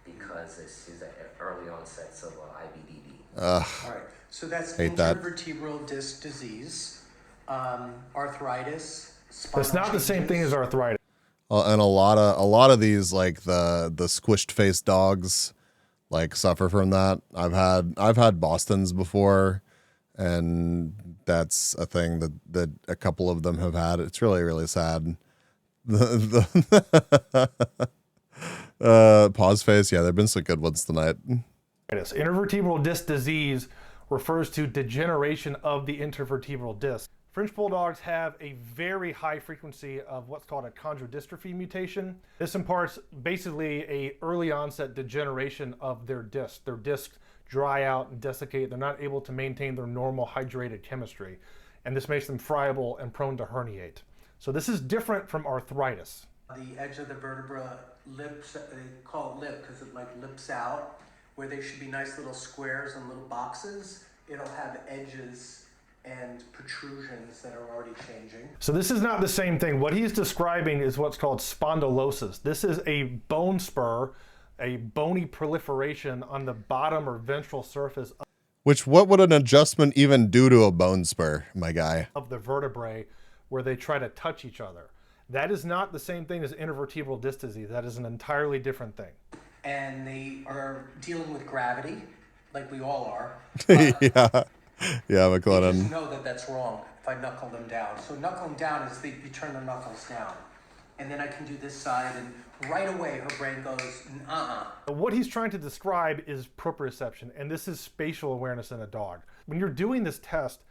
Q: because this is an early onset of IBDD.
M: All right, so that's
A: hate that.
M: intervertebral disc disease, arthritis.
P: It's not the same thing as arthritis.
A: And a lot of these, like the squished face dogs, like suffer from that. I've had Bostons before, and that's a thing that a couple of them have had. It's really, really sad. Pause face. Yeah, there've been some good ones tonight.
P: Intervertebral disc disease refers to degeneration of the intervertebral disc. French bulldogs have a very high frequency of what's called a chondrodystrophy mutation. This imparts basically a early onset degeneration of their disc. Their discs dry out and desiccate. They're not able to maintain their normal hydrated chemistry. And this makes them friable and prone to herniate. So this is different from arthritis.
M: The edge of the vertebra lips, they call it lip because it like lips out, where they should be nice little squares and little boxes. It'll have edges and protrusions that are already changing.
P: So this is not the same thing. What he's describing is what's called spondylosis. This is a bone spur, a bony proliferation on the bottom or ventral surface
A: What would an adjustment even do to a bone spur, my guy?
P: Of the vertebrae, where they try to touch each other. That is not the same thing as intervertebral disc disease. That is an entirely different thing.
M: And they are dealing with gravity, like we all are.
A: Yeah, McLennan.
M: They just know that that's wrong if I knuckle them down. So knuckling down is you turn the knuckles down. And then I can do this side, and right away her brain goes,
P: What he's trying to describe is proprioception, and this is spatial awareness in a dog. When you're doing this test,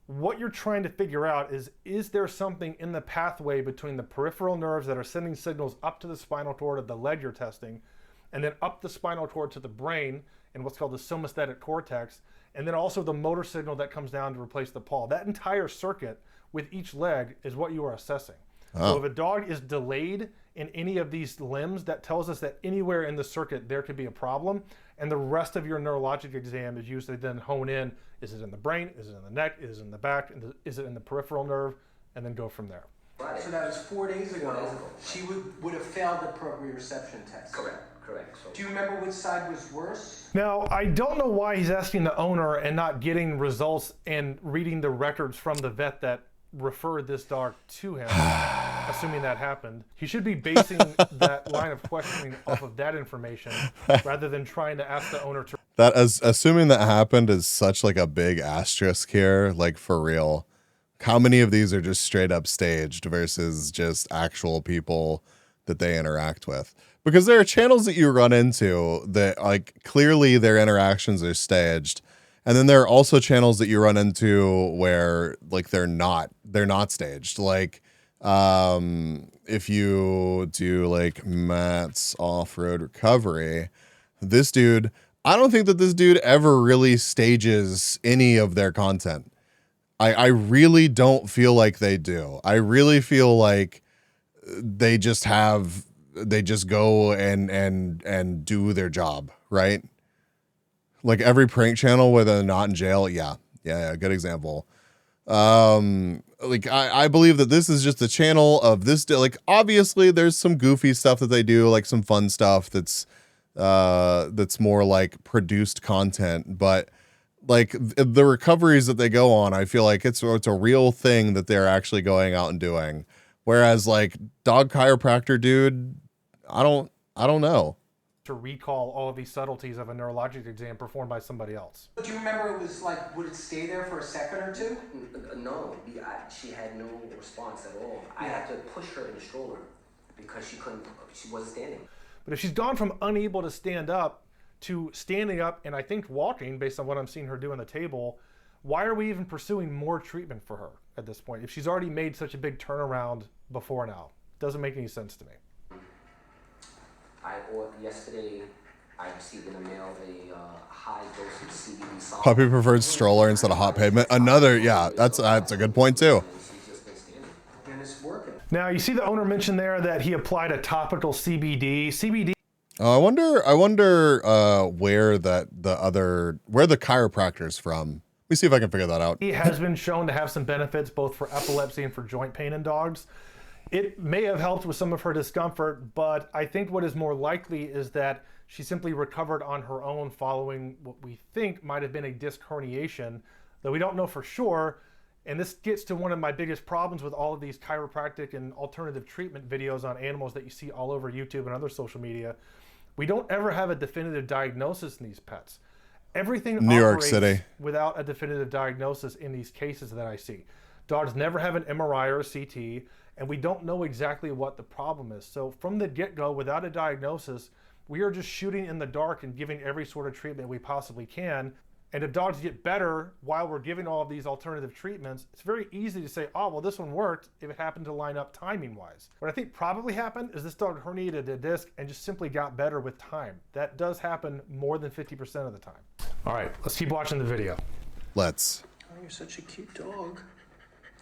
P: what you're trying to figure out is there something in the pathway between the peripheral nerves that are sending signals up to the spinal cord of the leg you're testing, and then up the spinal cord to the brain in what's called the somaesthetic cortex, and then also the motor signal that comes down to replace the paw. That entire circuit with each leg is what you are assessing.
A: Oh.
P: So if a dog is delayed in any of these limbs, that tells us that anywhere in the circuit there could be a problem, and the rest of your neurologic exam is usually then hone in. Is it in the brain? Is it in the neck? Is it in the back? Is it in the peripheral nerve? And then go from there.
M: So that was 4 days ago. She would have failed the proprioception test.
Q: Correct. So
M: Do you remember which side was worse?
P: Now, I don't know why he's asking the owner and not getting results and reading the records from the vet that referred this dog to him. assuming that happened. He should be basing that line of questioning off of that information rather than trying to ask the owner to.
A: That as assuming that happened is such like a big asterisk here, like for real. How many of these are just straight up staged versus just actual people that they interact with? Because there are channels that you run into that like clearly their interactions are staged. And then there are also channels that you run into where like they're not staged. Like if you do like Matt's off-road recovery, this dude, I don't think that this dude ever really stages any of their content. I really don't feel like they do. I really feel like they just go and do their job, right? Like every prank channel where they're not in jail. Yeah, good example. Like I believe that this is just a channel of this, like obviously there's some goofy stuff that they do, like some fun stuff that's more like produced content, but like the recoveries that they go on, I feel like it's a real thing that they're actually going out and doing. Whereas like dog chiropractor dude, I don't know.
P: To recall all of these subtleties of a neurologic exam performed by somebody else.
R: Do you remember it was like, would it stay there for a second or two?
Q: No, she had no response at all. I had to push her in the stroller because she wasn't standing.
P: But if she's gone from unable to stand up to standing up and I think walking, based on what I'm seeing her do on the table, why are we even pursuing more treatment for her at this point? If she's already made such a big turnaround before now, doesn't make any sense to me.
Q: Yesterday, I received in the mail a high dose of CBD solid.
A: Puppy preferred stroller instead of hot pavement. Another, yeah, that's a good point too.
R: And it's working.
P: Now you see the owner mentioned there that he applied a topical CBD. CBD.
A: I wonder where the chiropractor's from. Let me see if I can figure that out.
P: It has been shown to have some benefits both for epilepsy and for joint pain in dogs. It may have helped with some of her discomfort, but I think what is more likely is that she simply recovered on her own following what we think might have been a disc herniation, though we don't know for sure. And this gets to one of my biggest problems with all of these chiropractic and alternative treatment videos on animals that you see all over YouTube and other social media. We don't ever have a definitive diagnosis in these pets. Everything
A: New York
P: operates
A: City
P: without a definitive diagnosis in these cases that I see. Dogs never have an MRI or a CT, and we don't know exactly what the problem is. So from the get-go, without a diagnosis, we are just shooting in the dark and giving every sort of treatment we possibly can. And if dogs get better while we're giving all of these alternative treatments, it's very easy to say, oh, well, this one worked if it happened to line up timing-wise. What I think probably happened is this dog herniated a disc and just simply got better with time. That does happen more than 50% of the time. All right, let's keep watching the video.
A: Let's.
M: Oh, you're such a cute dog.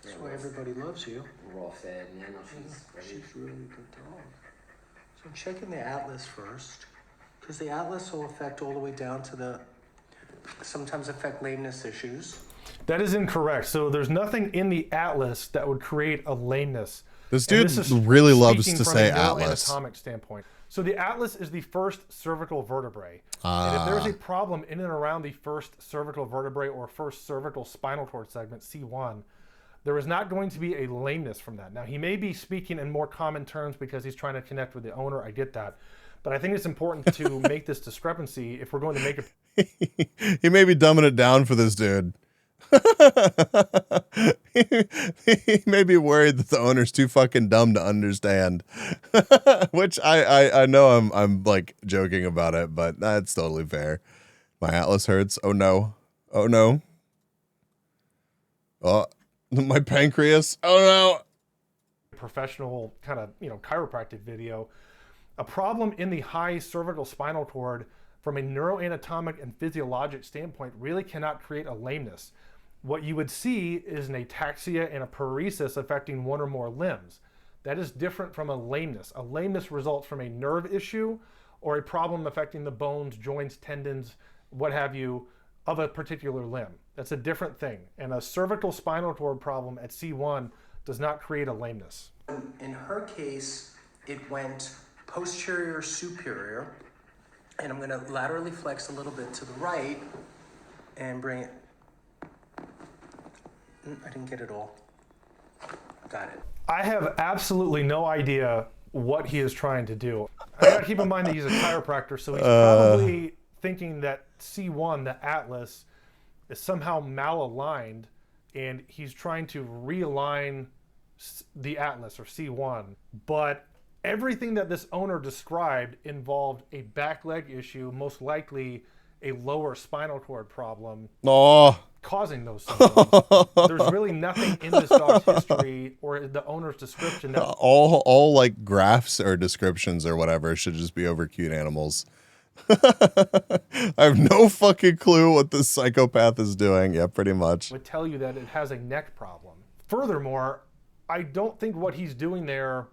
M: That's why everybody loves you.
Q: We're all fed, and I know
M: She's really a good dog. So check in the atlas first, because the atlas will affect all the way down to sometimes affect lameness issues.
P: That is incorrect. So there's nothing in the atlas that would create a lameness.
A: This dude really loves to say atlas.
P: Anatomic standpoint. So the atlas is the first cervical vertebrae. And if there's a problem in and around the first cervical vertebrae or first cervical spinal cord segment, C1, there is not going to be a lameness from that. Now, he may be speaking in more common terms because he's trying to connect with the owner. I get that. But I think it's important to make this discrepancy if we're going to make it.
A: He may be dumbing it down for this dude. He may be worried that the owner's too fucking dumb to understand. Which I know I'm like joking about it, but that's totally fair. My atlas hurts. Oh no. Oh no. Oh, my pancreas. Oh no.
P: Professional kind of, chiropractic video. A problem in the high cervical spinal cord from a neuroanatomic and physiologic standpoint really cannot create a lameness. What you would see is an ataxia and a paresis affecting one or more limbs. That is different from a lameness. A lameness results from a nerve issue or a problem affecting the bones, joints, tendons, what have you, of a particular limb. That's a different thing. And a cervical spinal cord problem at C1 does not create a lameness.
M: In her case, it went posterior superior, and I'm going to laterally flex a little bit to the right and bring it. I didn't get it all. Got it.
P: I have absolutely no idea what he is trying to do. I gotta keep in mind that he's a chiropractor, so he's probably thinking that C1, the atlas, is somehow malaligned, and he's trying to realign the atlas, or C1. But everything that this owner described involved a back leg issue, most likely a lower spinal cord problem. Causing those symptoms. There's really nothing in this dog's history or the owner's description that
A: all like graphs or descriptions or whatever should just be over cute animals. I have no fucking clue what this psychopath is doing. Yeah, pretty much.
P: would tell you that it has a neck problem. Furthermore, I don't think what he's doing there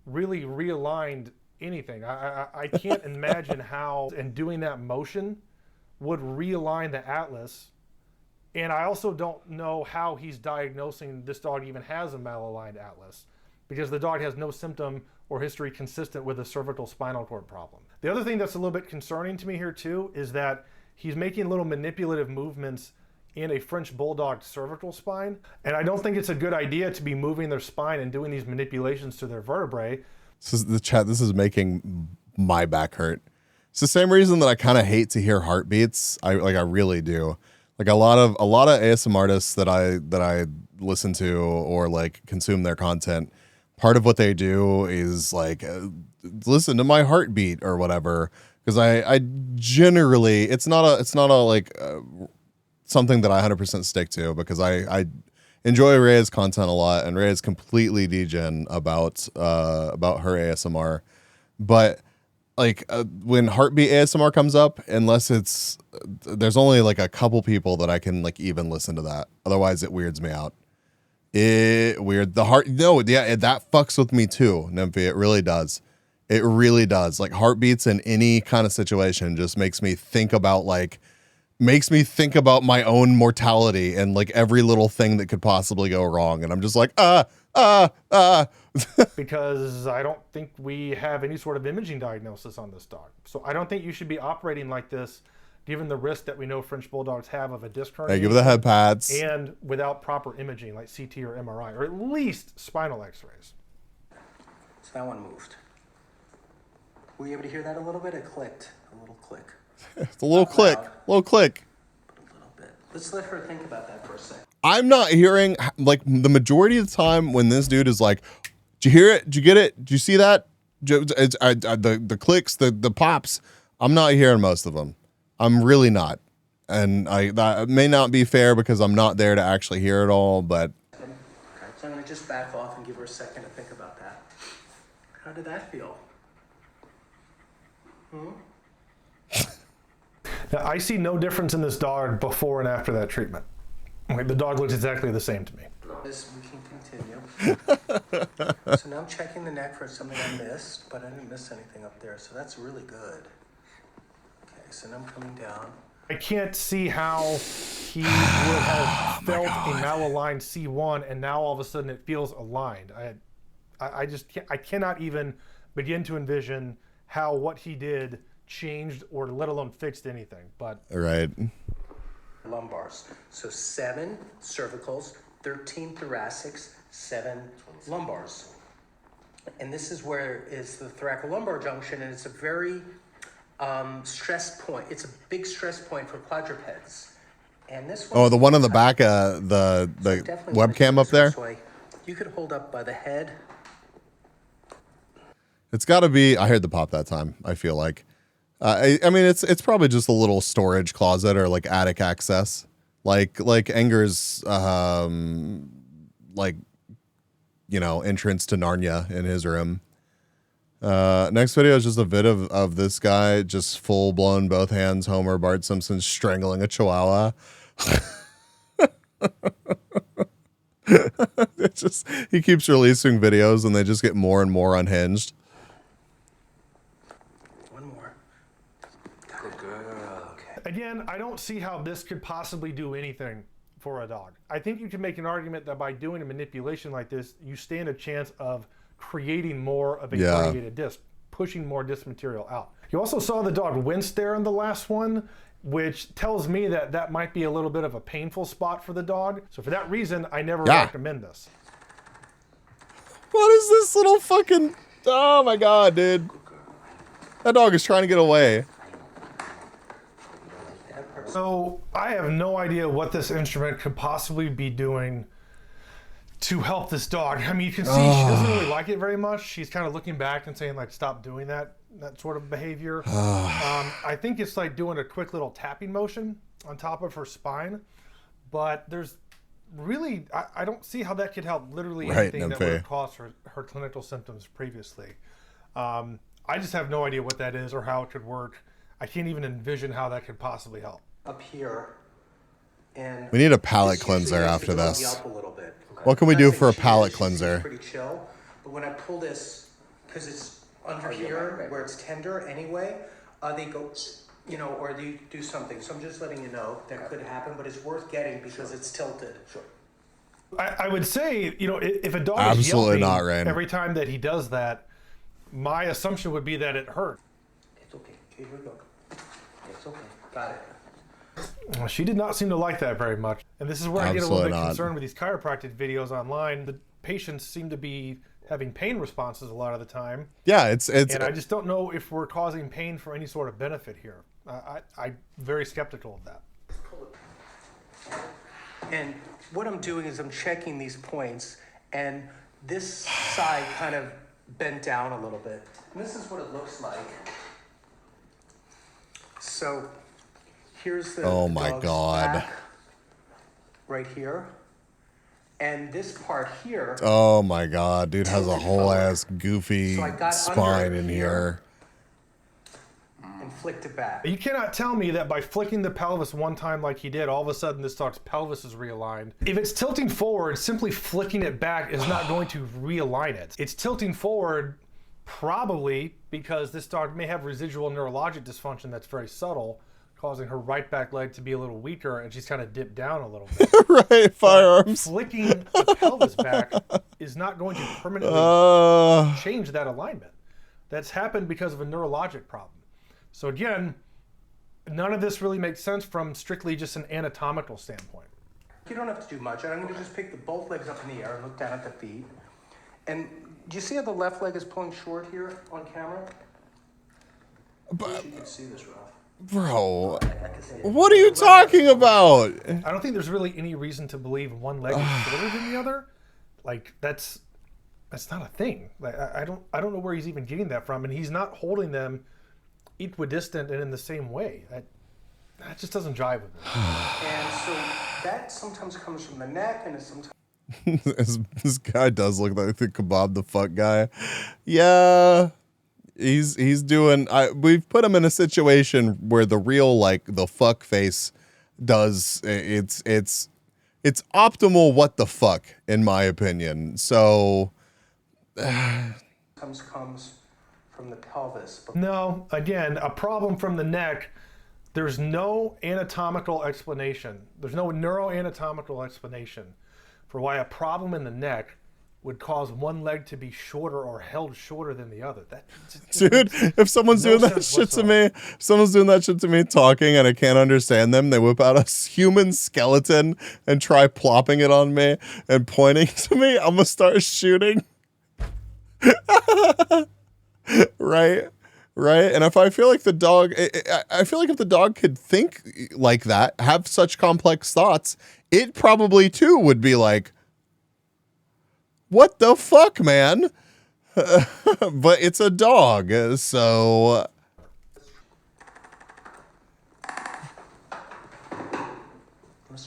P: really realigned anything. I can't imagine how, in doing that motion, would realign the atlas. And I also don't know how he's diagnosing this dog even has a malaligned atlas, because the dog has no symptom or history consistent with a cervical spinal cord problem. The other thing that's a little bit concerning to me here too is that he's making little manipulative movements in a French bulldog cervical spine. And I don't think it's a good idea to be moving their spine and doing these manipulations to their vertebrae.
A: This is the chat. This is making my back hurt. It's the same reason that I kind of hate to hear heartbeats. I really do. Like a lot of ASMR artists that I listen to or like consume their content, part of what they do is like listen to my heartbeat or whatever, because I generally it's not a like something that I 100% stick to, because I enjoy Rhea's content a lot, and Rhea is completely degen about her ASMR, but like when heartbeat ASMR comes up, unless it's there's only like a couple people that I can like even listen to that. Otherwise, it weirds me out. That fucks with me too, Nymphy. It really does. It really does. Like heartbeats in any kind of situation just makes me think about my own mortality and like every little thing that could possibly go wrong. And I'm just like,
P: because I don't think we have any sort of imaging diagnosis on this dog. So I don't think you should be operating like this, given the risk that we know French bulldogs have of a disc herniation.
A: Hey, give the head pads.
P: And without proper imaging like CT or MRI, or at least spinal x-rays.
R: So that one moved. Were you able to hear that a little bit? It clicked. A little click.
A: It's a little click. Little click.
R: But a little bit. Let's let her think about that for a second.
A: I'm not hearing, like, the majority of the time when this dude is like, did you hear it? Did you get it? Did you see that? The clicks, the pops. I'm not hearing most of them. I'm really not. And that may not be fair because I'm not there to actually hear it all, but.
R: Okay, so I'm going to just back off and give her a second to think about that. How did that feel?
P: Now, I see no difference in this dog before and after that treatment. Like, the dog looks exactly the same to me.
R: This, we can continue. So now I'm checking the neck for something I missed, but I didn't miss anything up there, so that's really good. Okay, so now I'm coming down.
P: I can't see how he would have felt a malaligned C1 and now all of a sudden it feels aligned. I just can't, I cannot even begin to envision how what he did changed or let alone fixed anything. But
A: right.
R: Lumbars. So 7 cervicals, 13 thoracics, 7 lumbars. And this is where is the thoracolumbar junction, and it's a very stress point. It's a big stress point for quadrupeds. And this one.
A: Oh, the one on the back, the webcam up there.
R: You could hold up by the head.
A: It's got to be. I heard the pop that time. I feel like. I mean, it's probably just a little storage closet or like attic access, like Anger's, like, you know, entrance to Narnia in his room. Next video is just a vid of this guy just full blown both hands Homer Bart Simpson strangling a chihuahua. It's just he keeps releasing videos and they just get more and more unhinged.
P: again, I don't see how this could possibly do anything for a dog. I think you can make an argument that by doing a manipulation like this, you stand a chance of creating more of a herniated disc, pushing more disc material out. You also saw the dog wince there in the last one, which tells me that that might be a little bit of a painful spot for the dog. So for that reason, I never recommend this.
A: What is this little fucking... Oh my god, dude. That dog is trying to get away.
P: So I have no idea what this instrument could possibly be doing to help this dog. I mean, you can see she doesn't really like it very much. She's kind of looking back and saying like, stop doing that sort of behavior. I think it's like doing a quick little tapping motion on top of her spine, but there's really, I don't see how that could help literally anything that would have caused her clinical symptoms previously. I just have no idea what that is or how it could work. I can't even envision how that could possibly help.
R: Up here, and
A: We need a palate cleanser after this. What can we do for a palate cleanser?
R: Pretty chill, but when I pull this, because it's under here where it's tender anyway, they go, you know, or they do something. So I'm just letting you know that could happen, but it's worth getting because it's tilted. Sure.
P: I would say, you know, if a dog
A: Absolutely
P: is
A: not,
P: yelping
A: Rain.
P: every time that he does that, my assumption would be that it hurt.
R: It's okay. Here we go. It's okay. Got it.
P: Well, she did not seem to like that very much. And this is where I get a little
A: Absolutely
P: bit
A: not.
P: concerned with these chiropractic videos online. The patients seem to be having pain responses a lot of the time.
A: Yeah, it's
P: and I just don't know if we're causing pain for any sort of benefit here. I'm very skeptical of that.
R: And what I'm doing is I'm checking these points, and this side kind of bent down a little bit. And this is what it looks like. So here's the
A: Oh my
R: dog's
A: God.
R: back right here. And this part here.
A: Oh my god, dude has a whole ass goofy
R: So I got
A: spine
R: under
A: in
R: here.
A: here.
R: And flicked it back.
P: You cannot tell me that by flicking the pelvis one time like he did, all of a sudden this dog's pelvis is realigned. If it's tilting forward, simply flicking it back is not going to realign it. It's tilting forward probably because this dog may have residual neurologic dysfunction that's very subtle, causing her right back leg to be a little weaker, and she's kind of dipped down a little bit.
A: Right, firearms.
P: Flicking the pelvis back is not going to permanently change that alignment. That's happened because of a neurologic problem. So again, none of this really makes sense from strictly just an anatomical standpoint.
R: You don't have to do much. I'm going to just pick both legs up in the air and look down at the feet. And do you see how the left leg is pulling short here on camera?
J: But you can see this, Ralph.
A: Bro, what are you talking about?
P: I don't think there's really any reason to believe one leg is shorter than the other. Like that's not a thing. Like I don't know where he's even getting that from, and he's not holding them equidistant and in the same way. That just doesn't jive with me.
R: And so that sometimes comes from the neck, and it's sometimes
A: This guy does look like the kebab the fuck guy. Yeah. He's doing we've put him in a situation where the real like the fuck face does it's optimal what the fuck in my opinion. So
R: comes from the pelvis. But
P: No, again, a problem from the neck. There's no anatomical explanation. There's no neuroanatomical explanation for why a problem in the neck would cause one leg to be shorter or held shorter than the other.
A: dude, if someone's doing that shit to me, someone's doing that shit to me talking and I can't understand them, they whip out a human skeleton and try plopping it on me and pointing to me, I'm gonna start shooting. Right? And if I feel like the dog, I feel like if the dog could think like that, have such complex thoughts, it probably too would be like, what the fuck, man? But it's a dog, so...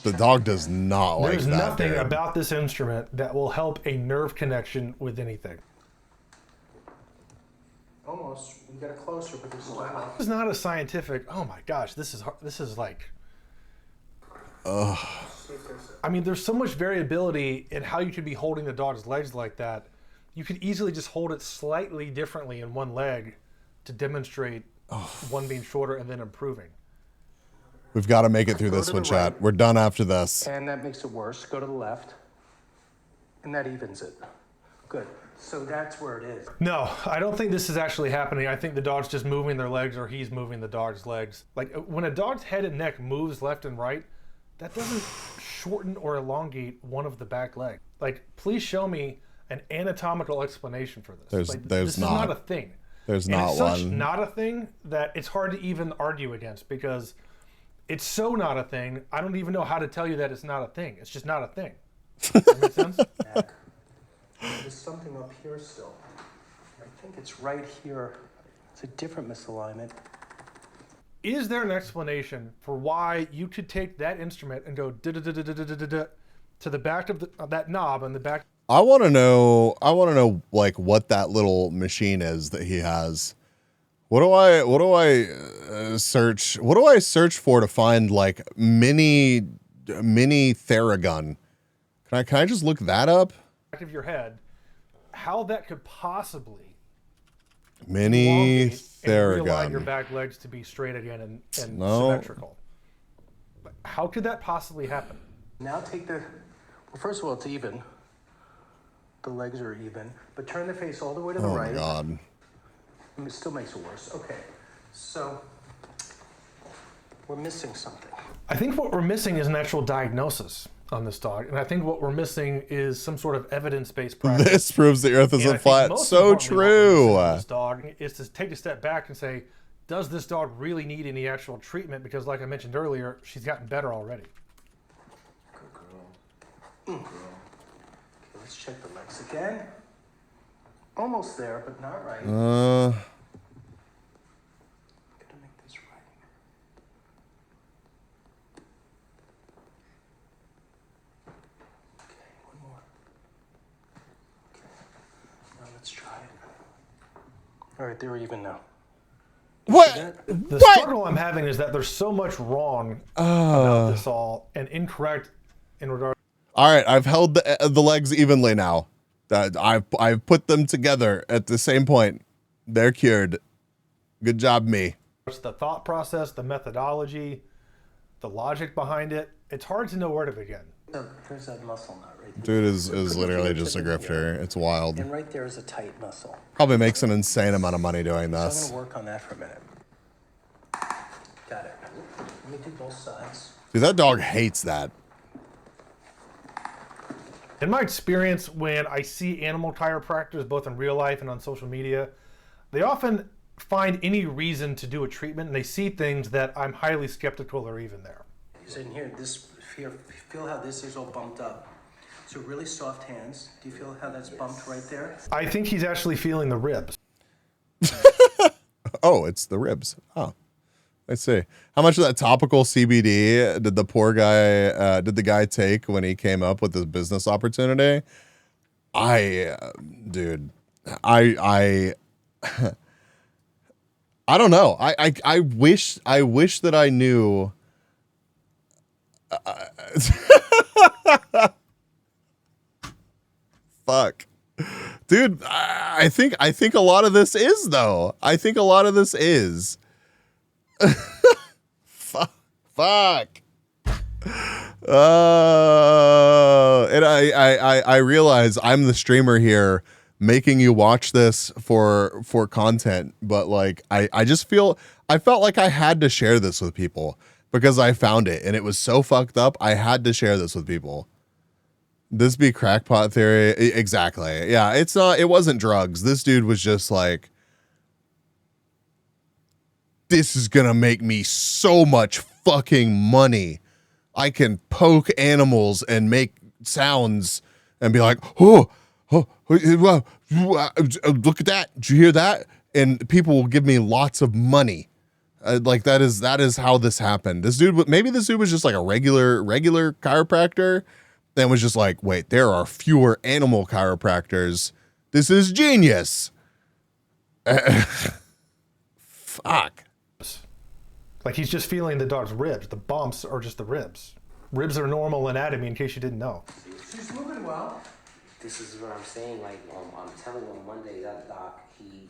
A: The dog does not like that.
P: There's nothing
A: dude.
P: about this instrument that will help a nerve connection with anything.
R: almost, we got it closer, but there's still not.
P: This is not a scientific, oh my gosh, this is like... I mean, there's so much variability in how you could be holding the dog's legs like that. You could easily just hold it slightly differently in one leg to demonstrate one being shorter and then improving.
A: We've got to make it through this one, chat. We're done after this.
R: And that makes it worse. Go to the left. And that evens it. Good. So that's where it is.
P: No, I don't think this is actually happening. I think the dog's just moving their legs or he's moving the dog's legs. Like when a dog's head and neck moves left and right, that doesn't shorten or elongate one of the back legs. Like, please show me an anatomical explanation for this.
A: There's
P: this
A: not.
P: is not a thing.
A: There's
P: And
A: not
P: it's such
A: one.
P: not a thing that it's hard to even argue against because it's so not a thing. I don't even know how to tell you that it's not a thing. It's just not a thing. Does that make sense?
R: There's something up here still. I think it's right here. It's a different misalignment.
P: Is there an explanation for why you could take that instrument and go da-da-da-da-da-da-da to the back of that knob on the back?
A: I want to know like what that little machine is that he has. What do I search? What do I search for to find like mini Theragun? Can I just look that up?
P: Back of your head, how that could possibly
A: Mini
P: elongate and realign your
A: Theragun.
P: back legs to be straight again and
A: No.
P: symmetrical. How could that possibly happen?
R: Now take the, well, first of all, it's even. The legs are even, but turn the face all the way to the
A: Oh
R: right.
A: my God.
R: It still makes it worse. Okay, so we're missing something.
P: I think what we're missing is an actual diagnosis on this dog, and I think what we're missing is some sort of evidence-based practice.
A: This proves the earth
P: And I
A: isn't
P: think
A: flat.
P: most
A: So
P: importantly, what we're missing
A: true.
P: with this dog is to take a step back and say, does this dog really need any actual treatment? Because like I mentioned earlier, she's gotten better already.
R: Okay, let's check the legs again. Almost there, but not right. Gotta make this right. Okay, one more. Okay, now let's try it. All right, they're even now.
A: What?
P: The struggle I'm having is that there's so much wrong about this all and incorrect in regard.
A: All right, I've held the legs evenly now. I've put them together at the same point. They're cured. Good job, me.
P: It's the thought process, the methodology, the logic behind it. It's hard to know where to begin.
R: There's that muscle knot right there.
A: Dude is literally just a grifter. It's wild.
R: And right there is a tight muscle.
A: Probably makes an insane amount of money doing
R: So I'm
A: this.
R: gonna work on that for a minute. Got it. Let me do both sides.
A: Dude, that dog hates that.
P: In my experience, when I see animal chiropractors, both in real life and on social media, they often find any reason to do a treatment, and they see things that I'm highly skeptical are even there.
R: So in here, this feel how this is all bumped up. So really soft hands. Do you feel how that's bumped right there?
P: I think he's actually feeling the ribs.
A: Oh, it's the ribs. Oh, I see. How much of that topical CBD did the poor guy, did the guy take when he came up with this business opportunity? Dude, I don't know. I wish that I knew. Fuck. Dude, I think a lot of this is though. I think a lot of this is. Fuck. And I realize I'm the streamer here making you watch this for content, but like I felt like I had to share this with people because I found it and it was so fucked up. I had to share this with people. This be crackpot theory. Exactly. Yeah, it wasn't drugs. This dude was just like, this is gonna make me so much fucking money. I can poke animals and make sounds and be like, oh, look at that. Did you hear that? And people will give me lots of money. Like that is how this happened. Maybe this dude was just like a regular chiropractor and was just like, wait, there are fewer animal chiropractors. This is genius. Fuck.
P: Like he's just feeling the dog's ribs. The bumps are just the ribs. Ribs are normal anatomy, in case you didn't know.
R: She's moving well.
Q: This is what I'm saying. Like, I'm telling him one day that doctor, he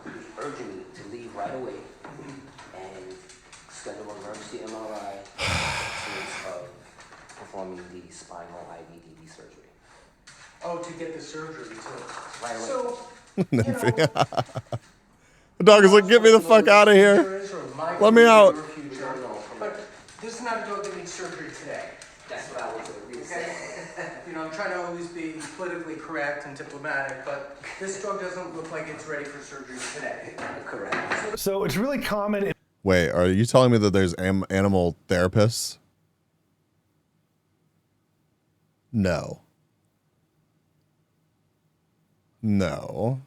Q: was urging me to leave right away and schedule an emergency MRI of performing the spinal IVDD surgery.
R: Oh, to get the surgery too.
Q: Right away.
R: So,
A: The dog is like, get me the fuck out of here. Let me out.
R: But this is not a dog that needs surgery today.
Q: That's what I was going to say.
R: You know, I'm trying to always be politically correct and diplomatic, but this dog doesn't look like it's ready for surgery today.
Q: Correct.
P: So it's really common.
A: Wait, are you telling me that there's animal therapists? No. No.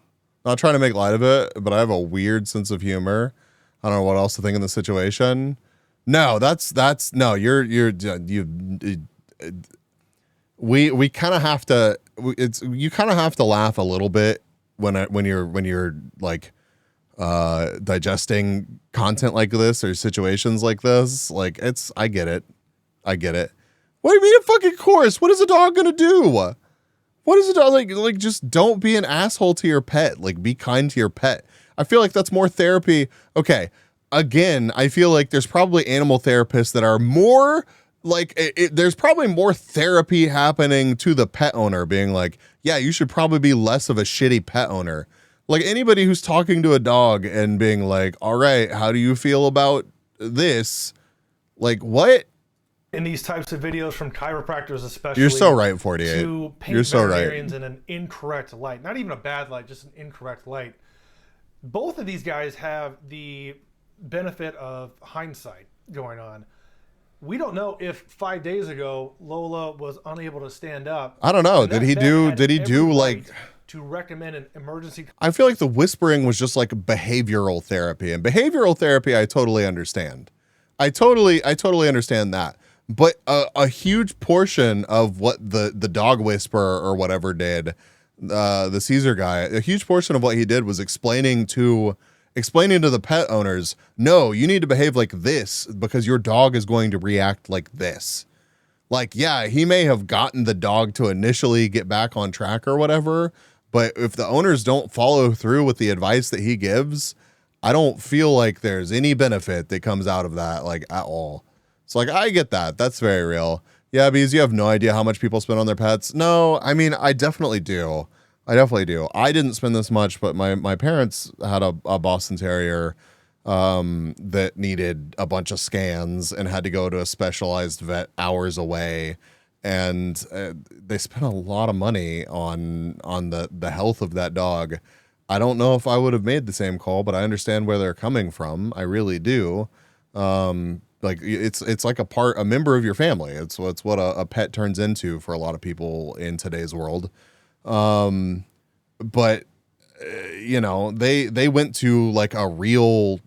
A: Not trying to make light of it, but I have a weird sense of humor. I don't know what else to think in the situation. No, that's no, we kind of have to, you kind of have to laugh a little bit when you're like digesting content like this or situations like this. Like, I get it. What do you mean a fucking course? What is a dog gonna do? What is a dog like? Just don't be an asshole to your pet. Like, be kind to your pet. I feel like that's more therapy. Okay, again, I feel like there's probably animal therapists that are more like there's probably more therapy happening to the pet owner, being like, yeah, you should probably be less of a shitty pet owner. Like, anybody who's talking to a dog and being like, all right, how do you feel about this? Like, what?
P: In these types of videos from chiropractors, especially,
A: You're so right, 48.
P: to paint
A: You're so right.
P: veterinarians in an incorrect light, not even a bad light, just an incorrect light. Both of these guys have the benefit of hindsight going on. We don't know if 5 days ago Lola was unable to stand up.
A: I don't know. Did he do like
P: to recommend an emergency?
A: I feel like the whispering was just like behavioral therapy, and behavioral therapy I totally understand. I totally understand that. But a huge portion of what the dog whisperer or whatever did, the Caesar guy, a huge portion of what he did was explaining to the pet owners, no, you need to behave like this because your dog is going to react like this. Like, yeah, he may have gotten the dog to initially get back on track or whatever, but if the owners don't follow through with the advice that he gives, I don't feel like there's any benefit that comes out of that, like, at all. So, like, I get that. That's very real. Yeah, because you have no idea how much people spend on their pets. No, I mean, I definitely do. I didn't spend this much, but my parents had a Boston Terrier that needed a bunch of scans and had to go to a specialized vet hours away. And they spent a lot of money on the health of that dog. I don't know if I would have made the same call, but I understand where they're coming from. I really do. Like, it's like a member of your family. It's what a pet turns into for a lot of people in today's world. But you know, they went to like a real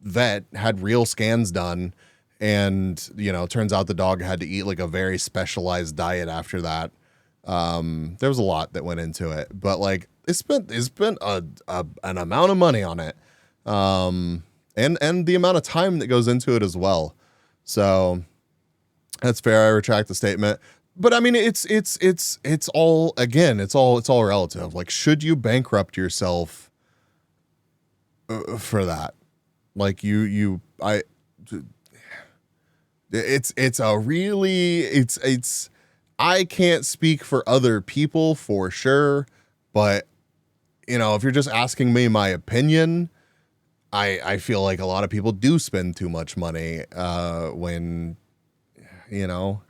A: vet, had real scans done, and you know, turns out the dog had to eat like a very specialized diet after that. There was a lot that went into it, but like they spent an amount of money on it. And the amount of time that goes into it as well. So that's fair. I retract the statement. But I mean, it's all, again, it's all relative. Like, should you bankrupt yourself for that? Like I can't speak for other people for sure, but you know, if you're just asking me my opinion, I feel like a lot of people do spend too much money when, you know.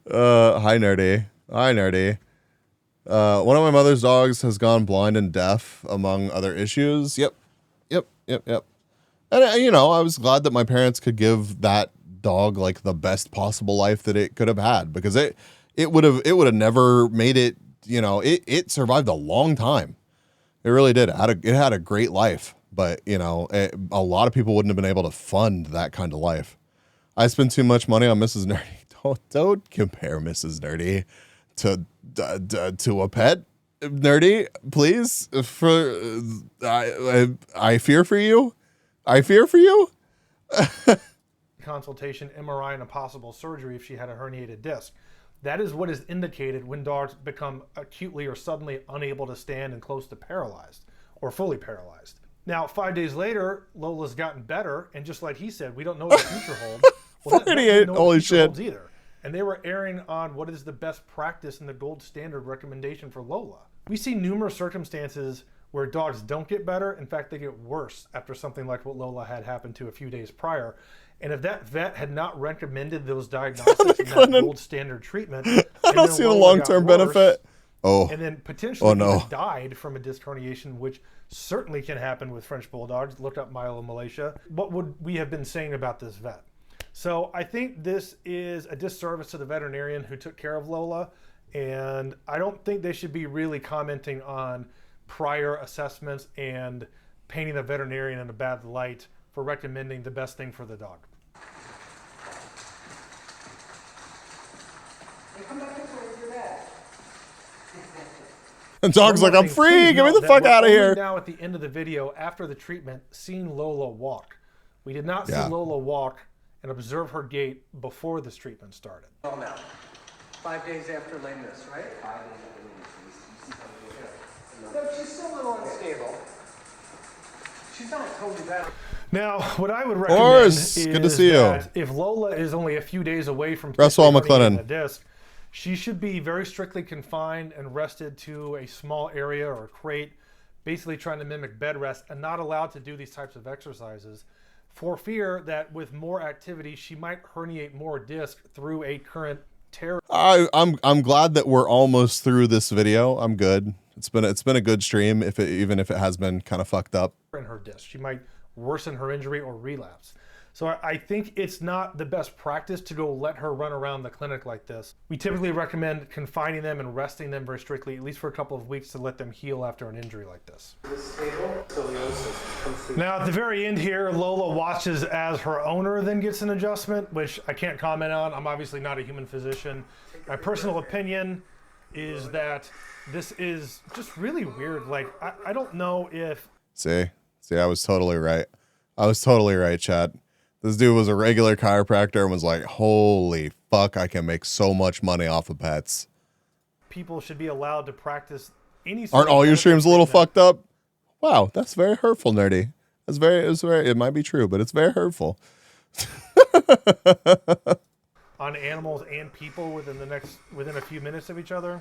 A: Hi, Nerdy. One of my mother's dogs has gone blind and deaf, among other issues. Yep. And, you know, I was glad that my parents could give that dog, like, the best possible life that it could have had, because it would have never made it, you know, it survived a long time. It really did. It had a great life, but you know, a lot of people wouldn't have been able to fund that kind of life. I spend too much money on Mrs. Nerdy. Don't compare Mrs. Nerdy to a pet. Nerdy, please. I fear for you.
P: Consultation, MRI, and a possible surgery if she had a herniated disc. That is what is indicated when dogs become acutely or suddenly unable to stand and close to paralyzed or fully paralyzed. Now, 5 days later, Lola's gotten better, and just like he said, we don't know what the future holds. Well,
A: 48, holy shit.
P: Either. And they were erring on what is the best practice and the gold standard recommendation for Lola. We see numerous circumstances where dogs don't get better. In fact, they get worse after something like what Lola had happened to a few days prior. And if that vet had not recommended those diagnostics and that gold standard treatment,
A: I don't see the long-term benefit. Oh,
P: and then potentially
A: no.
P: even died from a disc herniation, which certainly can happen with French Bulldogs. Look up myelomalacia. What would we have been saying about this vet? So I think this is a disservice to the veterinarian who took care of Lola, and I don't think they should be really commenting on prior assessments and painting the veterinarian in a bad light for recommending the best thing for the dog.
A: And dog's like, I'm free. Get me the fuck out of here.
P: Now at the end of the video, after the treatment, seeing Lola walk. We did not see Lola walk and observe her gait before this treatment started.
R: Well, now, 5 days after lameness, right? 5 days after lameness. So she's still a little unstable. She's not totally bad.
P: Now, what I would recommend is
A: good to see
P: that if Lola is only a few days away from
A: Russell
P: herniating
A: McLennan.
P: a disc, she should be very strictly confined and rested to a small area or a crate, basically trying to mimic bed rest, and not allowed to do these types of exercises for fear that with more activity, she might herniate more disc through a current tear.
A: I'm glad that we're almost through this video. I'm good. It's been a good stream, even if it has been kind of fucked up.
P: In her disc, she might worsen her injury or relapse. So I think it's not the best practice to go let her run around the clinic like this. We typically recommend confining them and resting them very strictly, at least for a couple of weeks, to let them heal after an injury like this. Now at the very end here, Lola watches as her owner then gets an adjustment, which I can't comment on. I'm obviously not a human physician. My personal opinion is that this is just really weird. Like, I don't know if...
A: See, I was totally right. Chad. This dude was a regular chiropractor and was like, holy fuck, I can make so much money off of pets.
P: People should be allowed to practice any sort
A: Aren't
P: of
A: all your streams a little
P: treatment.
A: fucked up? Wow, that's very hurtful, nerdy. It might be true, but it's very hurtful.
P: On animals and people within a few minutes of each other.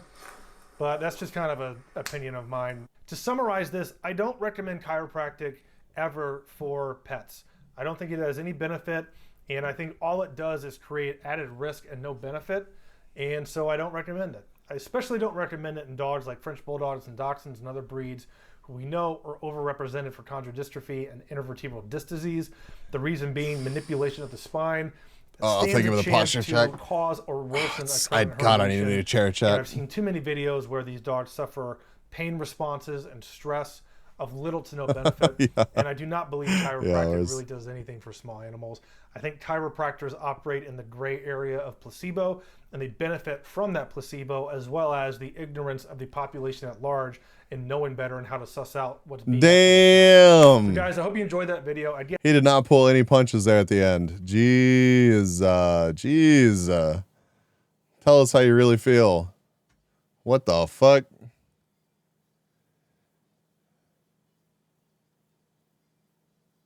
P: But that's just kind of an opinion of mine. To summarize this, I don't recommend chiropractic ever for pets. I don't think it has any benefit, and I think all it does is create added risk and no benefit, and so I don't recommend it. I especially don't recommend it in dogs like French Bulldogs and Dachshunds and other breeds who we know are overrepresented for chondrodystrophy and intervertebral disc disease. The reason being manipulation of the spine.
A: Oh, thank you for the posture check.
P: Cause or worsen
A: God, I need a new chair check.
P: And I've seen too many videos where these dogs suffer pain responses and stress of little to no benefit. And I do not believe chiropractic really does anything for small animals. I think chiropractors operate in the gray area of placebo, and they benefit from that placebo as well as the ignorance of the population at large in knowing better and how to suss out what's being
A: Damn.
P: So guys, I hope you enjoyed that video. Again,
A: He did not pull any punches there at the end. Jeez. Tell us how you really feel. What the fuck?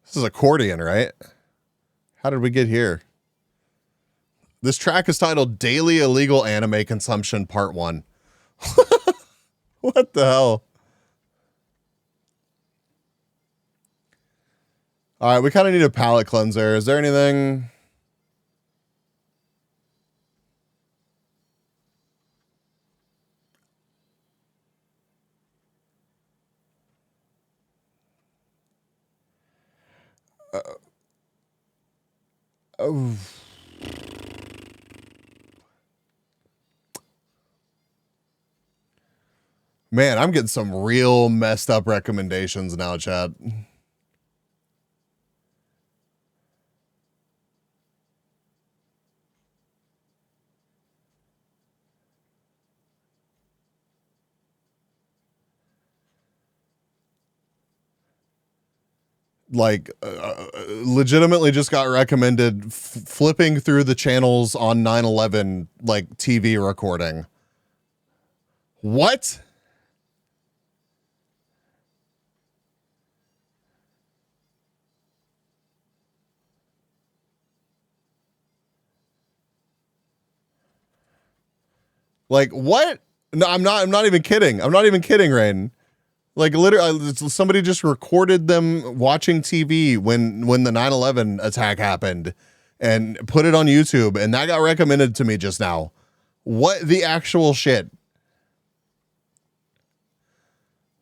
A: This is accordion, right? How did we get here? This track is titled Daily Illegal Anime Consumption Part 1. What the hell? All right, we kind of need a palate cleanser. Is there anything? Oh. Man, I'm getting some real messed up recommendations now, chat. Like, legitimately just got recommended flipping through the channels on 9/11, like TV recording. What? Like, what? No, I'm not even kidding. I'm not even kidding, Rain. Like literally, somebody just recorded them watching TV when the 9/11 attack happened, and put it on YouTube, and that got recommended to me just now. What the actual shit?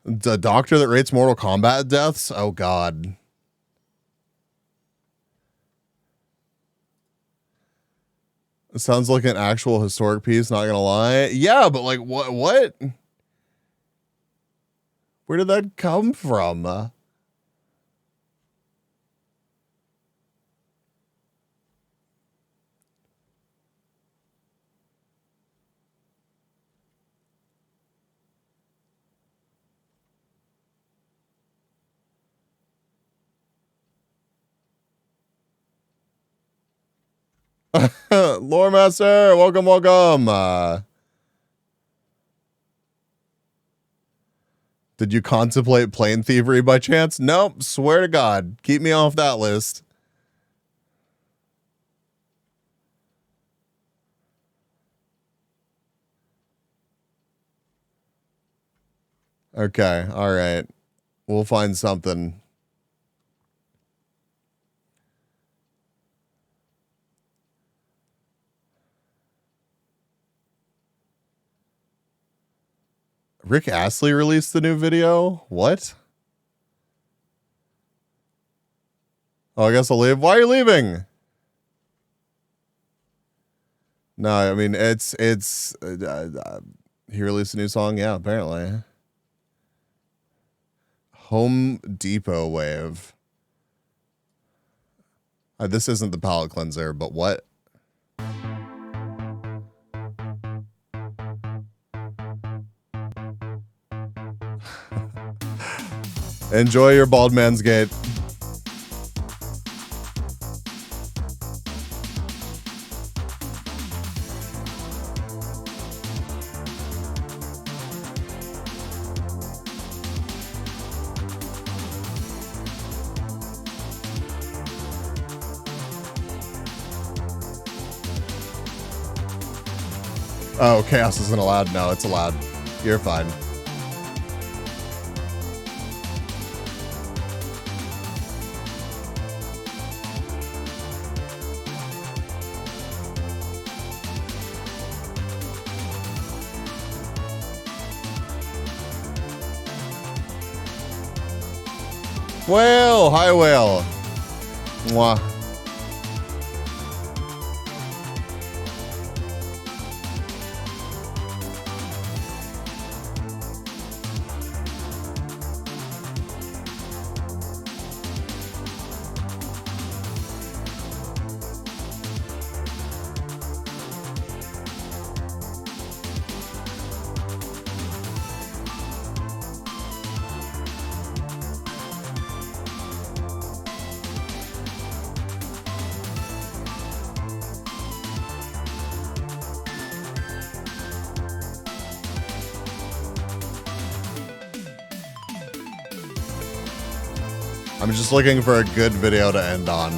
A: The doctor that rates Mortal Kombat deaths? Oh God. It sounds like an actual historic piece, not gonna lie. Yeah, but like what? Where did that come from? Lore Master, welcome, welcome. Did you contemplate plane thievery by chance? Nope, swear to God. Keep me off that list. Okay, all right. We'll find something. Rick Astley released the new video? What? Oh, I guess I'll leave. Why are you leaving? No, I mean, he released a new song? Yeah, apparently. Home Depot wave. This isn't the palate cleanser, but what? Enjoy your bald man's gate. Oh, chaos isn't allowed. No, it's allowed. You're fine. Whale! Hi, whale. Mwah. I'm just looking for a good video to end on.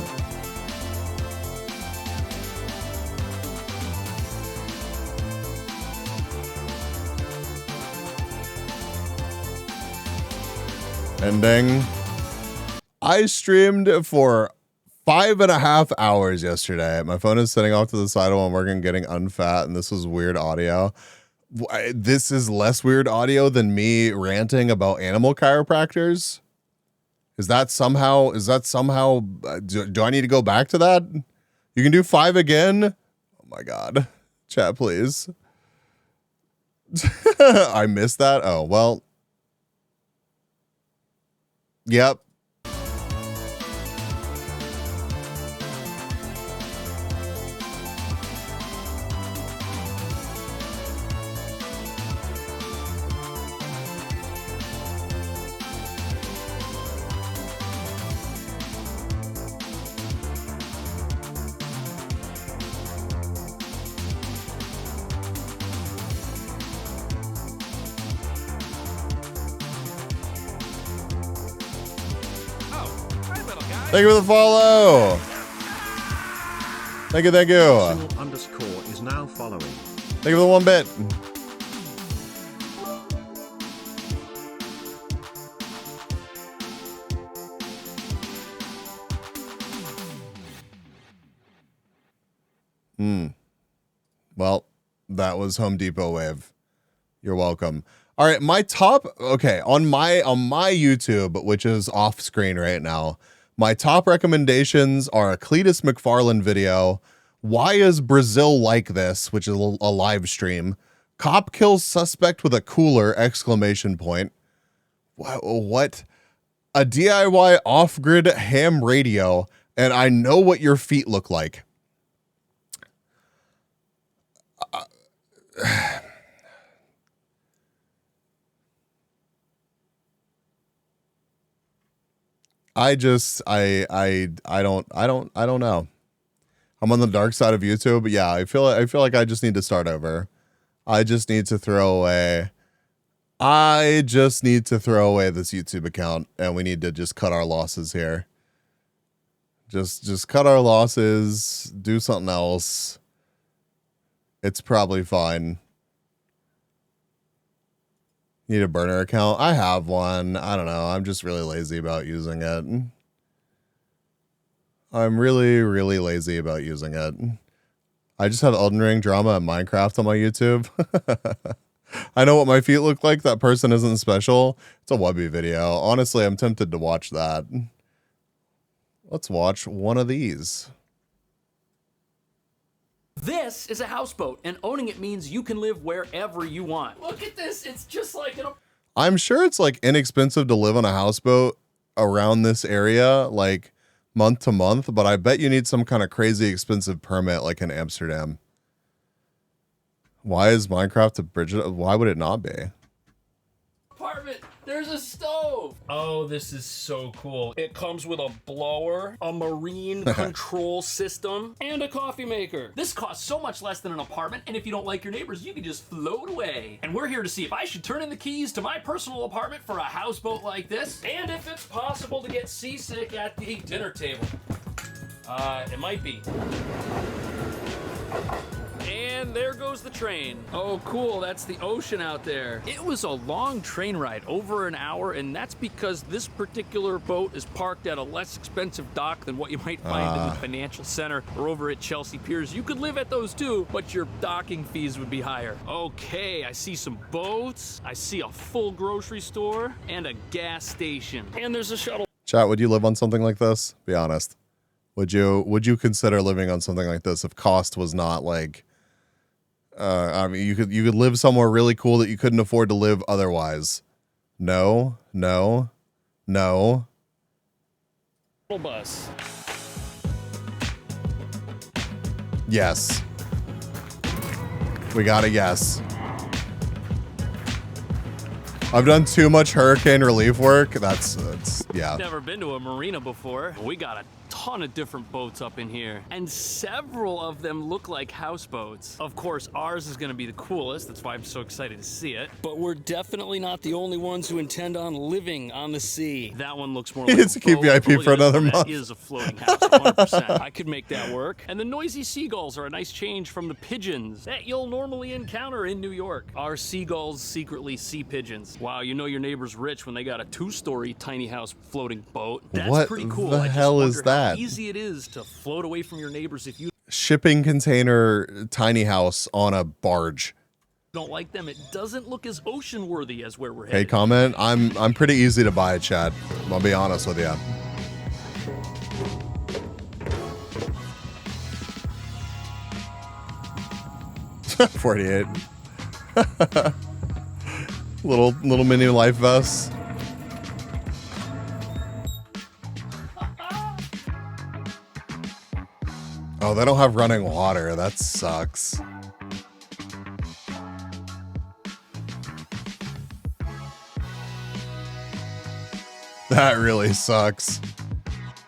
A: Ending. I streamed for 5.5 hours yesterday. My phone is sitting off to the side while I'm working, getting unfat, and this was weird audio. This is less weird audio than me ranting about animal chiropractors. Is that somehow, do I need to go back to that? You can do 5 again? Oh my God. Chat, please. I missed that? Oh, well. Yep. Thank you for the follow. Thank you, thank you.
I: __ is now following.
A: Thank you for the 1 bit. Well, that was Home Depot wave. You're welcome. All right, my top, okay, on my YouTube, which is off screen right now, my top recommendations are a Cletus McFarlane video, Why is Brazil Like This, which is a live stream, Cop Kills Suspect with a Cooler, exclamation point. What? A DIY off-grid ham radio, and I know what your feet look like. I don't know. I'm on the dark side of YouTube, but yeah, I feel like I just need to start over. I just need to throw away this YouTube account, and we need to just cut our losses here. Just cut our losses, do something else. It's probably fine. Need a burner account? I have one. I don't know. I'm just really lazy about using it. I'm really, really lazy about using it. I just have Elden Ring, drama, and Minecraft on my YouTube. I know what my feet look like. That person isn't special. It's a Webby video. Honestly, I'm tempted to watch that. Let's watch one of these.
D: This is a houseboat, and owning it means you can live wherever you want. Look at this. It's just like an...
A: I'm sure it's like inexpensive to live on a houseboat around this area, like month to month, but I bet you need some kind of crazy expensive permit like in Amsterdam. Why is Minecraft a bridge? Why would it not be?
D: apartment. There's a stove. Oh, this is so cool. It comes with a blower, a marine control system, and a coffee maker. This costs so much less than an apartment, and if you don't like your neighbors, you can just float away. And we're here to see if I should turn in the keys to my personal apartment for a houseboat like this, and if it's possible to get seasick at the dinner table. It might be. And there goes the train. Oh, cool, that's the ocean out there. It was a long train ride, over an hour, and that's because this particular boat is parked at a less expensive dock than what you might find in the financial center or over at Chelsea Piers. You could live at those too, but your docking fees would be higher. Okay, I see some boats, I see a full grocery store, and a gas station. And there's a shuttle.
A: Chat, would you live on something like this? Be honest. Would you consider living on something like this if cost was not like I mean you could live somewhere really cool that you couldn't afford to live otherwise? No.
D: Bus.
A: Yes. We got a yes. I've done too much hurricane relief work. That's yeah.
D: Never been to a marina before. We got a ton of different boats up in here, and several of them look like houseboats. Of course, ours is gonna be the coolest. That's why I'm so excited to see it. But we're definitely not the only ones who intend on living on the sea. That one looks more like
A: It's a keep VIP for another month.
D: That is a floating house, 100%. I could make that work. And the noisy seagulls are a nice change from the pigeons that you'll normally encounter in New York. Are seagulls secretly sea pigeons? Wow, you know your neighbor's rich when they got a 2-story tiny house floating boat. That's
A: What
D: pretty cool.
A: the
D: I just
A: hell is
D: wonder how
A: that?
D: easy it is to float away from your neighbors if you
A: Shipping container tiny house on a barge.
D: don't like them. It doesn't look as ocean worthy as where we're
A: Hey,
D: headed.
A: comment. I'm pretty easy to buy, Chad. I'll be honest with you. $48. little mini life vest. Oh, they don't have running water. That sucks. That really sucks.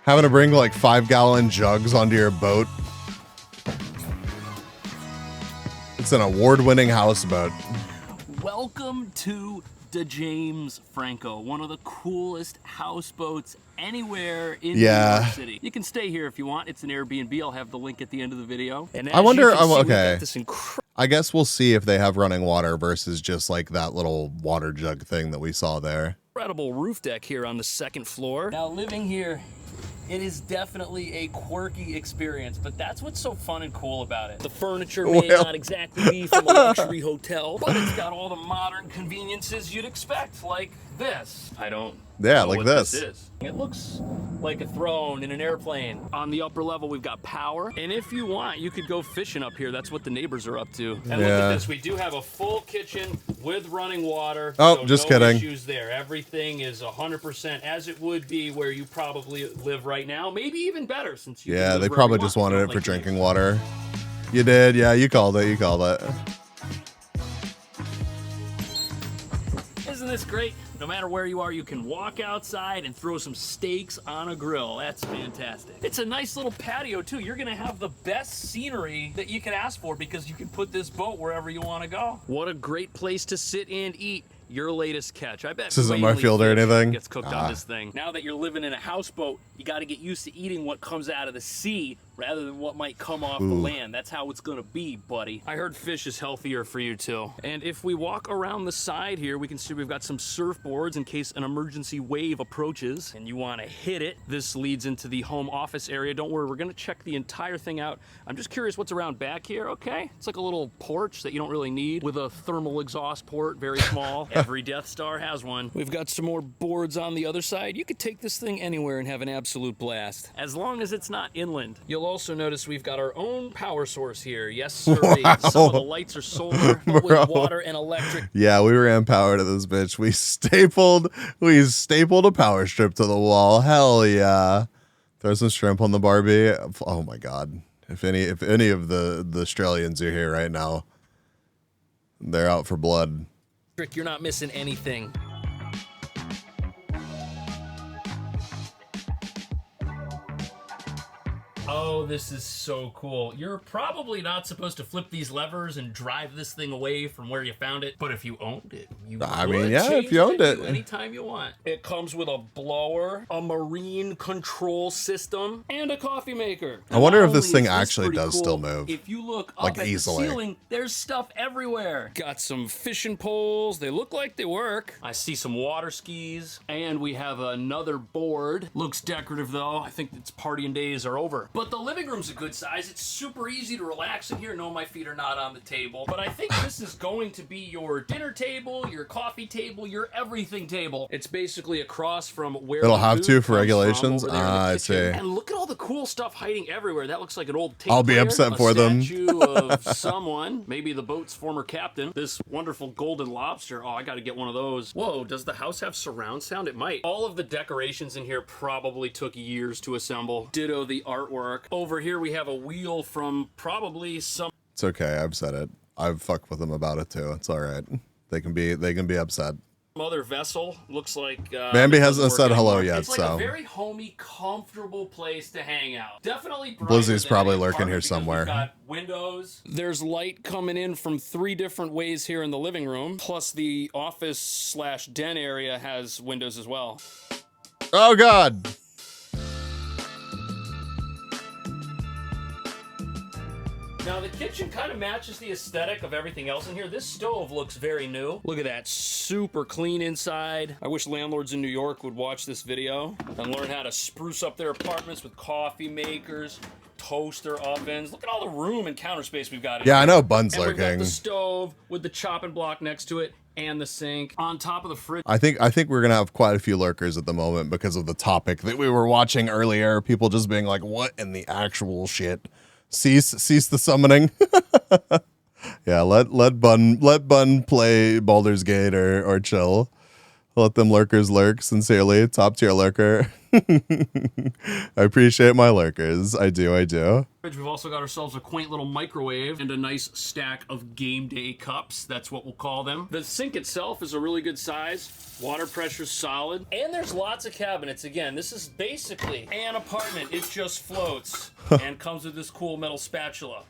A: Having to bring like 5-gallon jugs onto your boat. It's an award-winning houseboat.
D: Welcome to the James Franco, one of the coolest houseboats anywhere in New York City. You can stay here if you want. It's an Airbnb. I'll have the link at the end of the video. And
A: I wonder.
D: as you can see, we've got
A: Okay.
D: this
A: I guess we'll see if they have running water versus just like that little water jug thing that we saw there.
D: incredible roof deck here on the second floor. Now living here It is definitely a quirky experience, but that's what's so fun and cool about it. The furniture may not exactly be from a luxury hotel, but it's got all the modern conveniences you'd expect, like this. I don't know
A: like
D: what
A: this.
D: is. It looks like a throne in an airplane. On the upper level, we've got power, and if you want, you could go fishing up here. That's what the neighbors are up to. And look at this, we do have a full kitchen with running water.
A: Oh,
D: so
A: just
D: no
A: kidding.
D: issues there. Everything is 100% as it would be where you probably live right now. Maybe even better, since you can
A: Yeah,
D: live
A: they
D: wherever
A: probably
D: you
A: just
D: want.
A: wanted it for drinking water. You did, yeah, you called it, you called it.
D: Isn't this great? No matter where you are, you can walk outside and throw some steaks on a grill. That's fantastic. It's a nice little patio too. You're gonna have the best scenery that you can ask for because you can put this boat wherever you want to go. What a great place to sit and eat. Your latest catch. I bet
A: This isn't
D: mainly
A: my field or
D: fish
A: anything?
D: gets cooked on this thing. Now that you're living in a houseboat, you got to get used to eating what comes out of the sea rather than what might come off the land. That's how it's gonna be, buddy. I heard fish is healthier for you too. And if we walk around the side here, we can see we've got some surfboards in case an emergency wave approaches and you want to hit it. This leads into the home office area. Don't worry, we're gonna check the entire thing out. I'm just curious what's around back here, okay? It's like a little porch that you don't really need with a thermal exhaust port, very small. Every Death Star has one. We've got some more boards on the other side. You could take this thing anywhere and have an absolute blast, as long as it's not inland. You'll also notice we've got our own power source here. Yes, sir.
A: Wow.
D: Some of the lights are solar, but with water and electric.
A: Yeah, we ran power to this bitch. We stapled a power strip to the wall. Hell yeah. Throw some shrimp on the Barbie. Oh my god. If any of the Australians are here right now, they're out for blood.
D: You're not missing anything. Oh, this is so cool. You're probably not supposed to flip these levers and drive this thing away from where you found it, but if you owned it, you
A: I
D: could
A: mean, yeah,
D: change
A: if you owned
D: the menu
A: it.
D: anytime you want. It comes with a blower, a marine control system, and a coffee maker.
A: I wonder
D: Not
A: if this
D: only
A: thing
D: is
A: actually
D: pretty
A: does
D: cool,
A: still move.
D: If you look up
A: Like,
D: at
A: easily.
D: the ceiling, there's stuff everywhere. Got some fishing poles. They look like they work. I see some water skis, and we have another board. Looks decorative though. I think its partying days are over. But the living room's a good size. It's super easy to relax in here. No, my feet are not on the table. But I think this is going to be your dinner table, your coffee table, your everything table. It's basically across from where
A: It'll
D: the
A: have
D: food
A: to for
D: comes
A: regulations?
D: from over there in the
A: Ah, I
D: kitchen.
A: see.
D: And look at all the cool stuff hiding everywhere. That looks like an old tape
A: I'll be
D: player,
A: upset
D: a
A: for them.
D: statue of someone, maybe the boat's former captain. This wonderful golden lobster. Oh, I got to get one of those. Whoa, does the house have surround sound? It might. All of the decorations in here probably took years to assemble. Ditto the artwork. Over here we have a wheel from probably some
A: It's okay. I've said it. I've fucked with them about it too. It's all right. They can be upset.
D: other vessel. Looks like
A: Bambi
D: it doesn't
A: hasn't
D: work
A: said hello
D: anymore.
A: yet,
D: It's like
A: so
D: a very homey, comfortable place to hang out. Definitely brighter
A: Blizzy's
D: than
A: probably
D: an
A: lurking here
D: apartment because
A: somewhere.
D: we've got windows. There's light coming in from 3 different ways here in the living room. Plus the office/den area has windows as well.
A: Oh God.
D: Now the kitchen kind of matches the aesthetic of everything else in here. This stove looks very new. Look at that, super clean inside. I wish landlords in New York would watch this video and learn how to spruce up their apartments with coffee makers, toaster ovens. Look at all the room and counter space we've got in
A: Yeah,
D: here.
A: I know Bun's
D: And we've got
A: lurking.
D: the stove with the chopping block next to it and the sink. On top of the fridge.
A: I think we're gonna have quite a few lurkers at the moment because of the topic that we were watching earlier. People just being like, "What in the actual shit?" Cease the summoning. Yeah, let Bun play Baldur's Gate or chill. Let them lurkers lurk. Sincerely, top tier lurker. I appreciate my lurkers. I do.
D: We've also got ourselves a quaint little microwave and a nice stack of game day cups. That's what we'll call them. The sink itself is a really good size. Water pressure's solid. And there's lots of cabinets. Again, this is basically an apartment. It just floats and comes with this cool metal spatula.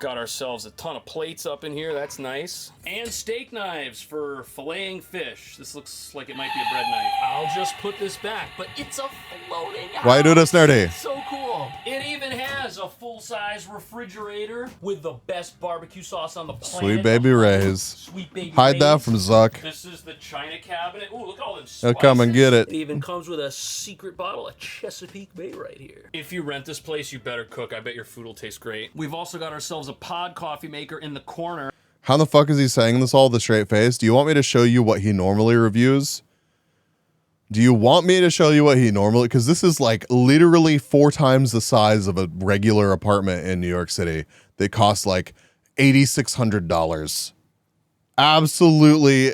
D: Got ourselves a ton of plates up in here. That's nice. And steak knives for filleting fish. This looks like it might be a bread knife. I'll just put this back, but it's a floating house.
A: Why you do this, nerdy?
D: So cool. It even has a full-size refrigerator with the best barbecue sauce on the planet.
A: Sweet Baby Ray's.
D: Sweet Baby
A: Hide that
D: Ray's.
A: from Zuck.
D: This is the china cabinet. Ooh, look at all them
A: He'll
D: spices.
A: come and get it.
D: It even comes with a secret bottle of Chesapeake Bay right here. If you rent this place, you better cook. I bet your food will taste great. We've also got ourselves a pod coffee maker in the corner.
A: How the fuck is he saying this all with a straight face? Do you want me to show you what he normally reviews? Do you want me to show you what he normally... Because this is like literally 4 times the size of a regular apartment in New York City. They cost like $8,600. Absolutely,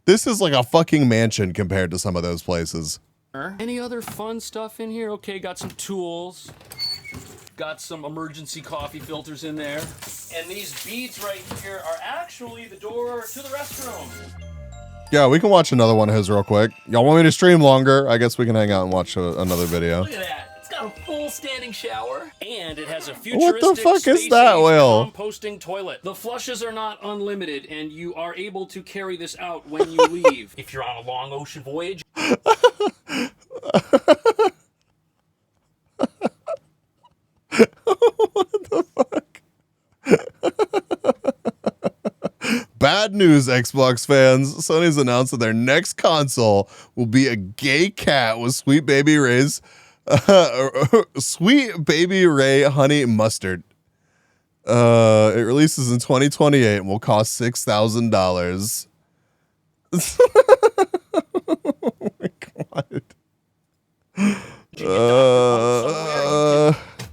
A: this is like a fucking mansion compared to some of those places.
D: Any other fun stuff in here? Okay, got some tools. Got some emergency coffee filters in there. And these beads right here are actually the door to the restroom.
A: Yeah, we can watch another one of his real quick. Y'all want me to stream longer? I guess we can hang out and watch another video.
D: Look at that. It's got a full standing shower. And it has a
A: What
D: futuristic
A: the fuck is
D: space-age
A: that, Will?
D: composting toilet. The flushes are not unlimited, and you are able to carry this out when you leave. If you're on a long ocean voyage.
A: What the fuck? Bad news, Xbox fans. Sony's announced that their next console will be a gay cat with Sweet Baby Ray's Sweet Baby Ray Honey Mustard. It releases in 2028 and will cost $6,000. Oh my god.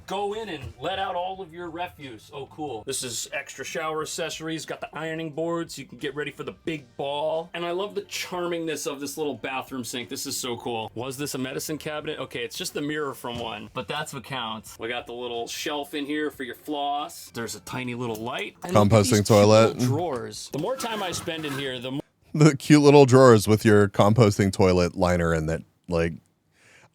D: Go in and let out all of your refuse. Oh, cool. This is extra shower accessories. Got the ironing board so you can get ready for the big ball. And I love the charmingness of this little bathroom sink. This is so cool. Was this a medicine cabinet? Okay, it's just the mirror from one, but that's what counts. We got the little shelf in here for your floss. There's a tiny little light. And
A: Composting toilet.
D: cute little drawers. The more time I spend in here, the more...
A: The cute little drawers with your composting toilet liner in it. Like,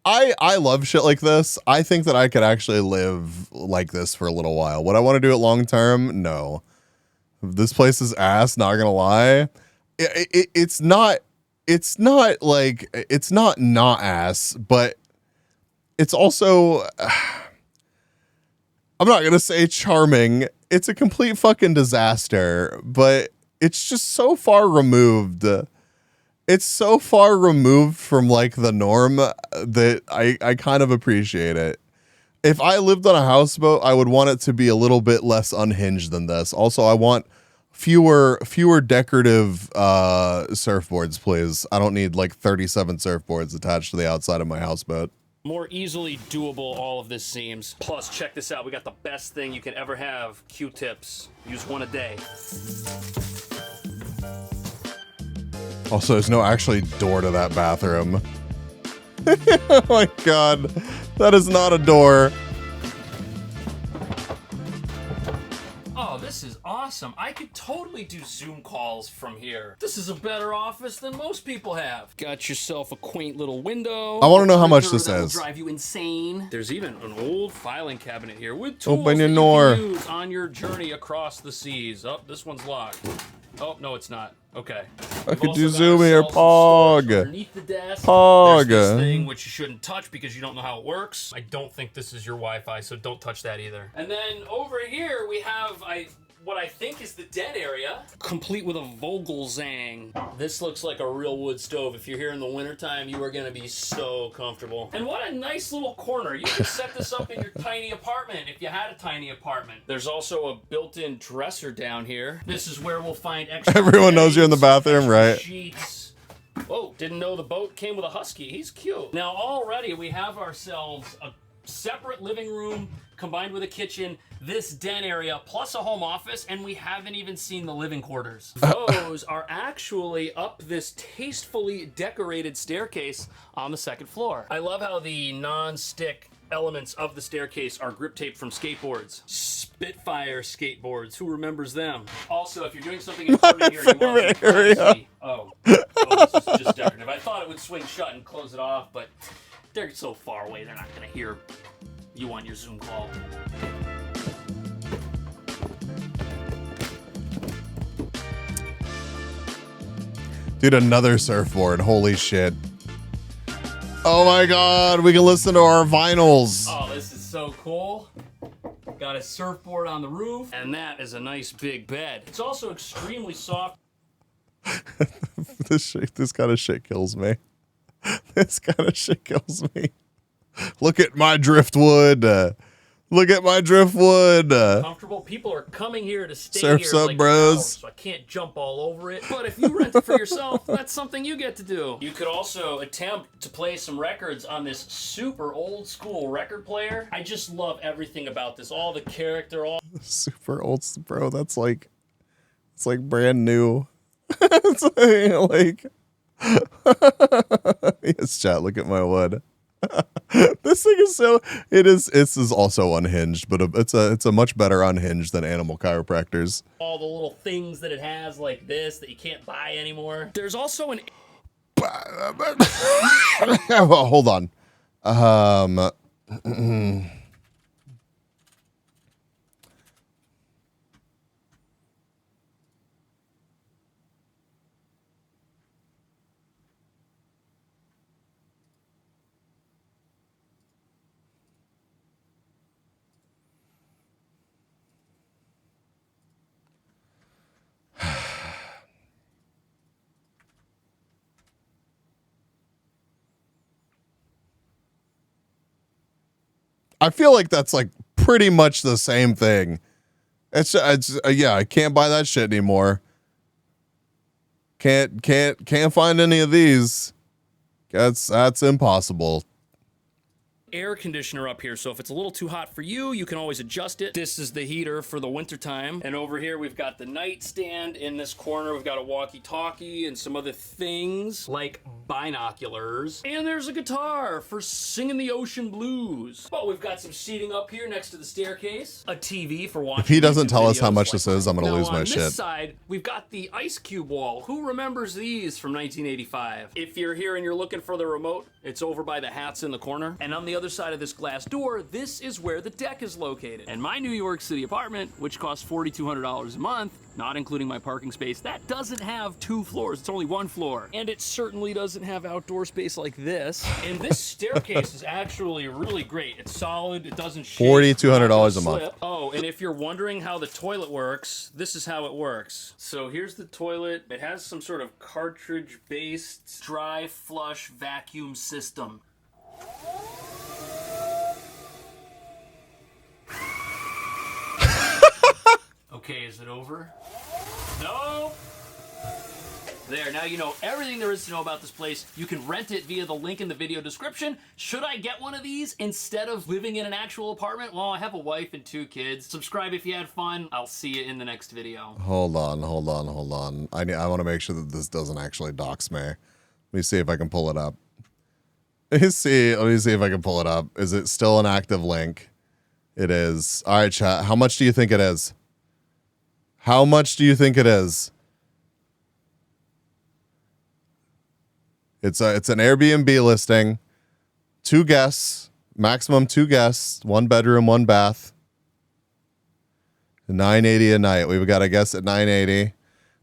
A: I love shit like this. I think that I could actually live like this for a little while. Would I want to do it long term? No. This place is ass, not gonna lie. It's not ass, but it's also, I'm not gonna say charming. It's a complete fucking disaster, but it's just so far removed. It's so far removed from like the norm that I kind of appreciate it. If I lived on a houseboat, I would want it to be a little bit less unhinged than this. Also, I want fewer decorative surfboards, please. I don't need like 37 surfboards attached to the outside of my houseboat.
D: more easily doable all of this seems. Plus, check this out. We got the best thing you can ever have. Q-tips. Use one a day.
A: Also, there's no actually door to that bathroom. Oh my god. That is not a door.
D: Oh, this is awesome. I could totally do Zoom calls from here. This is a better office than most people have. Got yourself a quaint little window.
A: I want to know how much this
D: that'll
A: is.
D: Drive you insane. There's even an old filing cabinet here with tools
A: Open your
D: that
A: door.
D: you can use on your journey across the seas. Oh, this one's locked. Oh, no, it's not. Okay.
A: I could do Zoom here. Pog.
D: Underneath the desk,
A: Pog.
D: there's this thing which you shouldn't touch because you don't know how it works. I don't think this is your Wi-Fi, so don't touch that either. And then over here we have what I think is the dead area, complete with a Vogelzang. This looks like a real wood stove. If you're here in the wintertime, you are gonna be so comfortable. And what a nice little corner. You could set this up in your tiny apartment if you had a tiny apartment. There's also a built-in dresser down here. This is where we'll find extra
A: Everyone knows you're in the bathroom, right?
D: sheets. Oh, didn't know the boat came with a husky. He's cute. Now already we have ourselves a separate living room combined with a kitchen, this den area, plus a home office, and we haven't even seen the living quarters. Those are actually up this tastefully decorated staircase on the second floor. I love how the non-stick elements of the staircase are grip tape from skateboards. Spitfire skateboards, who remembers them? Also, if you're doing something important here, you want privacy. Oh, this is just decorative. I thought it would swing shut and close it off, but they're so far away, they're not gonna hear you on your Zoom call.
A: Dude, another surfboard. Holy shit. Oh my god, we can listen to our vinyls.
D: Oh, this is so cool. Got a surfboard on the roof, and that is a nice big bed. It's also extremely soft.
A: This kind of shit kills me. This kind of shit kills me. Look at my driftwood. Look at my driftwood.
D: Comfortable. People are coming here to stay
A: Surf's
D: here
A: up,
D: like
A: bros.
D: hours, so I can't jump all over it. But if you rent it for yourself, that's something you get to do. You could also attempt to play some records on this super old school record player. I just love everything about this. All the character, all
A: Super old, bro. That's like, it's like brand new. It's like yes, chat. Look at my wood. This thing is so. This is also unhinged, but it's a much better unhinged than Animal Chiropractors.
D: all the little things that it has like this that you can't buy anymore. There's also an
A: Well, hold on. I feel like that's like pretty much the same thing. It's yeah, I can't buy that shit anymore. Can't find any of these. That's impossible.
D: air conditioner up here, so if it's a little too hot for you, you can always adjust it. This is the heater for the wintertime. And over here, we've got the nightstand. In this corner, we've got a walkie-talkie and some other things like binoculars. And there's a guitar for singing the ocean blues. But we've got some seating up here next to the staircase. A TV for watching
A: If he doesn't
D: YouTube
A: tell us how
D: videos
A: much
D: like
A: this is, I'm gonna
D: now,
A: lose my
D: on
A: shit.
D: this side, we've got the ice cube wall. Who remembers these from 1985? If you're here and you're looking for the remote, it's over by the hats in the corner. And on the other side of this glass door, this is where the deck is located. And my New York City apartment, which costs $4,200 a month, not including my parking space, that doesn't have 2 floors, it's only 1 floor. And it certainly doesn't have outdoor space like this. And this staircase is actually really great. It's solid, it doesn't shake.
A: $4,200 a month.
D: Slip. Oh, and if you're wondering how the toilet works, this is how it works. So here's the toilet. It has some sort of cartridge-based dry flush vacuum system. Okay, is it over? No! There, now you know everything there is to know about this place. You can rent it via the link in the video description. Should I get one of these instead of living in an actual apartment? Well, I have a wife and 2 kids. Subscribe if you had fun. I'll see you in the next video.
A: Hold on. I want to make sure that this doesn't actually dox me. Let me see if I can pull it up. Let me see if I can pull it up. Is it still an active link? It is. All right, chat. How much do you think it is? How much do you think it is? It's an Airbnb listing. 2 guests, maximum 2 guests, 1 bedroom, 1 bath. $980 a night. We've got a guest at $980.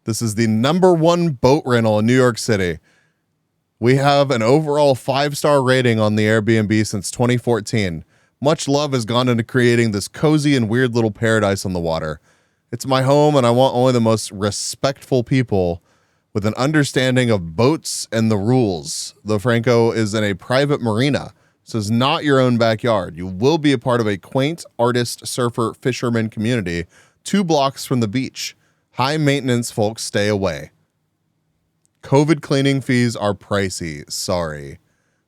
A: This is the #1 boat rental in New York City. We have an overall 5-star rating on the Airbnb since 2014. Much love has gone into creating this cozy and weird little paradise on the water. It's my home, and I want only the most respectful people with an understanding of boats and the rules. The Franco is in a private marina, so it's not your own backyard. You will be a part of a quaint artist, surfer, fisherman community 2 blocks from the beach. High maintenance folks stay away. COVID cleaning fees are pricey. Sorry.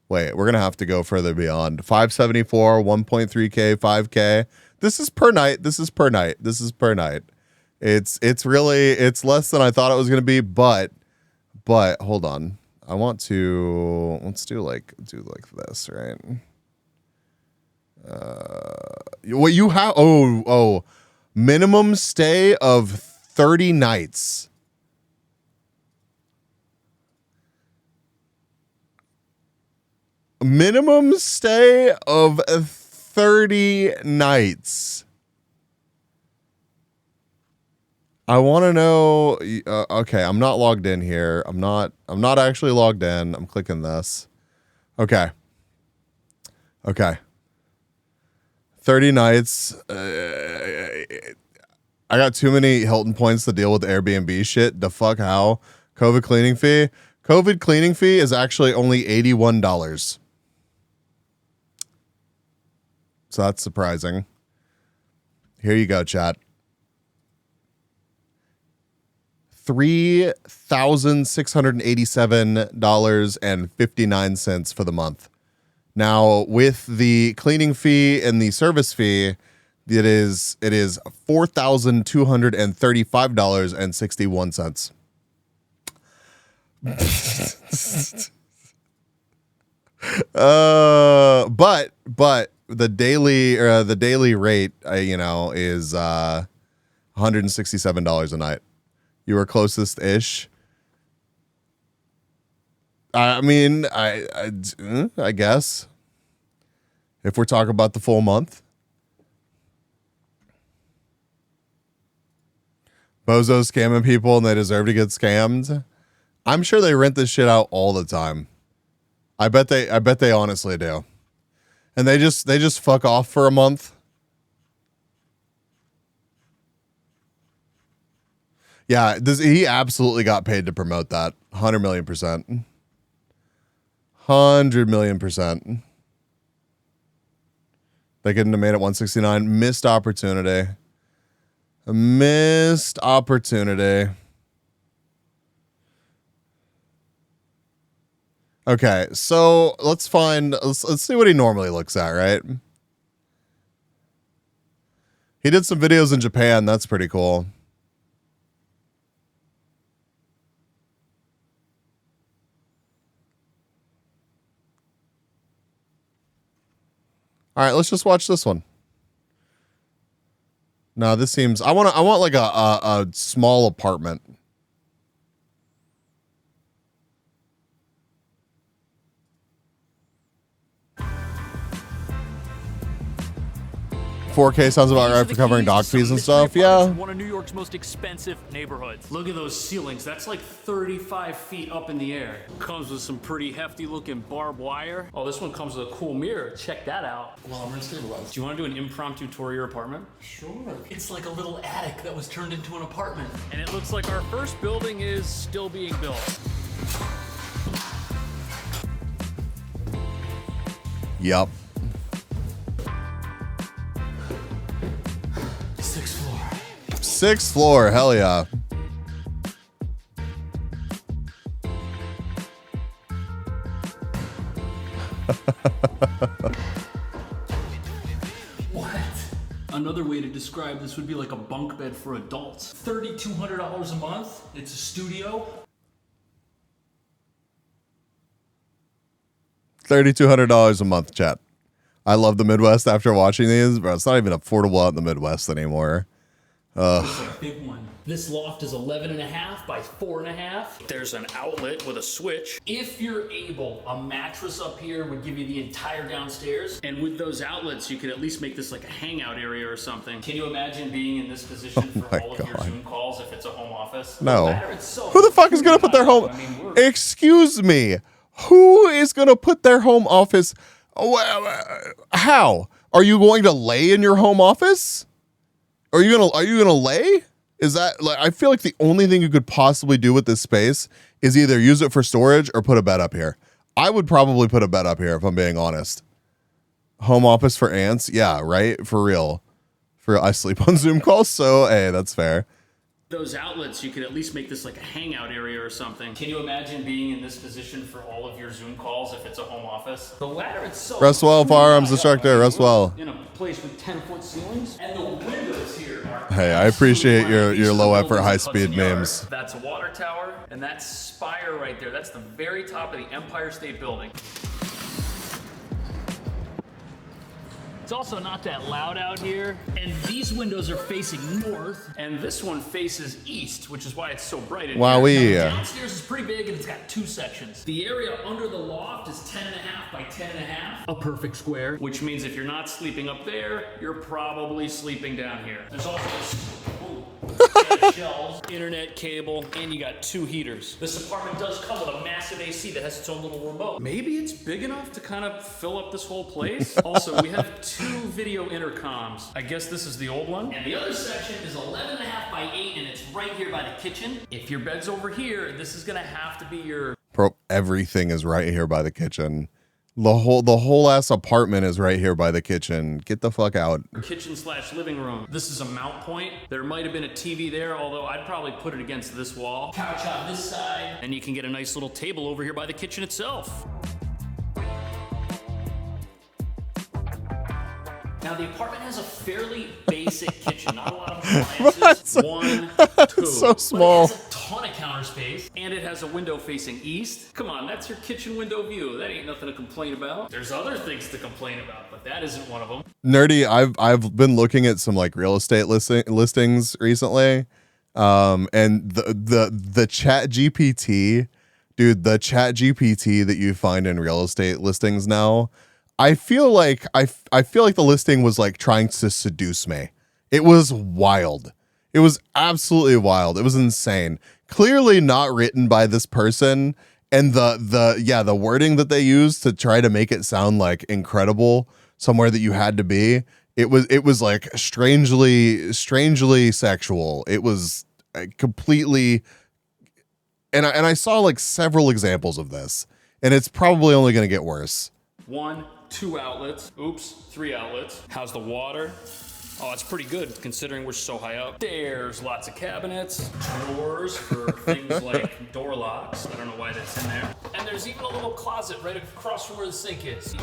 A: Wait, we're going to have to go further beyond. $574, 1.3K, 5K. This is per night. This is per night. It's less than I thought it was going to be, but hold on. I want to, let's do like this, right? What you have, minimum stay of 30 nights. Minimum stay of 30 nights. I want to know. Okay, I'm not logged in here. I'm not actually logged in. I'm clicking this. Okay. Okay. 30 nights. I got too many Hilton points to deal with Airbnb shit. The fuck how? COVID cleaning fee. COVID cleaning fee is actually only $81. So that's surprising. Here you go, chat. $3,687.59 for the month. Now, with the cleaning fee and the service fee, it is $4,235.61. But the daily rate, is $167 a night. You were closest ish. I mean, I guess if we're talking about the full month. Bozos scamming people and they deserve to get scammed. I'm sure they rent this shit out all the time. I bet they honestly do. And they just fuck off for a month. Yeah, he absolutely got paid to promote that. 100 million %. 100 million %. They couldn't have made it 169. Missed opportunity. A missed opportunity. Okay, so let's see what he normally looks at, right? He did some videos in Japan. That's pretty cool. All right, let's just watch this one. No, this seems. I want like a small apartment. $4K sounds about right for covering dock fees and stuff. Yeah.
D: One of New York's most expensive neighborhoods. Look at those ceilings. That's like 35 feet up in the air. Comes with some pretty hefty looking barbed wire. Oh, this one comes with a cool mirror. Check that out.
C: Well, I'm gonna stabilize.
D: Do you want to do an impromptu tour of your apartment?
C: Sure.
D: It's like a little attic that was turned into an apartment. And it looks like our first building is still being built.
A: Yup.
D: 6th floor.
A: 6th floor, hell yeah.
D: What? Another way to describe this would be like a bunk bed for adults. $3,200 a month. It's a studio.
A: $3,200 a month, chat. I love the Midwest after watching these, but it's not even affordable out in the Midwest anymore.
D: It's a big one. This loft is 11.5 by 4.5. There's an outlet with a switch. If you're able, a mattress up here would give you the entire downstairs. And with those outlets, you could at least make this like a hangout area or something. Can you imagine being in this position for all of your Zoom calls if it's a home office?
A: No. Who the fuck is going to put their home... Excuse me. Who is going to put their home office... How? Are you going to lay in your home office? Are you gonna lay? Is that like, I feel like the only thing you could possibly do with this space is either use it for storage or put a bed up here. I would probably put a bed up here if I'm being honest. Home office for ants? Yeah, right? For real. I sleep on Zoom calls, so hey, that's fair.
D: Those outlets, you could at least make this like a hangout area or something. Can you imagine being in this position for all of your Zoom calls if it's a home office? The ladder itself...
A: Rest well, firearms instructor. Rest well.
D: In a place with 10-foot ceilings, and the windows here are...
A: Hey, I appreciate your low effort, high speed memes.
D: That's a water tower, and that spire right there, that's the very top of the Empire State Building. It's also not that loud out here. And these windows are facing north, and this one faces east, which is why it's so bright in
A: Wowee.
D: here. Now, downstairs is pretty big, and it's got 2 sections. The area under the loft is 10.5 by 10.5. A perfect square, which means if you're not sleeping up there, you're probably sleeping down here. There's also this... Shelves, internet cable, and you got 2 heaters. This apartment does come with a massive AC that has its own little remote. Maybe it's big enough to kind of fill up this whole place. Also, we have 2 video intercoms. I guess this is the old one. And the other section is 11.5 by 8, and it's right here by the kitchen. If your bed's over here, this is gonna have to be your...
A: Bro, everything is right here by the kitchen. The whole ass apartment is right here by the kitchen. Get the fuck out.
D: Kitchen/living room. This is a mount point. There might have been a TV there, although I'd probably put it against this wall. Couch on this side. And you can get a nice little table over here by the kitchen itself. Now the apartment has a fairly basic kitchen, not a lot of appliances. 1, 2.
A: So small.
D: But it has a ton of counter space, and it has a window facing east. Come on, that's your kitchen window view. That ain't nothing to complain about. There's other things to complain about, but that isn't one of them.
A: Nerdy, I've been looking at some like real estate listings recently, and the Chat GPT, dude, the Chat GPT that you find in real estate listings now. I feel like the listing was like trying to seduce me. It was wild. It was absolutely wild. It was insane. Clearly not written by this person, and the wording that they used to try to make it sound like incredible, somewhere that you had to be. It was like strangely sexual. It was completely, and I saw like several examples of this, and it's probably only going to get worse.
D: 1, 2 outlets. Oops, 3 outlets. How's the water? Oh, it's pretty good considering we're so high up. There's lots of cabinets, drawers for things like door locks. I don't know why that's in there. And there's even a little closet right across from where the sink is.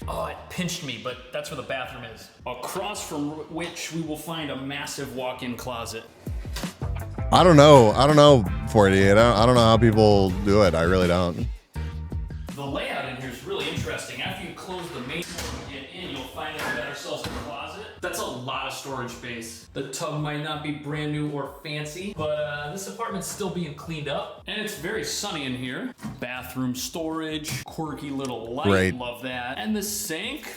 D: Oh, it pinched me, but that's where the bathroom is. Across from which we will find a massive walk-in closet.
A: I don't know, 48. I don't know how people do it. I really don't.
D: The layout in here is really interesting. After you close the main door and get in, you'll find that we got ourselves a closet. That's a lot of storage space. The tub might not be brand new or fancy, but this apartment's still being cleaned up. And it's very sunny in here. Bathroom storage, quirky little light,
A: Right.
D: Love that. And the sink.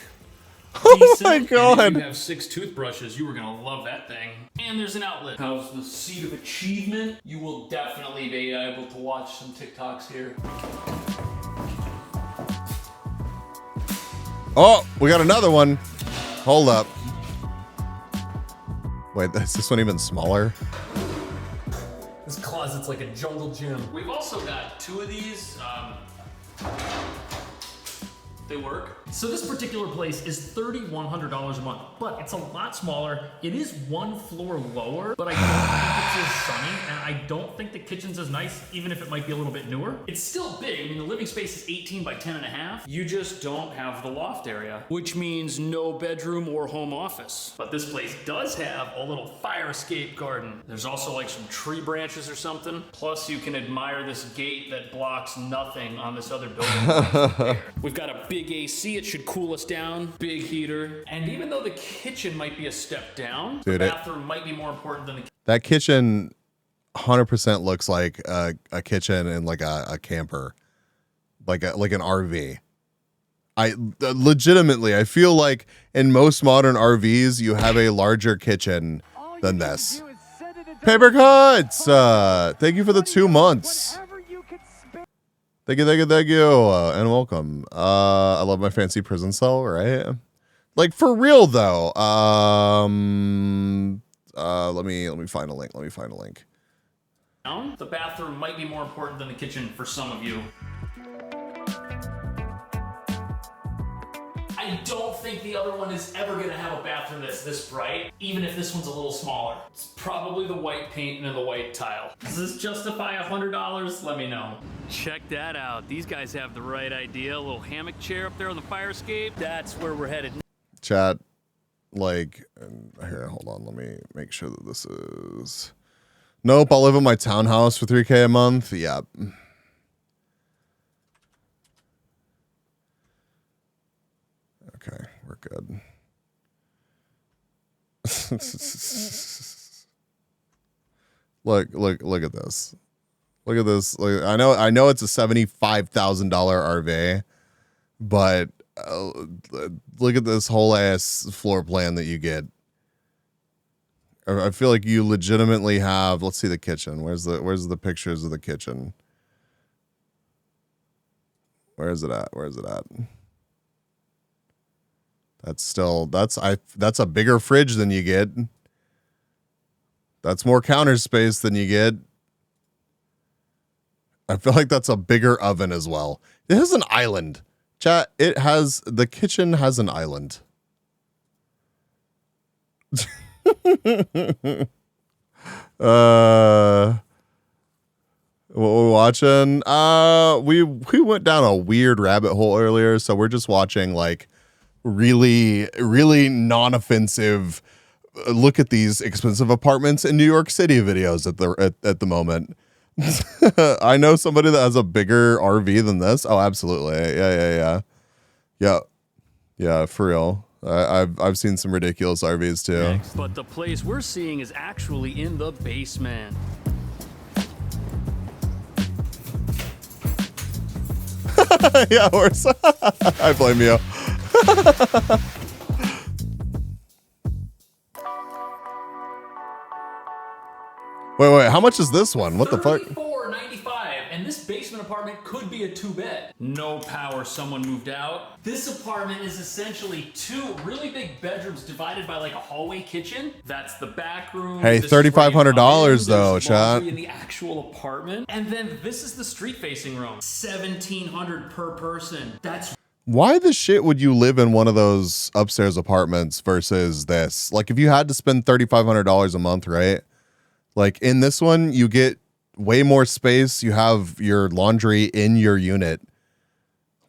A: Oh my God.
D: And if you have 6 toothbrushes, you were gonna love that thing. And there's an outlet. How's the seat of achievement? You will definitely be able to watch some TikToks here.
A: Oh, we got another one. Hold up. Wait, is this one even smaller?
D: This closet's like a jungle gym. We've also got 2 of these. They work. So this particular place is $3,100 a month, but it's a lot smaller. It is 1 floor lower, but I don't think it's as sunny, and I don't think the kitchen's as nice, even if it might be a little bit newer. It's still big. I mean, the living space is 18 by 10.5. You just don't have the loft area, which means no bedroom or home office. But this place does have a little fire escape garden. There's also like some tree branches or something. Plus you can admire this gate that blocks nothing on this other building. We've got a big AC. It should cool us down. Big heater. And even though the kitchen might be a step down,
A: Dude,
D: the bathroom might be more important than the
A: That kitchen 100% looks like a kitchen in like a camper, like an RV. I legitimately, I feel like in most modern RVs, you have a larger kitchen than this. Paper Cuts! Thank you for the 2 months. Thank you, and welcome. I love my fancy prison cell, right? Like, for real, though. Let me find a link.
D: The bathroom might be more important than the kitchen for some of you. I don't think the other one is ever gonna have a bathroom that's this bright, even if this one's a little smaller. It's probably the white paint and the white tile. Does this justify $100? Let me know. Check that out. These guys have the right idea. A little hammock chair up there on the fire escape. That's where we're headed.
A: Chat, like, here, hold on. Let me make sure that this is... Nope, I'll live in my townhouse for $3K a month. Yep. Okay, we're good. Look at this. Look at this. Like, I know it's a $75,000 RV, but look at this whole ass floor plan that you get I feel like you legitimately have. Let's see the kitchen. Where's the pictures of the kitchen? Where is it at? Where is it at? That's a bigger fridge than you get. That's more counter space than you get. I feel like that's a bigger oven as well. It has an island. Chat, the kitchen has an island. What we're watching? We went down a weird rabbit hole earlier, so we're just watching like really non-offensive look at these expensive apartments in New York City videos at the moment. I know somebody that has a bigger RV than this. Oh, absolutely. Yeah, for real. I've seen some ridiculous RVs too.
D: But the place we're seeing is actually in the basement.
A: Yeah, I blame you. Wait, how much is this one? What the fuck?
D: $34.95, and this basement apartment could be a 2-bed. No power, someone moved out. This apartment is essentially 2 really big bedrooms divided by like a hallway kitchen. That's the back room.
A: Hey, $3,500 though, chat.
D: In the actual apartment, and then this is the street-facing room. $1,700 per person. That's
A: Why the shit would you live in one of those upstairs apartments versus this? Like, if you had to spend $3,500 a month, right? Like, in this one, you get way more space. You have your laundry in your unit.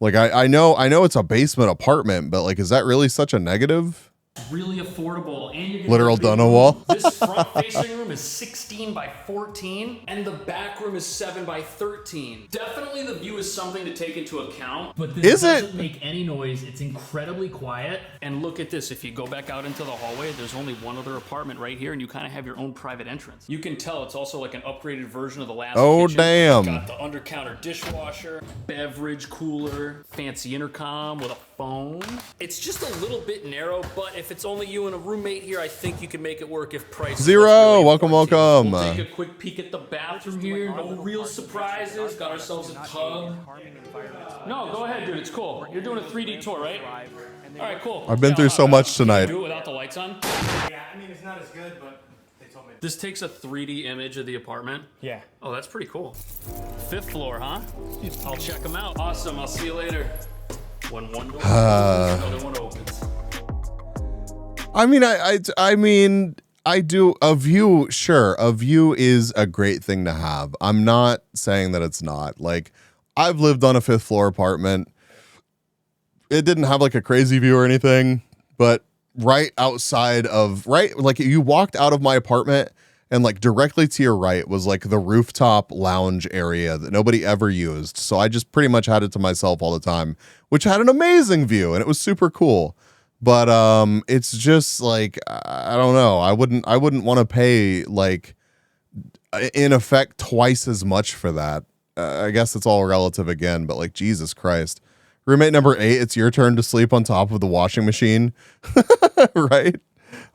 A: Like, I know it's a basement apartment, but like, is that really such a negative?
D: really affordable, and you're
A: Literal Dunno wall.
D: This front-facing room is 16 by 14, and the back room is 7 by 13. Definitely the view is something to take into account, but this doesn't make any noise. It's incredibly quiet. And look at this. If you go back out into the hallway, there's only one other apartment right here, and you kind of have your own private entrance. You can tell it's also like an upgraded version of the last kitchen.
A: Damn.
D: Got the under-counter dishwasher, beverage cooler, fancy intercom with a phone. It's just a little bit narrow, but if it's only you and a roommate here, I think you can make it work if price.
A: Zero, welcome.
D: We'll take a quick peek at the bathroom here. No real surprises. Got ourselves a tub. No, go ahead, dude. It's cool. You're doing a 3D tour, right? All right, cool.
A: I've been through so much tonight.
D: Do it without the lights on?
P: Yeah, I mean, it's not as good, but they told me.
D: This takes a 3D image of the apartment.
P: Yeah.
D: Oh, that's pretty cool. 5th floor, huh? I'll check them out. Awesome. I'll see you later. When one door closes, another one opens.
A: I mean, I do. A view, sure. A view is a great thing to have. I'm not saying that it's not. Like, I've lived on a 5th floor apartment. It didn't have like a crazy view or anything, but right outside of, like you walked out of my apartment and like directly to your right was like the rooftop lounge area that nobody ever used. So I just pretty much had it to myself all the time, which had an amazing view and it was super cool. But it's just like, I don't know. I wouldn't want to pay like in effect twice as much for that. I guess it's all relative again, but like Jesus Christ. Roommate number 8, it's your turn to sleep on top of the washing machine. Right?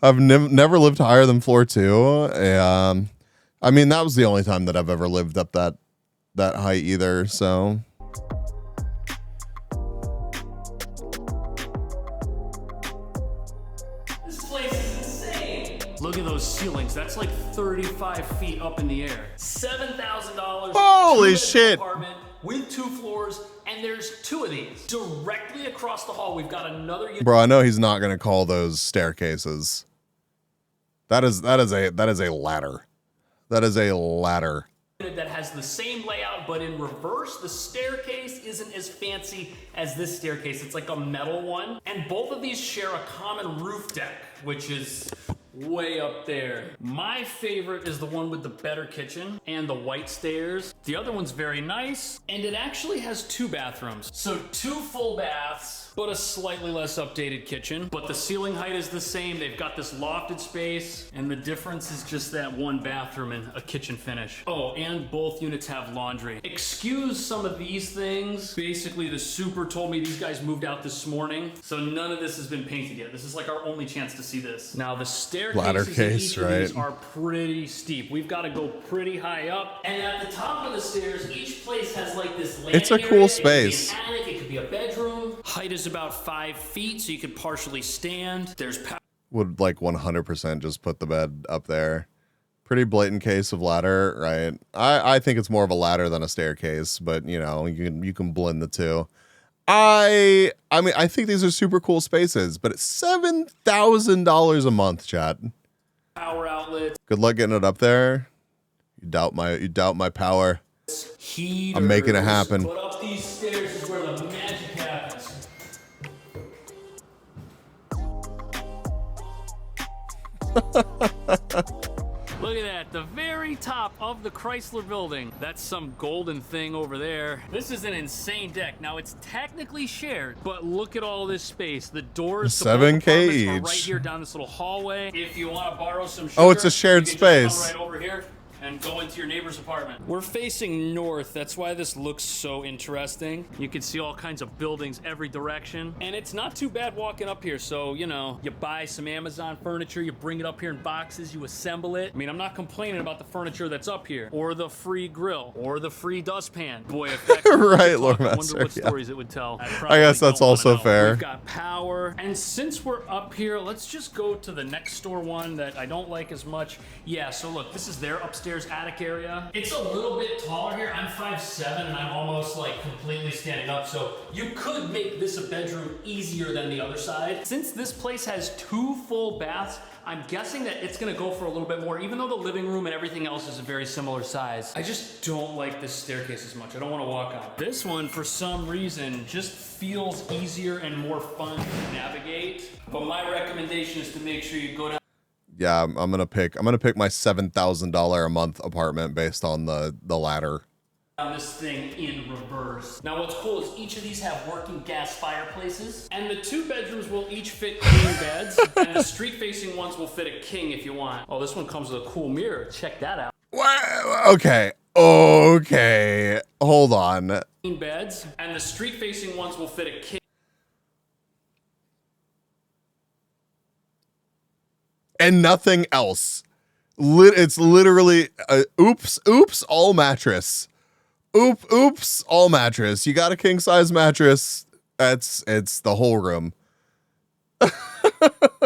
A: I've never lived higher than floor 2. I mean, that was the only time that I've ever lived up that height either, so.
D: This place is insane. Look at those ceilings. That's like 35 feet up in the air. $7,000.
A: Holy shit.
D: Apartment with 2 floors, and there's 2 of these. Directly across the hall, we've got another unit.
A: Bro, I know he's not gonna call those staircases. That is a ladder. That is a ladder.
D: That has the same layout, but in reverse. The staircase isn't as fancy as this staircase. It's like a metal one. And both of these share a common roof deck, which is way up there. My favorite is the one with the better kitchen and the white stairs. The other one's very nice, and it actually has 2 bathrooms. So 2 full baths but a slightly less updated kitchen. But the ceiling height is the same. They've got this lofted space, and the difference is just that one bathroom and a kitchen finish. Oh, and both units have laundry. Excuse some of these things. Basically, the super told me these guys moved out this morning, so none of this has been painted yet. This is like our only chance to see this. Now, the staircases in each of these are pretty steep. We've got to go pretty high up, and at the top of the stairs, each place has like this landing
A: It's a cool
D: area.
A: space.
D: It could be an attic, it could be a bedroom. Height is about 5 feet, so you could partially stand. There's
A: Would like 100% just put the bed up there. Pretty blatant case of ladder, right? I think it's more of a ladder than a staircase, but you know, you can blend the two. I mean, I think these are super cool spaces, but it's $7,000 a month, chat.
D: power outlets.
A: Good luck getting it up there. You doubt my power.
D: Heaters.
A: I'm making it happen.
D: But up these stairs is where the magic happens. Look at that, the very top of the Chrysler building. That's some golden thing over there. This is an insane deck. Now, it's technically shared, but look at all this space. The doors to both
A: 7K
D: apartments are
A: each.
D: right here down this little hallway. If you want to borrow some sugar,
A: Oh, it's a shared
D: you can
A: space.
D: just come right over here and go into your neighbor's apartment. We're facing north. That's why this looks so interesting. You can see all kinds of buildings every direction. And it's not too bad walking up here. So, you know, you buy some Amazon furniture, you bring it up here in boxes, you assemble it. I mean, I'm not complaining about the furniture that's up here, or the free grill, or the free dustpan. Boy, if that
A: Right, Lord
D: I wonder
A: Master,
D: what
A: yeah.
D: stories it would tell.
A: I guess that's also fair.
D: We've got power. And since we're up here, let's just go to the next door one that I don't like as much. Yeah, so look, this is their upstairs attic area. It's a little bit taller here. I'm 5'7", and I'm almost like completely standing up. So you could make this a bedroom easier than the other side. Since this place has 2 full baths, I'm guessing that it's gonna go for a little bit more, even though the living room and everything else is a very similar size. I just don't like this staircase as much. I don't wanna walk on it. This one, for some reason, just feels easier and more fun to navigate. But my recommendation is to make sure you go down.
A: Yeah, I'm gonna pick my $7,000 a month apartment based on the ladder.
D: This thing in reverse. Now what's cool is each of these have working gas fireplaces, and the 2 bedrooms will each fit queen beds, and the street facing ones will fit a king if you want. Oh, this one comes with a cool mirror. Check that out.
A: Okay, hold on.
D: Queen beds, and the street facing ones will fit a king.
A: And nothing else. It's literally oops, all mattress. Oops, all mattress. You got a king size mattress. It's the whole room.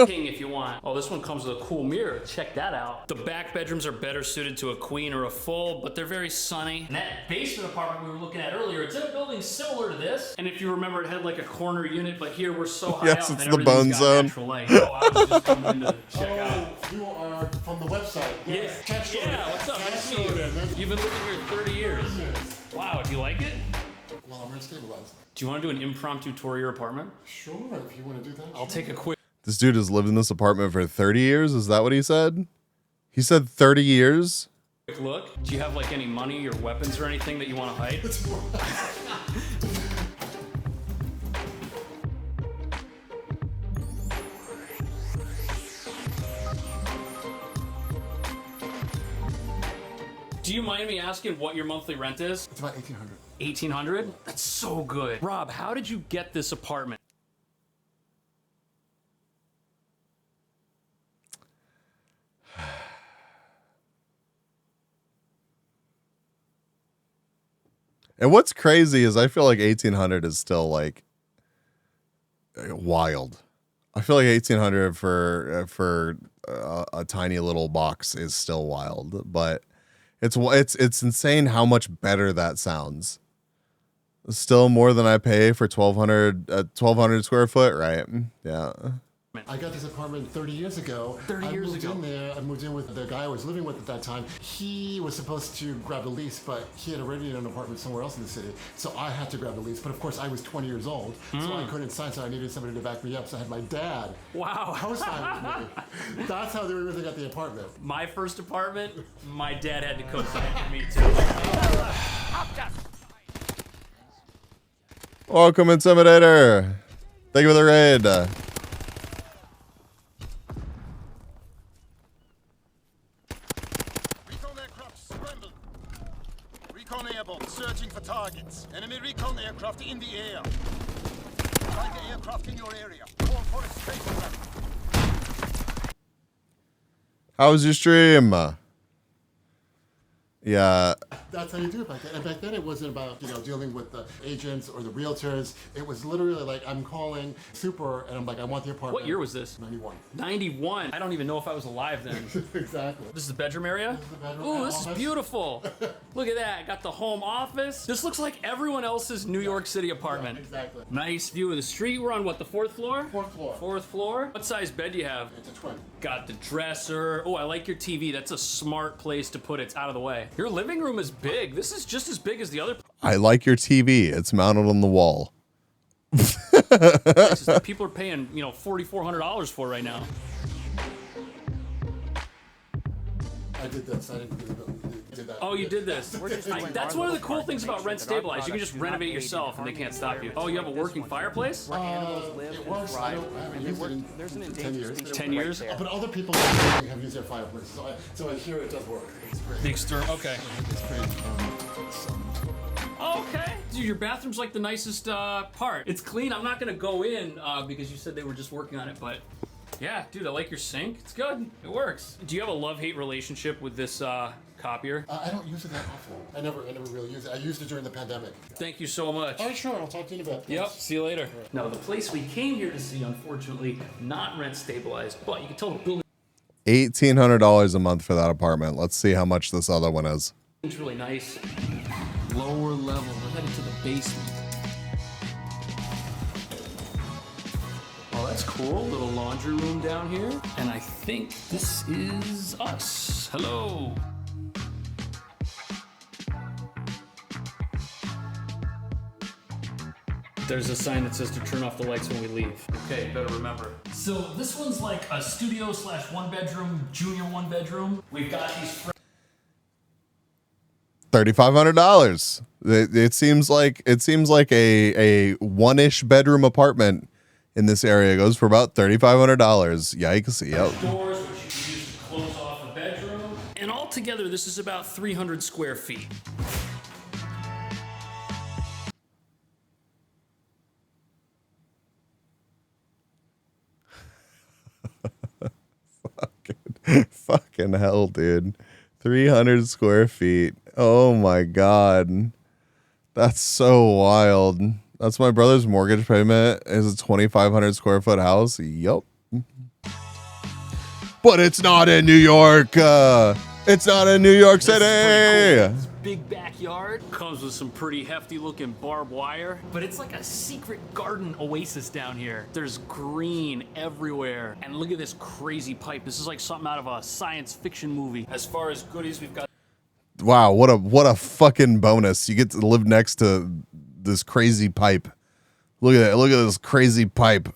D: King if you want. Oh, this one comes with a cool mirror. Check that out. The back bedrooms are better suited to a queen or a full, but they're very sunny. And that basement apartment we were looking at earlier, it's in a building similar to this. And if you remember, it had like a corner unit, but here we're so high
A: Yes,
D: up
A: it's
D: and
A: the bone
D: everything's got
A: zone.
D: natural light. Oh, I was just coming to check out.
K: You are from the website.
D: Yeah, what's up? Nice to meet you. You've been living here 30 years. Wow, do you like it?
K: Well, I'm stabilized.
D: Do you want to do an impromptu tour of your apartment?
K: Sure, if you want to do that.
D: I'll take a quick.
A: This dude has lived in this apartment for 30 years. Is that what he said? He said 30 years.
D: Quick look. Do you have like any money or weapons or anything that you want to hide? Do you mind me asking what your monthly rent is?
K: It's about $1,800.
D: 1,800? That's so good. Rob, how did you get this apartment?
A: And what's crazy is I feel like 1,800 is still like wild. I feel like 1,800 for a tiny little box is still wild, but it's insane how much better that sounds. Still more than I pay for 1,200 square foot, right? Yeah.
K: I got this apartment 30 years ago.
D: 30 years ago.
K: I moved in with the guy I was living with at that time. He was supposed to grab the lease, but he had already an apartment somewhere else in the city. So I had to grab the lease. But of course, I was 20 years old, so I couldn't sign, so I needed somebody to back me up. So I had my dad co-sign with me. That's how they originally got the apartment.
D: My first apartment, my dad had to co-sign for me too.
A: Welcome, Intimidator. Thank you for the raid.
G: Recon aircraft scrambled. Recon airborne searching for targets. Enemy recon aircraft in the air. Find the aircraft in your area. Call for a space trap.
A: How was your stream? Yeah.
K: That's how you do it back then. And back then it wasn't about, dealing with the agents or the realtors. It was literally like, I'm calling Super and I'm like, I want the apartment.
D: What year was this?
K: 91.
D: 91. I don't even know if I was alive then.
K: Exactly.
D: This is the bedroom area?
K: This is the bedroom
D: Ooh,
K: and
D: this is
K: office.
D: beautiful. Look at that. Got the home office. This looks like everyone else's New York City apartment.
K: Yeah, exactly.
D: Nice view of the street. We're on what, the 4th floor?
K: 4th floor.
D: 4th floor. What size bed do you have?
K: It's a twin.
D: Got the dresser. Oh, I like your TV. That's a smart place to put it. It's out of the way. Your living room is big. This is just as big as the other
A: I like your TV. It's mounted on the wall.
D: places that people are paying, $4,400 for right now.
K: I did this. I did that.
D: Oh, you did this. That's one of the cool things about Rent Stabilized. You can just renovate yourself and they can't stop you. Oh, you have a working fireplace?
K: It works. I haven't used it in 10 years.
D: 10 years?
K: But other people have used their fireplaces, so I hear it does work. It's great.
D: Big stir. Okay.
K: It's great.
D: Okay. Dude, your bathroom's like the nicest part. It's clean. I'm not gonna go in because you said they were just working on it, but yeah, dude, I like your sink. It's good. It works. Do you have a love-hate relationship with this copier?
K: I don't use it that often. I never really use it. I used it during the pandemic.
D: Thank you so much.
K: Oh, sure. I'll talk to you in a bit.
D: Yep. See you later. Now, the place we came here to see, unfortunately, not rent stabilized, but you can tell the building
A: $1,800 a month for that apartment. Let's see how much this other one is.
D: It's really nice. Lower level. We're headed to the basement. Oh, that's cool. Little laundry room down here. And I think this is us. Hello. There's a sign that says to turn off the lights when we leave. Okay, better remember. So this one's like a studio / 1 bedroom, junior 1 bedroom. We've got these
A: $3,500. It seems like a one-ish bedroom apartment in this area goes for about $3,500. Yikes! Yep.
D: doors, which you can use to close off a bedroom. And altogether, this is about 300 square feet.
A: Fucking hell, dude. 300 square feet. Oh my god. That's so wild. That's my brother's mortgage payment. Is a 2,500 square foot house. Yup. But it's not in New York. It's not in New York City.
D: This big backyard comes with some pretty hefty looking barbed wire, but it's like a secret garden oasis down here. There's green everywhere. And look at this crazy pipe. This is like something out of a science fiction movie. As far as goodies, we've got
A: Wow, what a fucking bonus. You get to live next to this crazy pipe. Look at that. Look at this crazy pipe.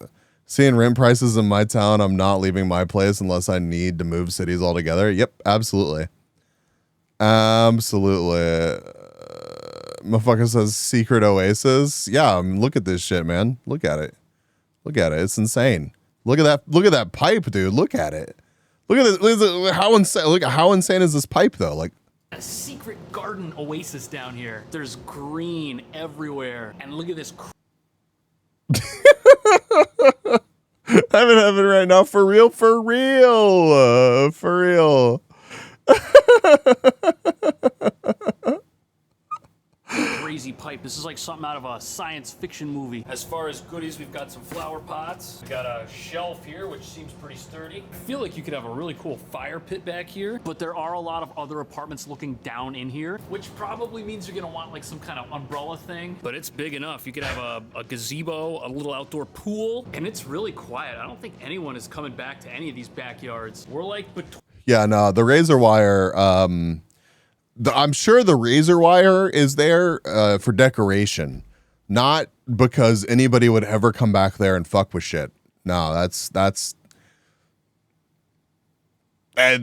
A: Seeing rent prices in my town, I'm not leaving my place unless I need to move cities altogether. Yep, absolutely. Absolutely. Motherfucker says secret oasis. Yeah, look at this shit, man. Look at it. Look at it. It's insane. Look at that. Look at that pipe, dude. Look at it. Look at this. How insane. Look at how insane is this pipe, though? Like,
D: a secret garden oasis down here. There's green everywhere. And look at this.
A: I'm in heaven right now. For real. For real. For real.
D: Crazy pipe. This is like something out of a science fiction movie. As far as goodies, we've got some flower pots. We got a shelf here, which seems pretty sturdy. I feel like you could have a really cool fire pit back here, but there are a lot of other apartments looking down in here, which probably means you're gonna want like some kind of umbrella thing, but it's big enough. You could have a gazebo, a little outdoor pool, and it's really quiet. I don't think anyone is coming back to any of these backyards. We're like between
A: Yeah, no, the razor wire, I'm sure the razor wire is there for decoration, not because anybody would ever come back there and fuck with shit. No, that's they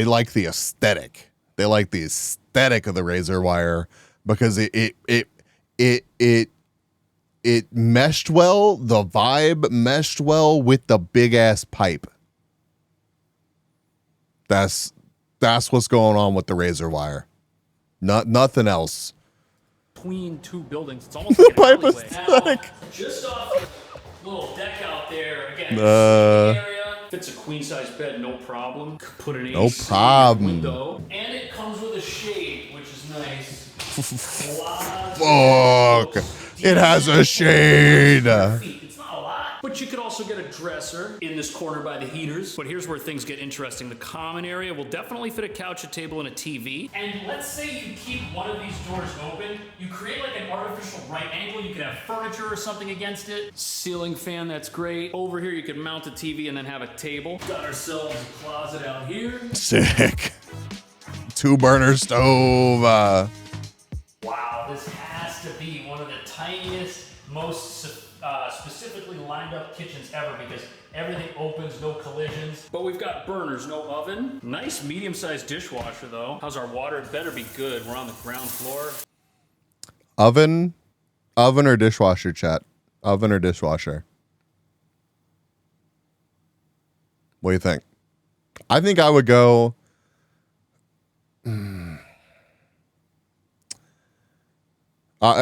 A: like the aesthetic. They like the aesthetic of the razor wire because it it meshed well. The vibe meshed well with the big ass pipe. That's what's going on with the razor wire. Nothing else.
D: Between two buildings, it's almost like an
A: pipe
D: alleyway.
A: is
D: Now,
A: thick.
D: just off the little deck out there, again,
A: Uh,
D: sleeping area. Fits a queen size bed, no problem. Could put an
A: No
D: AC
A: problem.
D: in the window, and it comes with a shade, which is nice.
A: Fuck. It has a shade.
D: It's not a lot, but you could also get a dresser in this corner by the heaters. But here's where things get interesting. The common area will definitely fit a couch, a table, and a TV. And let's say you keep one of these doors open. You create like an artificial right angle. You could have furniture or something against it. Ceiling fan, that's great. Over here, you could mount a TV and then have a table. Got ourselves a closet out here.
A: Sick. 2-burner stove.
D: Wow, this has to be one of the tiniest, most specifically lined up kitchens ever because everything opens, no collisions. But we've got burners, no oven. Nice medium-sized dishwasher though. How's our water? It better be good. We're on the ground floor.
A: Oven or dishwasher, chat? Oven or dishwasher? What do you think? I think I would go.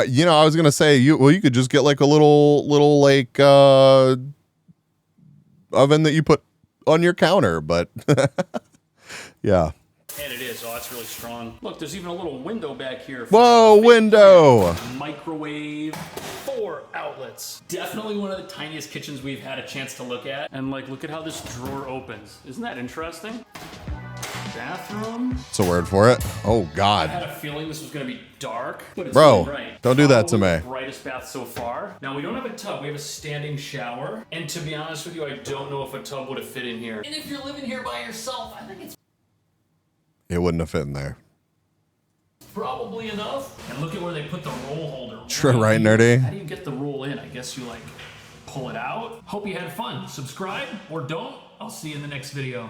A: You know, I was gonna say you could just get like a little like oven that you put on your counter, but yeah.
D: And it is. Oh, that's really strong. Look, there's even a little window back here.
A: Whoa, window!
D: Microwave. 4 outlets. Definitely one of the tiniest kitchens we've had a chance to look at. And like, look at how this drawer opens. Isn't that interesting? Bathroom.
A: What's a word for it? Oh
D: I
A: God.
D: had a feeling this was gonna be dark, but it's
A: Bro,
D: really bright.
A: don't do that to
D: Probably
A: me.
D: the brightest bath so far. Now we don't have a tub, we have a standing shower. And to be honest with you, I don't know if a tub would have fit in here. And if you're living here by yourself, I think it's
A: It wouldn't have fit in there.
D: probably enough. And look at where they put the roll holder.
A: Right, nerdy?
D: How do you get the roll in? I guess you like pull it out. Hope you had fun. Subscribe or don't. I'll see you in the next video.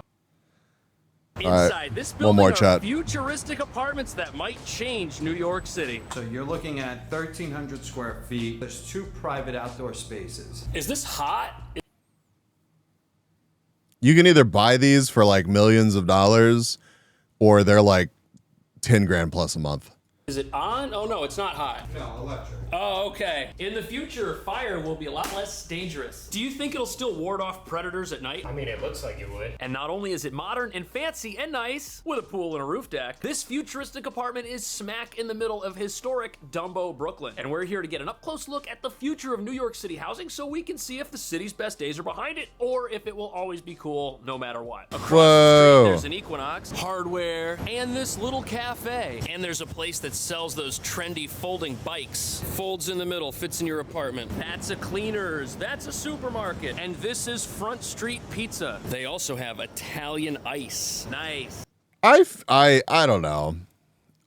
A: All right,
D: Inside this
A: one
D: building
A: more
D: are
A: chat.
D: futuristic apartments that might change New York City.
F: So you're looking at 1,300 square feet. There's 2 private outdoor spaces.
D: Is this hot?
A: You can either buy these for like millions of dollars, or they're like 10 grand plus a month.
D: Is it on? Oh no, it's not hot.
F: No, electric.
D: Oh, okay. In the future, fire will be a lot less dangerous. Do you think it'll still ward off predators at night?
B: I mean, it looks like it would.
D: And not only is it modern and fancy and nice, with a pool and a roof deck, this futuristic apartment is smack in the middle of historic Dumbo, Brooklyn. And we're here to get an up-close look at the future of New York City housing so we can see if the city's best days are behind it, or if it will always be cool no matter what. Across the street, there's an Equinox, hardware, and this little cafe. And there's a place that sells those trendy folding bikes. Folds in the middle, fits in your apartment. That's a Cleaners, that's a supermarket. And this is Front Street Pizza. They also have Italian ice. Nice.
A: I don't know.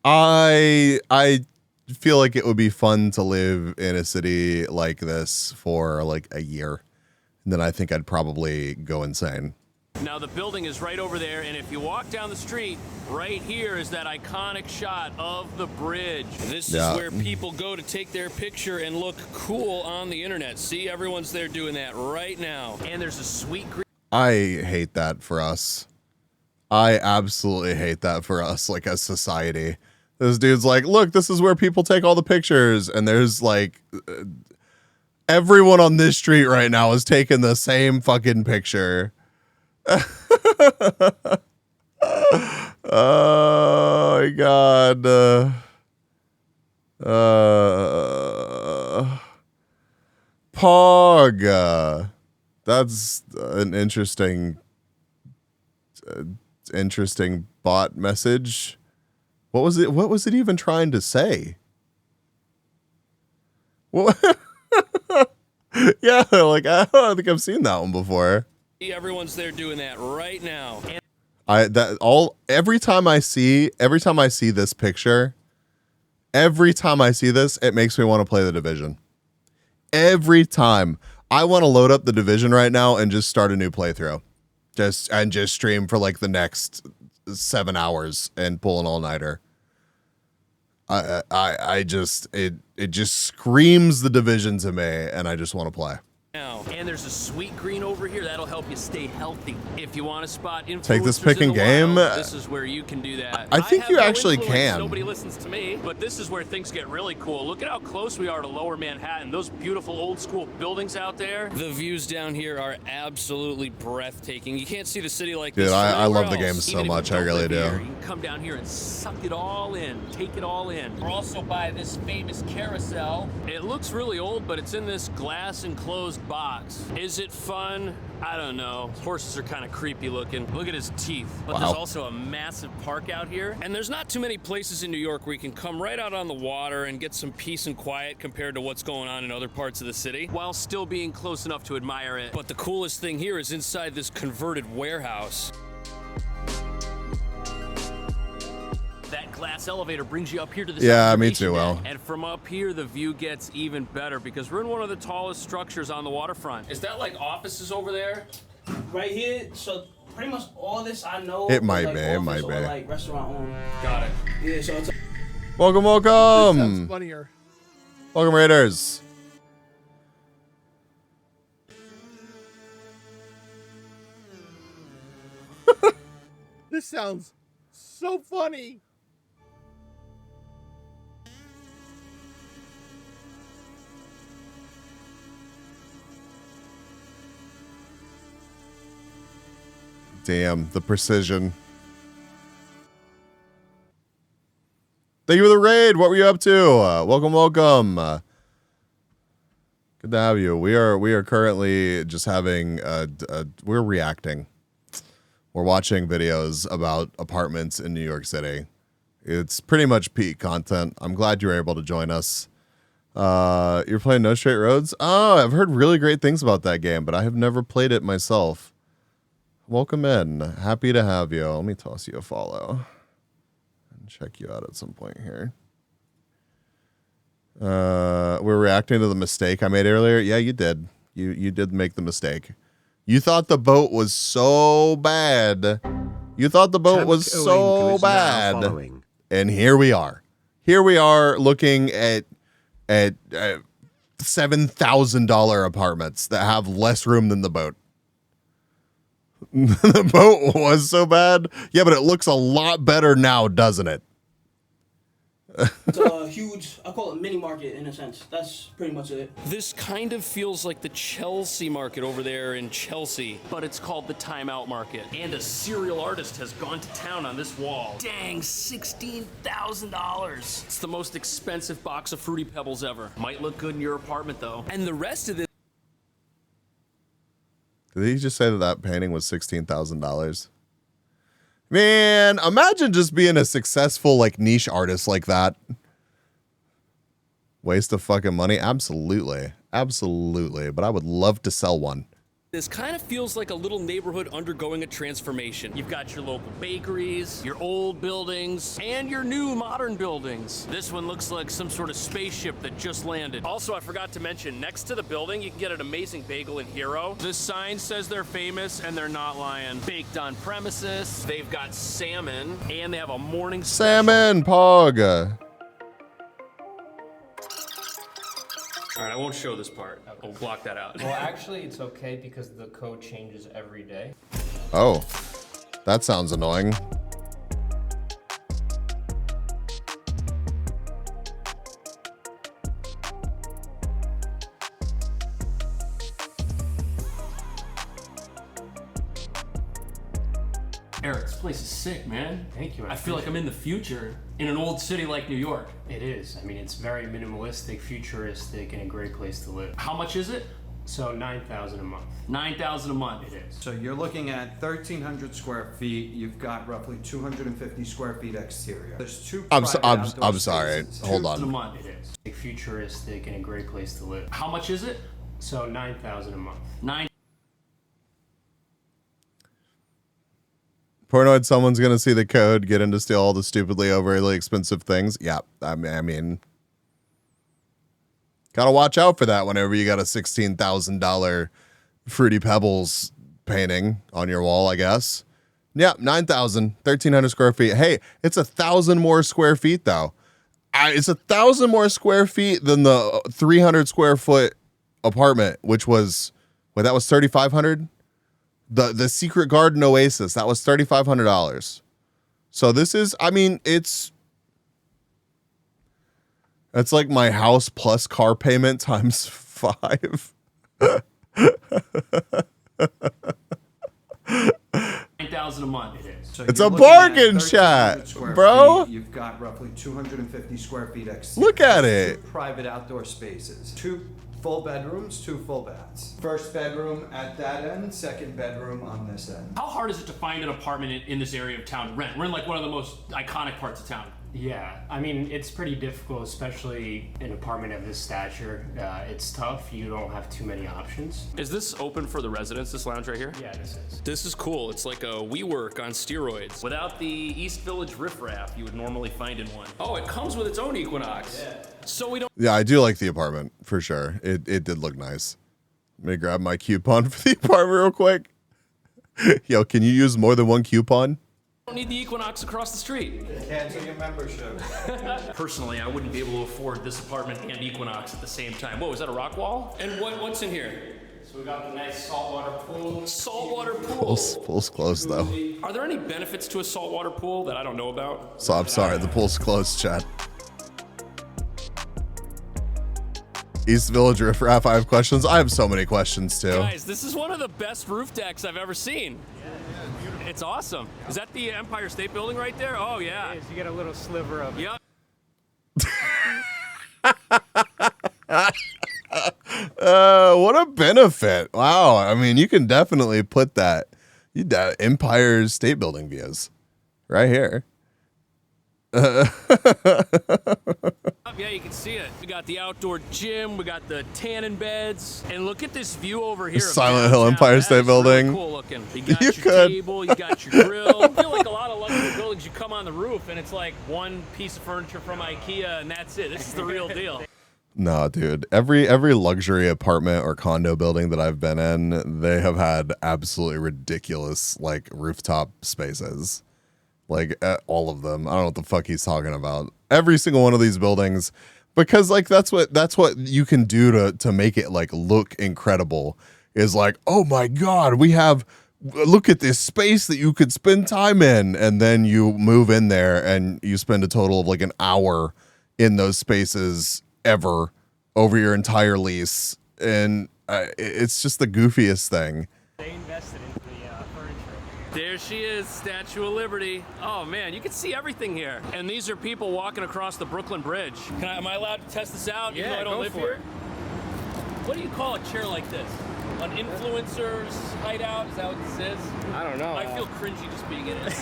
A: I feel like it would be fun to live in a city like this for like a year. And then I think I'd probably go insane.
D: Now the building is right over there, and if you walk down the street, right here is that iconic shot of the bridge. This is where people go to take their picture and look cool on the internet. See, everyone's there doing that right now. And there's a sweet green.
A: I hate that for us. I absolutely hate that for us, like as society. This dude's like, look, this is where people take all the pictures, and there's like everyone on this street right now is taking the same fucking picture. Oh my God. Pog. That's an interesting bot message. What was it even trying to say? What? Yeah, like I don't think I've seen that one before.
D: Everyone's there doing that right now. And
A: Every time I see this picture, every time I see this, it makes me want to play The Division. Every time I want to load up The Division right now and just start a new playthrough, just stream for like the next 7 hours and pull an all-nighter. I just it just screams the division to me, and I just want to play.
D: Now, and there's a sweet green over here that'll help you stay healthy. If you want to spot influencers
A: Take this pick
D: in
A: and
D: the
A: game.
D: wild, this is where you can do that.
A: I think
D: have
A: you
D: no
A: actually
D: influence,
A: can.
D: Nobody listens to me, but this is where things get really cool. Look at how close we are to Lower Manhattan. Those beautiful old school buildings out there. The views down here are absolutely breathtaking. You can't see the city like
A: Dude,
D: this.
A: I
D: anywhere
A: love the game
D: else.
A: so
D: Even if you
A: much. I
D: don't
A: really
D: live
A: do.
D: here, you can come down here and suck it all in. Take it all in. We're also by this famous carousel. It looks really old, but it's in this glass enclosed box. Is it fun? I don't know. Horses are kind of creepy looking. Look at his teeth. But there's also a massive park out here. And there's not too many places in New York where you can come right out on the water and get some peace and quiet compared to what's going on in other parts of the city, while still being close enough to admire it. But the coolest thing here is inside this converted warehouse. That glass elevator brings you up here to the
A: Yeah, me
D: observation
A: too, Will.
D: deck. And from up here, the view gets even better because we're in one of the tallest structures on the waterfront. Is that like offices over there?
J: Right here, so pretty much all this I know.
A: It might
J: like
A: be, it
J: office
A: might
J: or,
A: be.
J: like restaurant owned.
D: Got it.
J: Yeah, so it's
A: Welcome,
L: Sounds
A: welcome.
L: funnier.
A: Welcome, Raiders.
L: This sounds so funny.
A: Damn, the precision. Thank you for the raid. What were you up to? Welcome, welcome. Good to have you. We are currently just having we're reacting. We're watching videos about apartments in New York City. It's pretty much peak content. I'm glad you were able to join us. You're playing No Straight Roads? Oh, I've heard really great things about that game, but I have never played it myself. Welcome in. Happy to have you. Let me toss you a follow and check you out at some point here. We're reacting to the mistake I made earlier. Yeah, you did. You did make the mistake. You thought the boat was so bad. You thought the boat was so bad. And here we are. Here we are looking at $7,000 apartments that have less room than the boat. The boat was so bad. Yeah, but it looks a lot better now, doesn't it?
J: It's a huge, I call it mini market in a sense. That's pretty much it.
D: This kind of feels like the Chelsea market over there in Chelsea, but it's called the Timeout Market. And a serial artist has gone to town on this wall. Dang, $16,000. It's the most expensive box of Fruity Pebbles ever. Might look good in your apartment though. And the rest of this.
A: Did he just say that painting was $16,000? Man, imagine just being a successful like niche artist like that. Waste of fucking money? Absolutely. Absolutely. But I would love to sell one.
D: This kind of feels like a little neighborhood undergoing a transformation. You've got your local bakeries, your old buildings, and your new modern buildings. This one looks like some sort of spaceship that just landed. Also, I forgot to mention, next to the building, you can get an amazing bagel in Hero. The sign says they're famous, and they're not lying. Baked on premises, they've got salmon, and they have a morning
A: Salmon, Pog.
D: All right, I won't show this part. I'll block that out.
S: Well, actually, it's okay because the code changes every day.
A: Oh, that sounds annoying.
D: Eric, this place is sick, man.
S: Thank you.
D: I feel like I'm in the future in an old city like New York.
S: It is. I mean, it's very minimalistic, futuristic, and a great place to live.
D: How much is it?
S: So $9,000 a month.
D: $9,000 a month.
S: It is.
F: So you're looking at 1,300 square feet. You've got roughly 250 square feet exterior. There's two.
A: I'm
F: private outdoor
A: sorry.
F: spaces.
A: Hold
S: A
A: on.
S: month. It is. Futuristic and a great place to live.
D: How much is it?
S: So $9,000 a month.
A: Pornoid, someone's gonna see the code, get in to steal all the stupidly overly expensive things. Yeah, I mean, gotta watch out for that whenever you got a $16,000 Fruity Pebbles painting on your wall, I guess. Yeah, 9,000, 1,300 square feet. Hey, it's 1,000 more square feet though. It's 1,000 more square feet than the 300 square foot apartment, which was, wait, that was 3,500. The Secret Garden Oasis, that was $3,500. So this is, I mean, it's like my house plus car payment times 5.
D: 9,000 a month. It is.
F: So
A: It's
F: you're
A: a
F: looking at
A: bargain
F: 1,300
A: chat,
F: square
A: bro.
F: feet. You've got roughly 250 square feet exterior.
A: Look at it.
F: 2 private outdoor spaces. 2 full bedrooms, 2 full baths. First bedroom at that end, second bedroom on this end.
D: How hard is it to find an apartment in this area of town to rent? We're in like one of the most iconic parts of town.
S: Yeah, I mean, it's pretty difficult, especially an apartment of this stature. It's tough. You don't have too many options.
D: Is this open for the residents, this lounge right here?
S: Yeah, this is.
D: This is cool. It's like a WeWork on steroids. Without the East Village riffraff you would normally find in one. Oh, it comes with its own Equinox. Yeah. So we don't...
A: Yeah, I do like the apartment, for sure. It did look nice. Let me grab my coupon for the apartment real quick. Yo, can you use more than one coupon?
D: Don't need the Equinox across the street.
F: Cancel your membership.
D: Personally, I wouldn't be able to afford this apartment and Equinox at the same time. Whoa, is that a rock wall? And what's in here?
S: So we got the nice saltwater pool.
D: Saltwater pool.
A: Pool's closed though.
D: Are there any benefits to a saltwater pool that I don't know about?
A: So I'm sorry, the pool's closed, chat. East Village riffraff, I have questions. I have so many questions too.
D: Guys, this is one of the best roof decks I've ever seen. It's awesome. Is that the Empire State Building right there? Oh yeah.
X: It is. You get a little sliver of it.
D: Yep.
A: What a benefit. Wow. I mean, you can definitely put that Empire State Building views right here.
D: Yeah, you can see it. We got the outdoor gym, we got the tanning beds, and look at this view over here.
A: Silent Hill Empire State Building.
D: Really cool looking. You got your table, you got your grill. I feel like a lot of luxury buildings, you come on the roof and it's like one piece of furniture from IKEA and that's it. This is the real deal.
A: No, dude. Every luxury apartment or condo building that I've been in, they have had absolutely ridiculous like rooftop spaces. Like all of them. I don't know what the fuck he's talking about. Every single one of these buildings, because like that's what you can do to make it like look incredible. Is like, oh my god, look at this space that you could spend time in, and then you move in there and you spend a total of like an hour in those spaces ever over your entire lease, and it's just the goofiest thing.
X: They invested into the furniture.
D: There she is, Statue of Liberty. Oh man, you can see everything here. And these are people walking across the Brooklyn Bridge. Am I allowed to test this out?
X: Yeah,
D: even though I don't
X: go
D: live
X: for
D: here?
X: it.
D: What do you call a chair like this? An influencer's hideout? Is that what this is?
X: I don't know.
D: I feel cringy just being in it.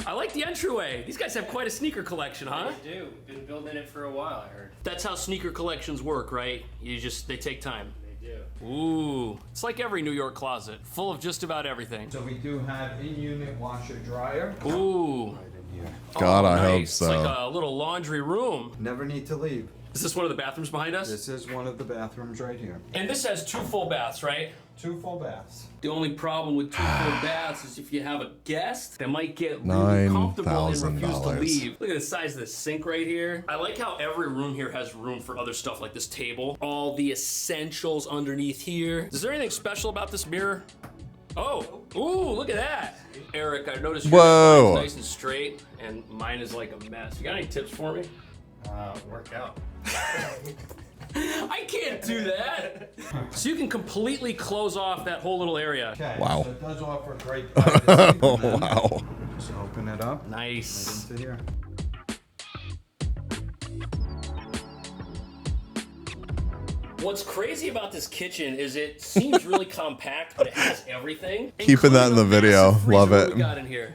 D: I like the entryway. These guys have quite a sneaker collection, huh?
S: They do. Been building it for a while, I heard.
D: That's how sneaker collections work, right? They take time.
S: They do.
D: Ooh, it's like every New York closet, full of just about everything.
F: So we do have in-unit washer dryer.
D: Ooh.
A: God,
D: Oh,
A: I hope
D: nice.
A: so.
D: It's like a little laundry room.
F: Never need to leave.
D: Is this one of the bathrooms behind us?
F: This is one of the bathrooms right here.
D: And this has 2 full baths, right?
F: 2 full baths.
D: The only problem with 2 full baths is if you have a guest that might get really comfortable and refuse to leave. Look at the size of the sink right here. I like how every room here has room for other stuff like this table. All the essentials underneath here. Is there anything special about this mirror? Oh, ooh, look at that. Eric, I noticed your
A: Whoa.
D: line's nice and straight, and mine is like a mess. You got any tips for me?
S: Work out.
D: I can't do that. So you can completely close off that whole little area.
F: Okay,
A: Wow.
F: so it does offer great privacy.
A: Oh, wow.
F: Just open it up.
D: Nice.
F: Right into here.
D: What's crazy about this kitchen is it seems really compact, but it has everything.
A: Keeping that in the video. Love
D: What we
A: it.
D: got in here?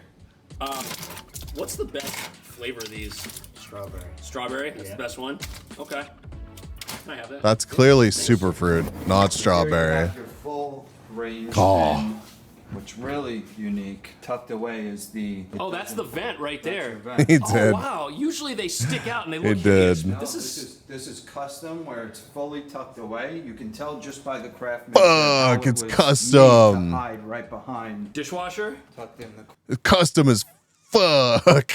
D: What's the best flavor of these?
S: Strawberry.
D: Strawberry? That's the best one? Okay. Can I have that?
A: That's clearly superfruit, not strawberry.
F: Your full range
A: Oh.
F: and What's really unique, tucked away, is the...
D: Oh, that's the vent right there.
A: He
D: Oh,
A: did.
D: wow. Usually they stick out and they
A: He
D: look hideous.
A: did.
D: But this is...
F: This is custom, where it's fully tucked away. You can tell just by the craftsmanship.
A: Fuck,
F: how
A: it's
F: it was
A: custom.
F: made to hide right behind.
D: Dishwasher?
F: Tucked in the
A: Custom as fuck.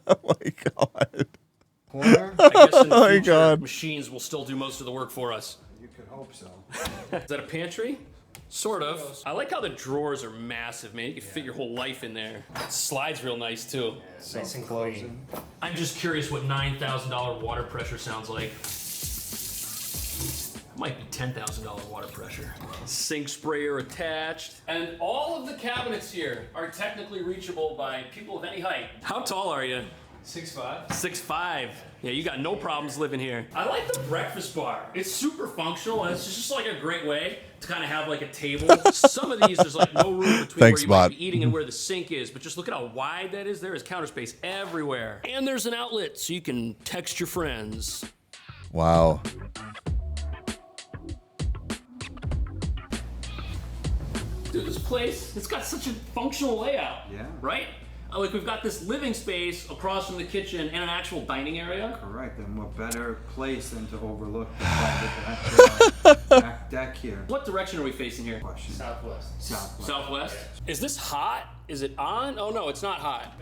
A: Oh my god.
F: corner.
D: I guess in the
A: Oh my
D: future,
A: God.
D: machines will still do most of the work for us.
F: You could hope so.
D: Is that a pantry? Sort of. I like how the drawers are massive, man. You can fit your whole life in there. It slides real nice, too.
S: Nice and clean.
D: I'm just curious what $9,000 water pressure sounds like. Might be $10,000 water pressure. Sink sprayer attached. And all of the cabinets here are technically reachable by people of any height. How tall are you?
S: 6'5".
D: 6'5". Yeah, you got no problems living here. I like the breakfast bar. It's super functional, and it's just like a great way to kind of have like a table. Some of these, there's like no room between
A: Thanks,
D: where you
A: Bot.
D: might be eating and where the sink is, but just look at how wide that is. There is counter space everywhere. And there's an outlet so you can text your friends.
A: Wow.
D: Dude, this place, it's got such a functional layout.
F: Yeah.
D: Right? Like we've got this living space across from the kitchen and an actual dining area.
F: Correct, and what better place than to overlook the fact that back deck here.
D: What direction are we facing here?
S: Southwest.
D: Southwest? Is this hot? Is it on? Oh no, it's not hot.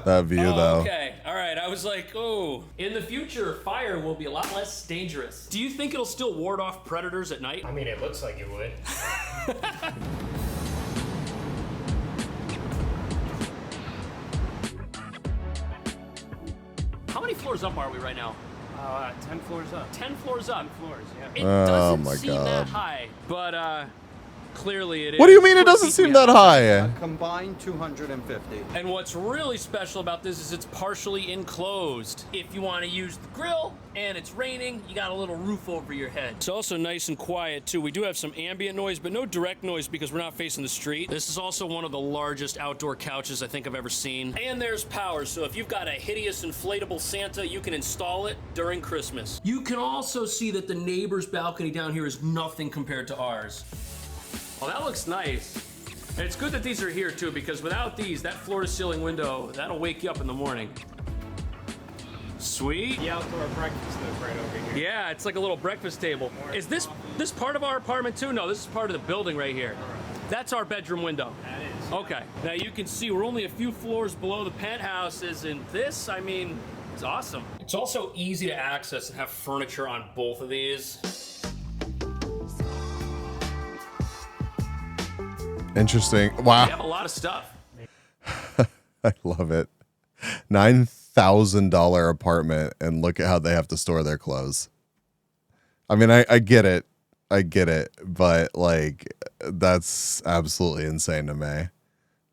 A: That view though.
D: Okay, all right. I was like, oh. In the future, fire will be a lot less dangerous. Do you think it'll still ward off predators at night?
S: I mean, it looks like it would.
D: How many floors up are we right now?
S: 10 floors up.
D: 10 floors up.
S: 10 floors, yeah.
D: It
A: Oh
D: doesn't
A: my
D: seem
A: God.
D: that high, but clearly it is.
A: What do you mean it doesn't
D: Pretty
A: seem that high?
F: A combined 250.
D: And what's really special about this is it's partially enclosed. If you want to use the grill and it's raining, you got a little roof over your head. It's also nice and quiet too. We do have some ambient noise, but no direct noise because we're not facing the street. This is also one of the largest outdoor couches I think I've ever seen. And there's power, so if you've got a hideous inflatable Santa, you can install it during Christmas. You can also see that the neighbor's balcony down here is nothing compared to ours. Well, that looks nice. And it's good that these are here too, because without these, that floor-to-ceiling window, that'll wake you up in the morning. Sweet.
S: The outdoor breakfast nook right over here.
D: Yeah, it's like a little breakfast table. Is this part of our apartment too? No, this is part of the building right here. That's our bedroom window.
S: That is.
D: Okay. Now you can see we're only a few floors below the penthouses, and this, I mean, it's awesome. It's also easy to access and have furniture on both of these.
A: Interesting. Wow.
D: We have a lot of stuff.
A: I love it. $9,000 apartment, and look at how they have to store their clothes. I mean, I get it. I get it. But, like, that's absolutely insane to me.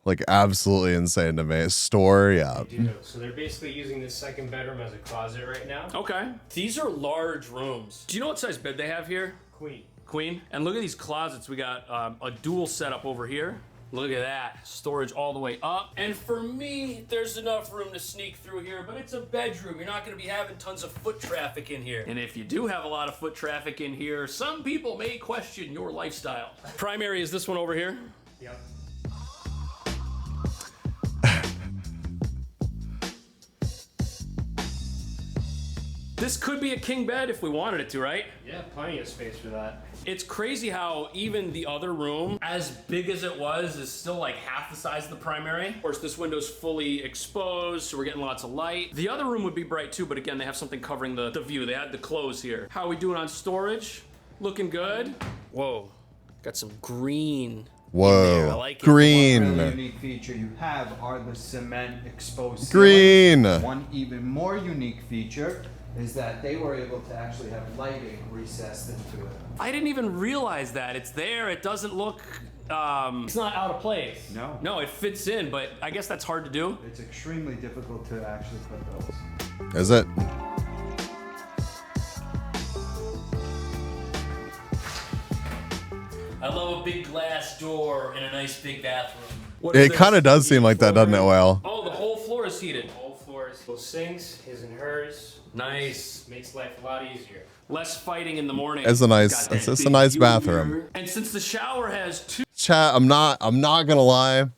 A: Like, absolutely insane to me. Store, yeah.
S: They do. So they're basically using this second bedroom as a closet right now.
D: Okay. These are large rooms. Do you know what size bed they have here?
S: Queen.
D: Queen. And look at these closets. We got a dual setup over here. Look at that. Storage all the way up. And for me, there's enough room to sneak through here, but it's a bedroom. You're not going to be having tons of foot traffic in here. And if you do have a lot of foot traffic in here, some people may question your lifestyle. Primary is this one over here.
S: Yep.
D: This could be a king bed if we wanted it to, right?
S: Yeah, plenty of space for that.
D: It's crazy how even the other room, as big as it was, is still like half the size of the primary. Of course, this window's fully exposed, so we're getting lots of light. The other room would be bright too, but again, they have something covering the view. They had the clothes here. How are we doing on storage? Looking good. Whoa, got some green.
A: Whoa,
D: I like it.
A: green.
F: One really unique feature you have are the cement exposed
A: Green.
F: ceilings. One even more unique feature is that they were able to actually have lighting recessed into it.
D: I didn't even realize that. It's there. It doesn't look, it's not out of place.
F: No.
D: No, it fits in, but I guess that's hard to do.
F: It's extremely difficult to actually put those.
A: Is it?
D: I love a big glass door and a nice big bathroom.
A: It kind of does seem like that, doesn't it, Well?
D: Oh, the whole floor is heated.
S: The whole floor is both sinks, his and hers.
D: Nice.
S: Makes life a lot easier.
D: Less fighting in the morning.
A: It's a nice bathroom.
D: And since the shower has two
A: Chat, I'm not gonna lie.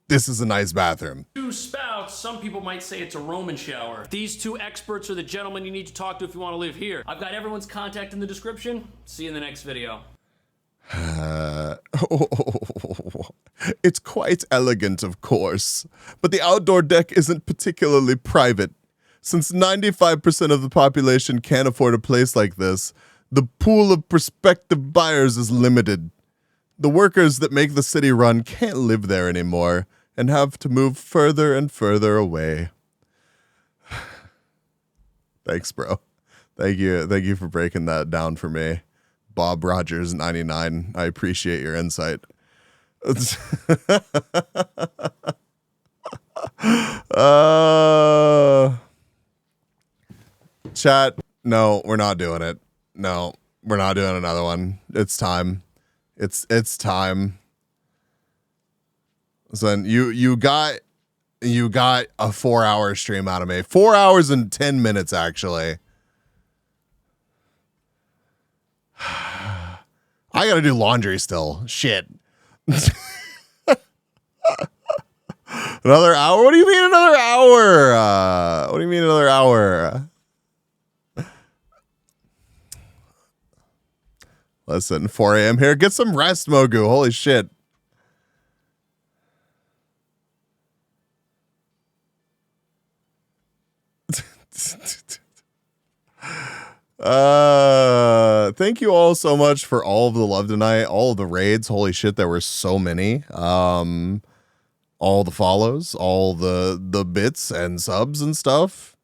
A: This is a nice bathroom.
D: Two spouts, some people might say it's a Roman shower. These two experts are the gentlemen you need to talk to if you want to live here. I've got everyone's contact in the description. See you in the next video.
A: It's quite elegant, of course, but the outdoor deck isn't particularly private. Since 95% of the population can't afford a place like this, the pool of prospective buyers is limited. The workers that make the city run can't live there anymore and have to move further and further away. Thanks, bro. Thank you for breaking that down for me. Bob Rogers 99. I appreciate your insight. Chat, no, we're not doing it. No, we're not doing another one. It's time. It's time. Listen, you got a 4-hour stream out of me. 4 hours and 10 minutes, actually. I gotta do laundry still. Shit. Another hour? What do you mean another hour? What do you mean another hour? Listen, 4 a.m. here. Get some rest, Mogu. Holy shit. Thank you all so much for all of the love tonight, all of the raids. Holy shit, there were so many. All the follows, all the bits and subs and stuff.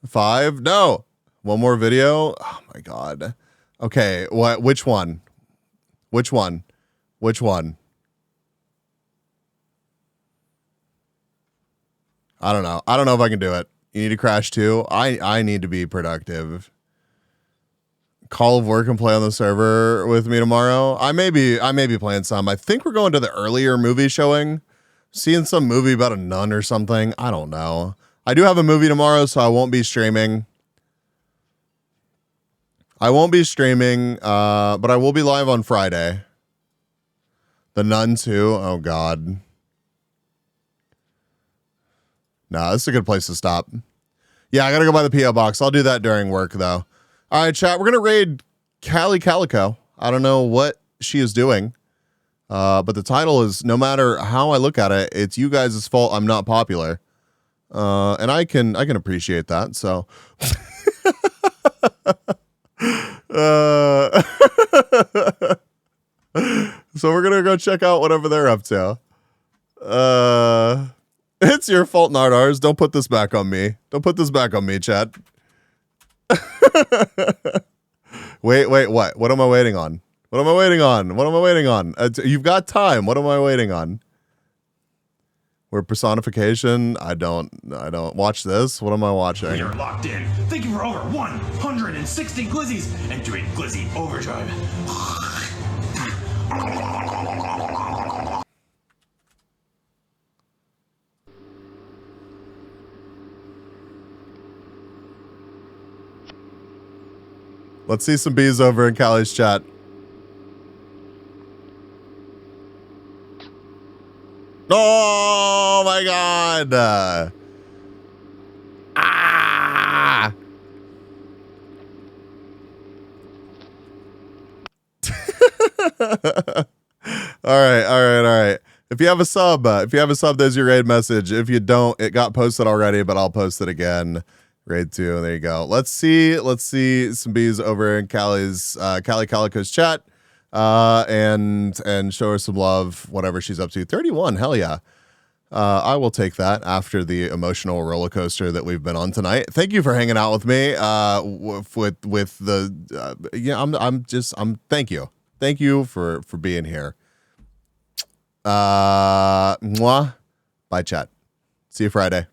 A: 5? No. One more video. Oh my god. Okay, what? Which one? Which one? Which one? I don't know. I don't know if I can do it. You need to crash too. I need to be productive. Call of Work and play on the server with me tomorrow. I may be playing some. I think we're going to the earlier movie showing. Seeing some movie about a nun or something. I don't know. I do have a movie tomorrow, so I won't be streaming. But I will be live on Friday. The Nun 2. Oh, God. Nah, this is a good place to stop. Yeah, I got to go by the P.O. box. I'll do that during work, though. All right, chat. We're going to raid Callie Calico. I don't know what she is doing. But the title is, no matter how I look at it, it's you guys' fault I'm not popular. And I can appreciate that, so... So we're gonna go check out whatever they're up to. It's your fault, not ours. Don't put this back on me. Don't put this back on me, chat. Wait, what? What am I waiting on? What am I waiting on? You've got time. What am I waiting on? We're personification. I don't watch this. What am I watching?
H: We are locked in. Thank you for over 160 glizzies and doing glizzy overdrive.
A: Let's see some bees over in Callie's chat. Oh my god. All right. If you have a sub, there's your raid message. If you don't, it got posted already, but I'll post it again. Raid 2, there you go. Let's see some bees over in Callie's Callie Calico's chat. And show her some love, whatever she's up to. 31, hell yeah. I will take that after the emotional roller coaster that we've been on tonight. Thank you for hanging out with me. Thank you. Thank you for being here. Mwah. Bye, chat. See you Friday.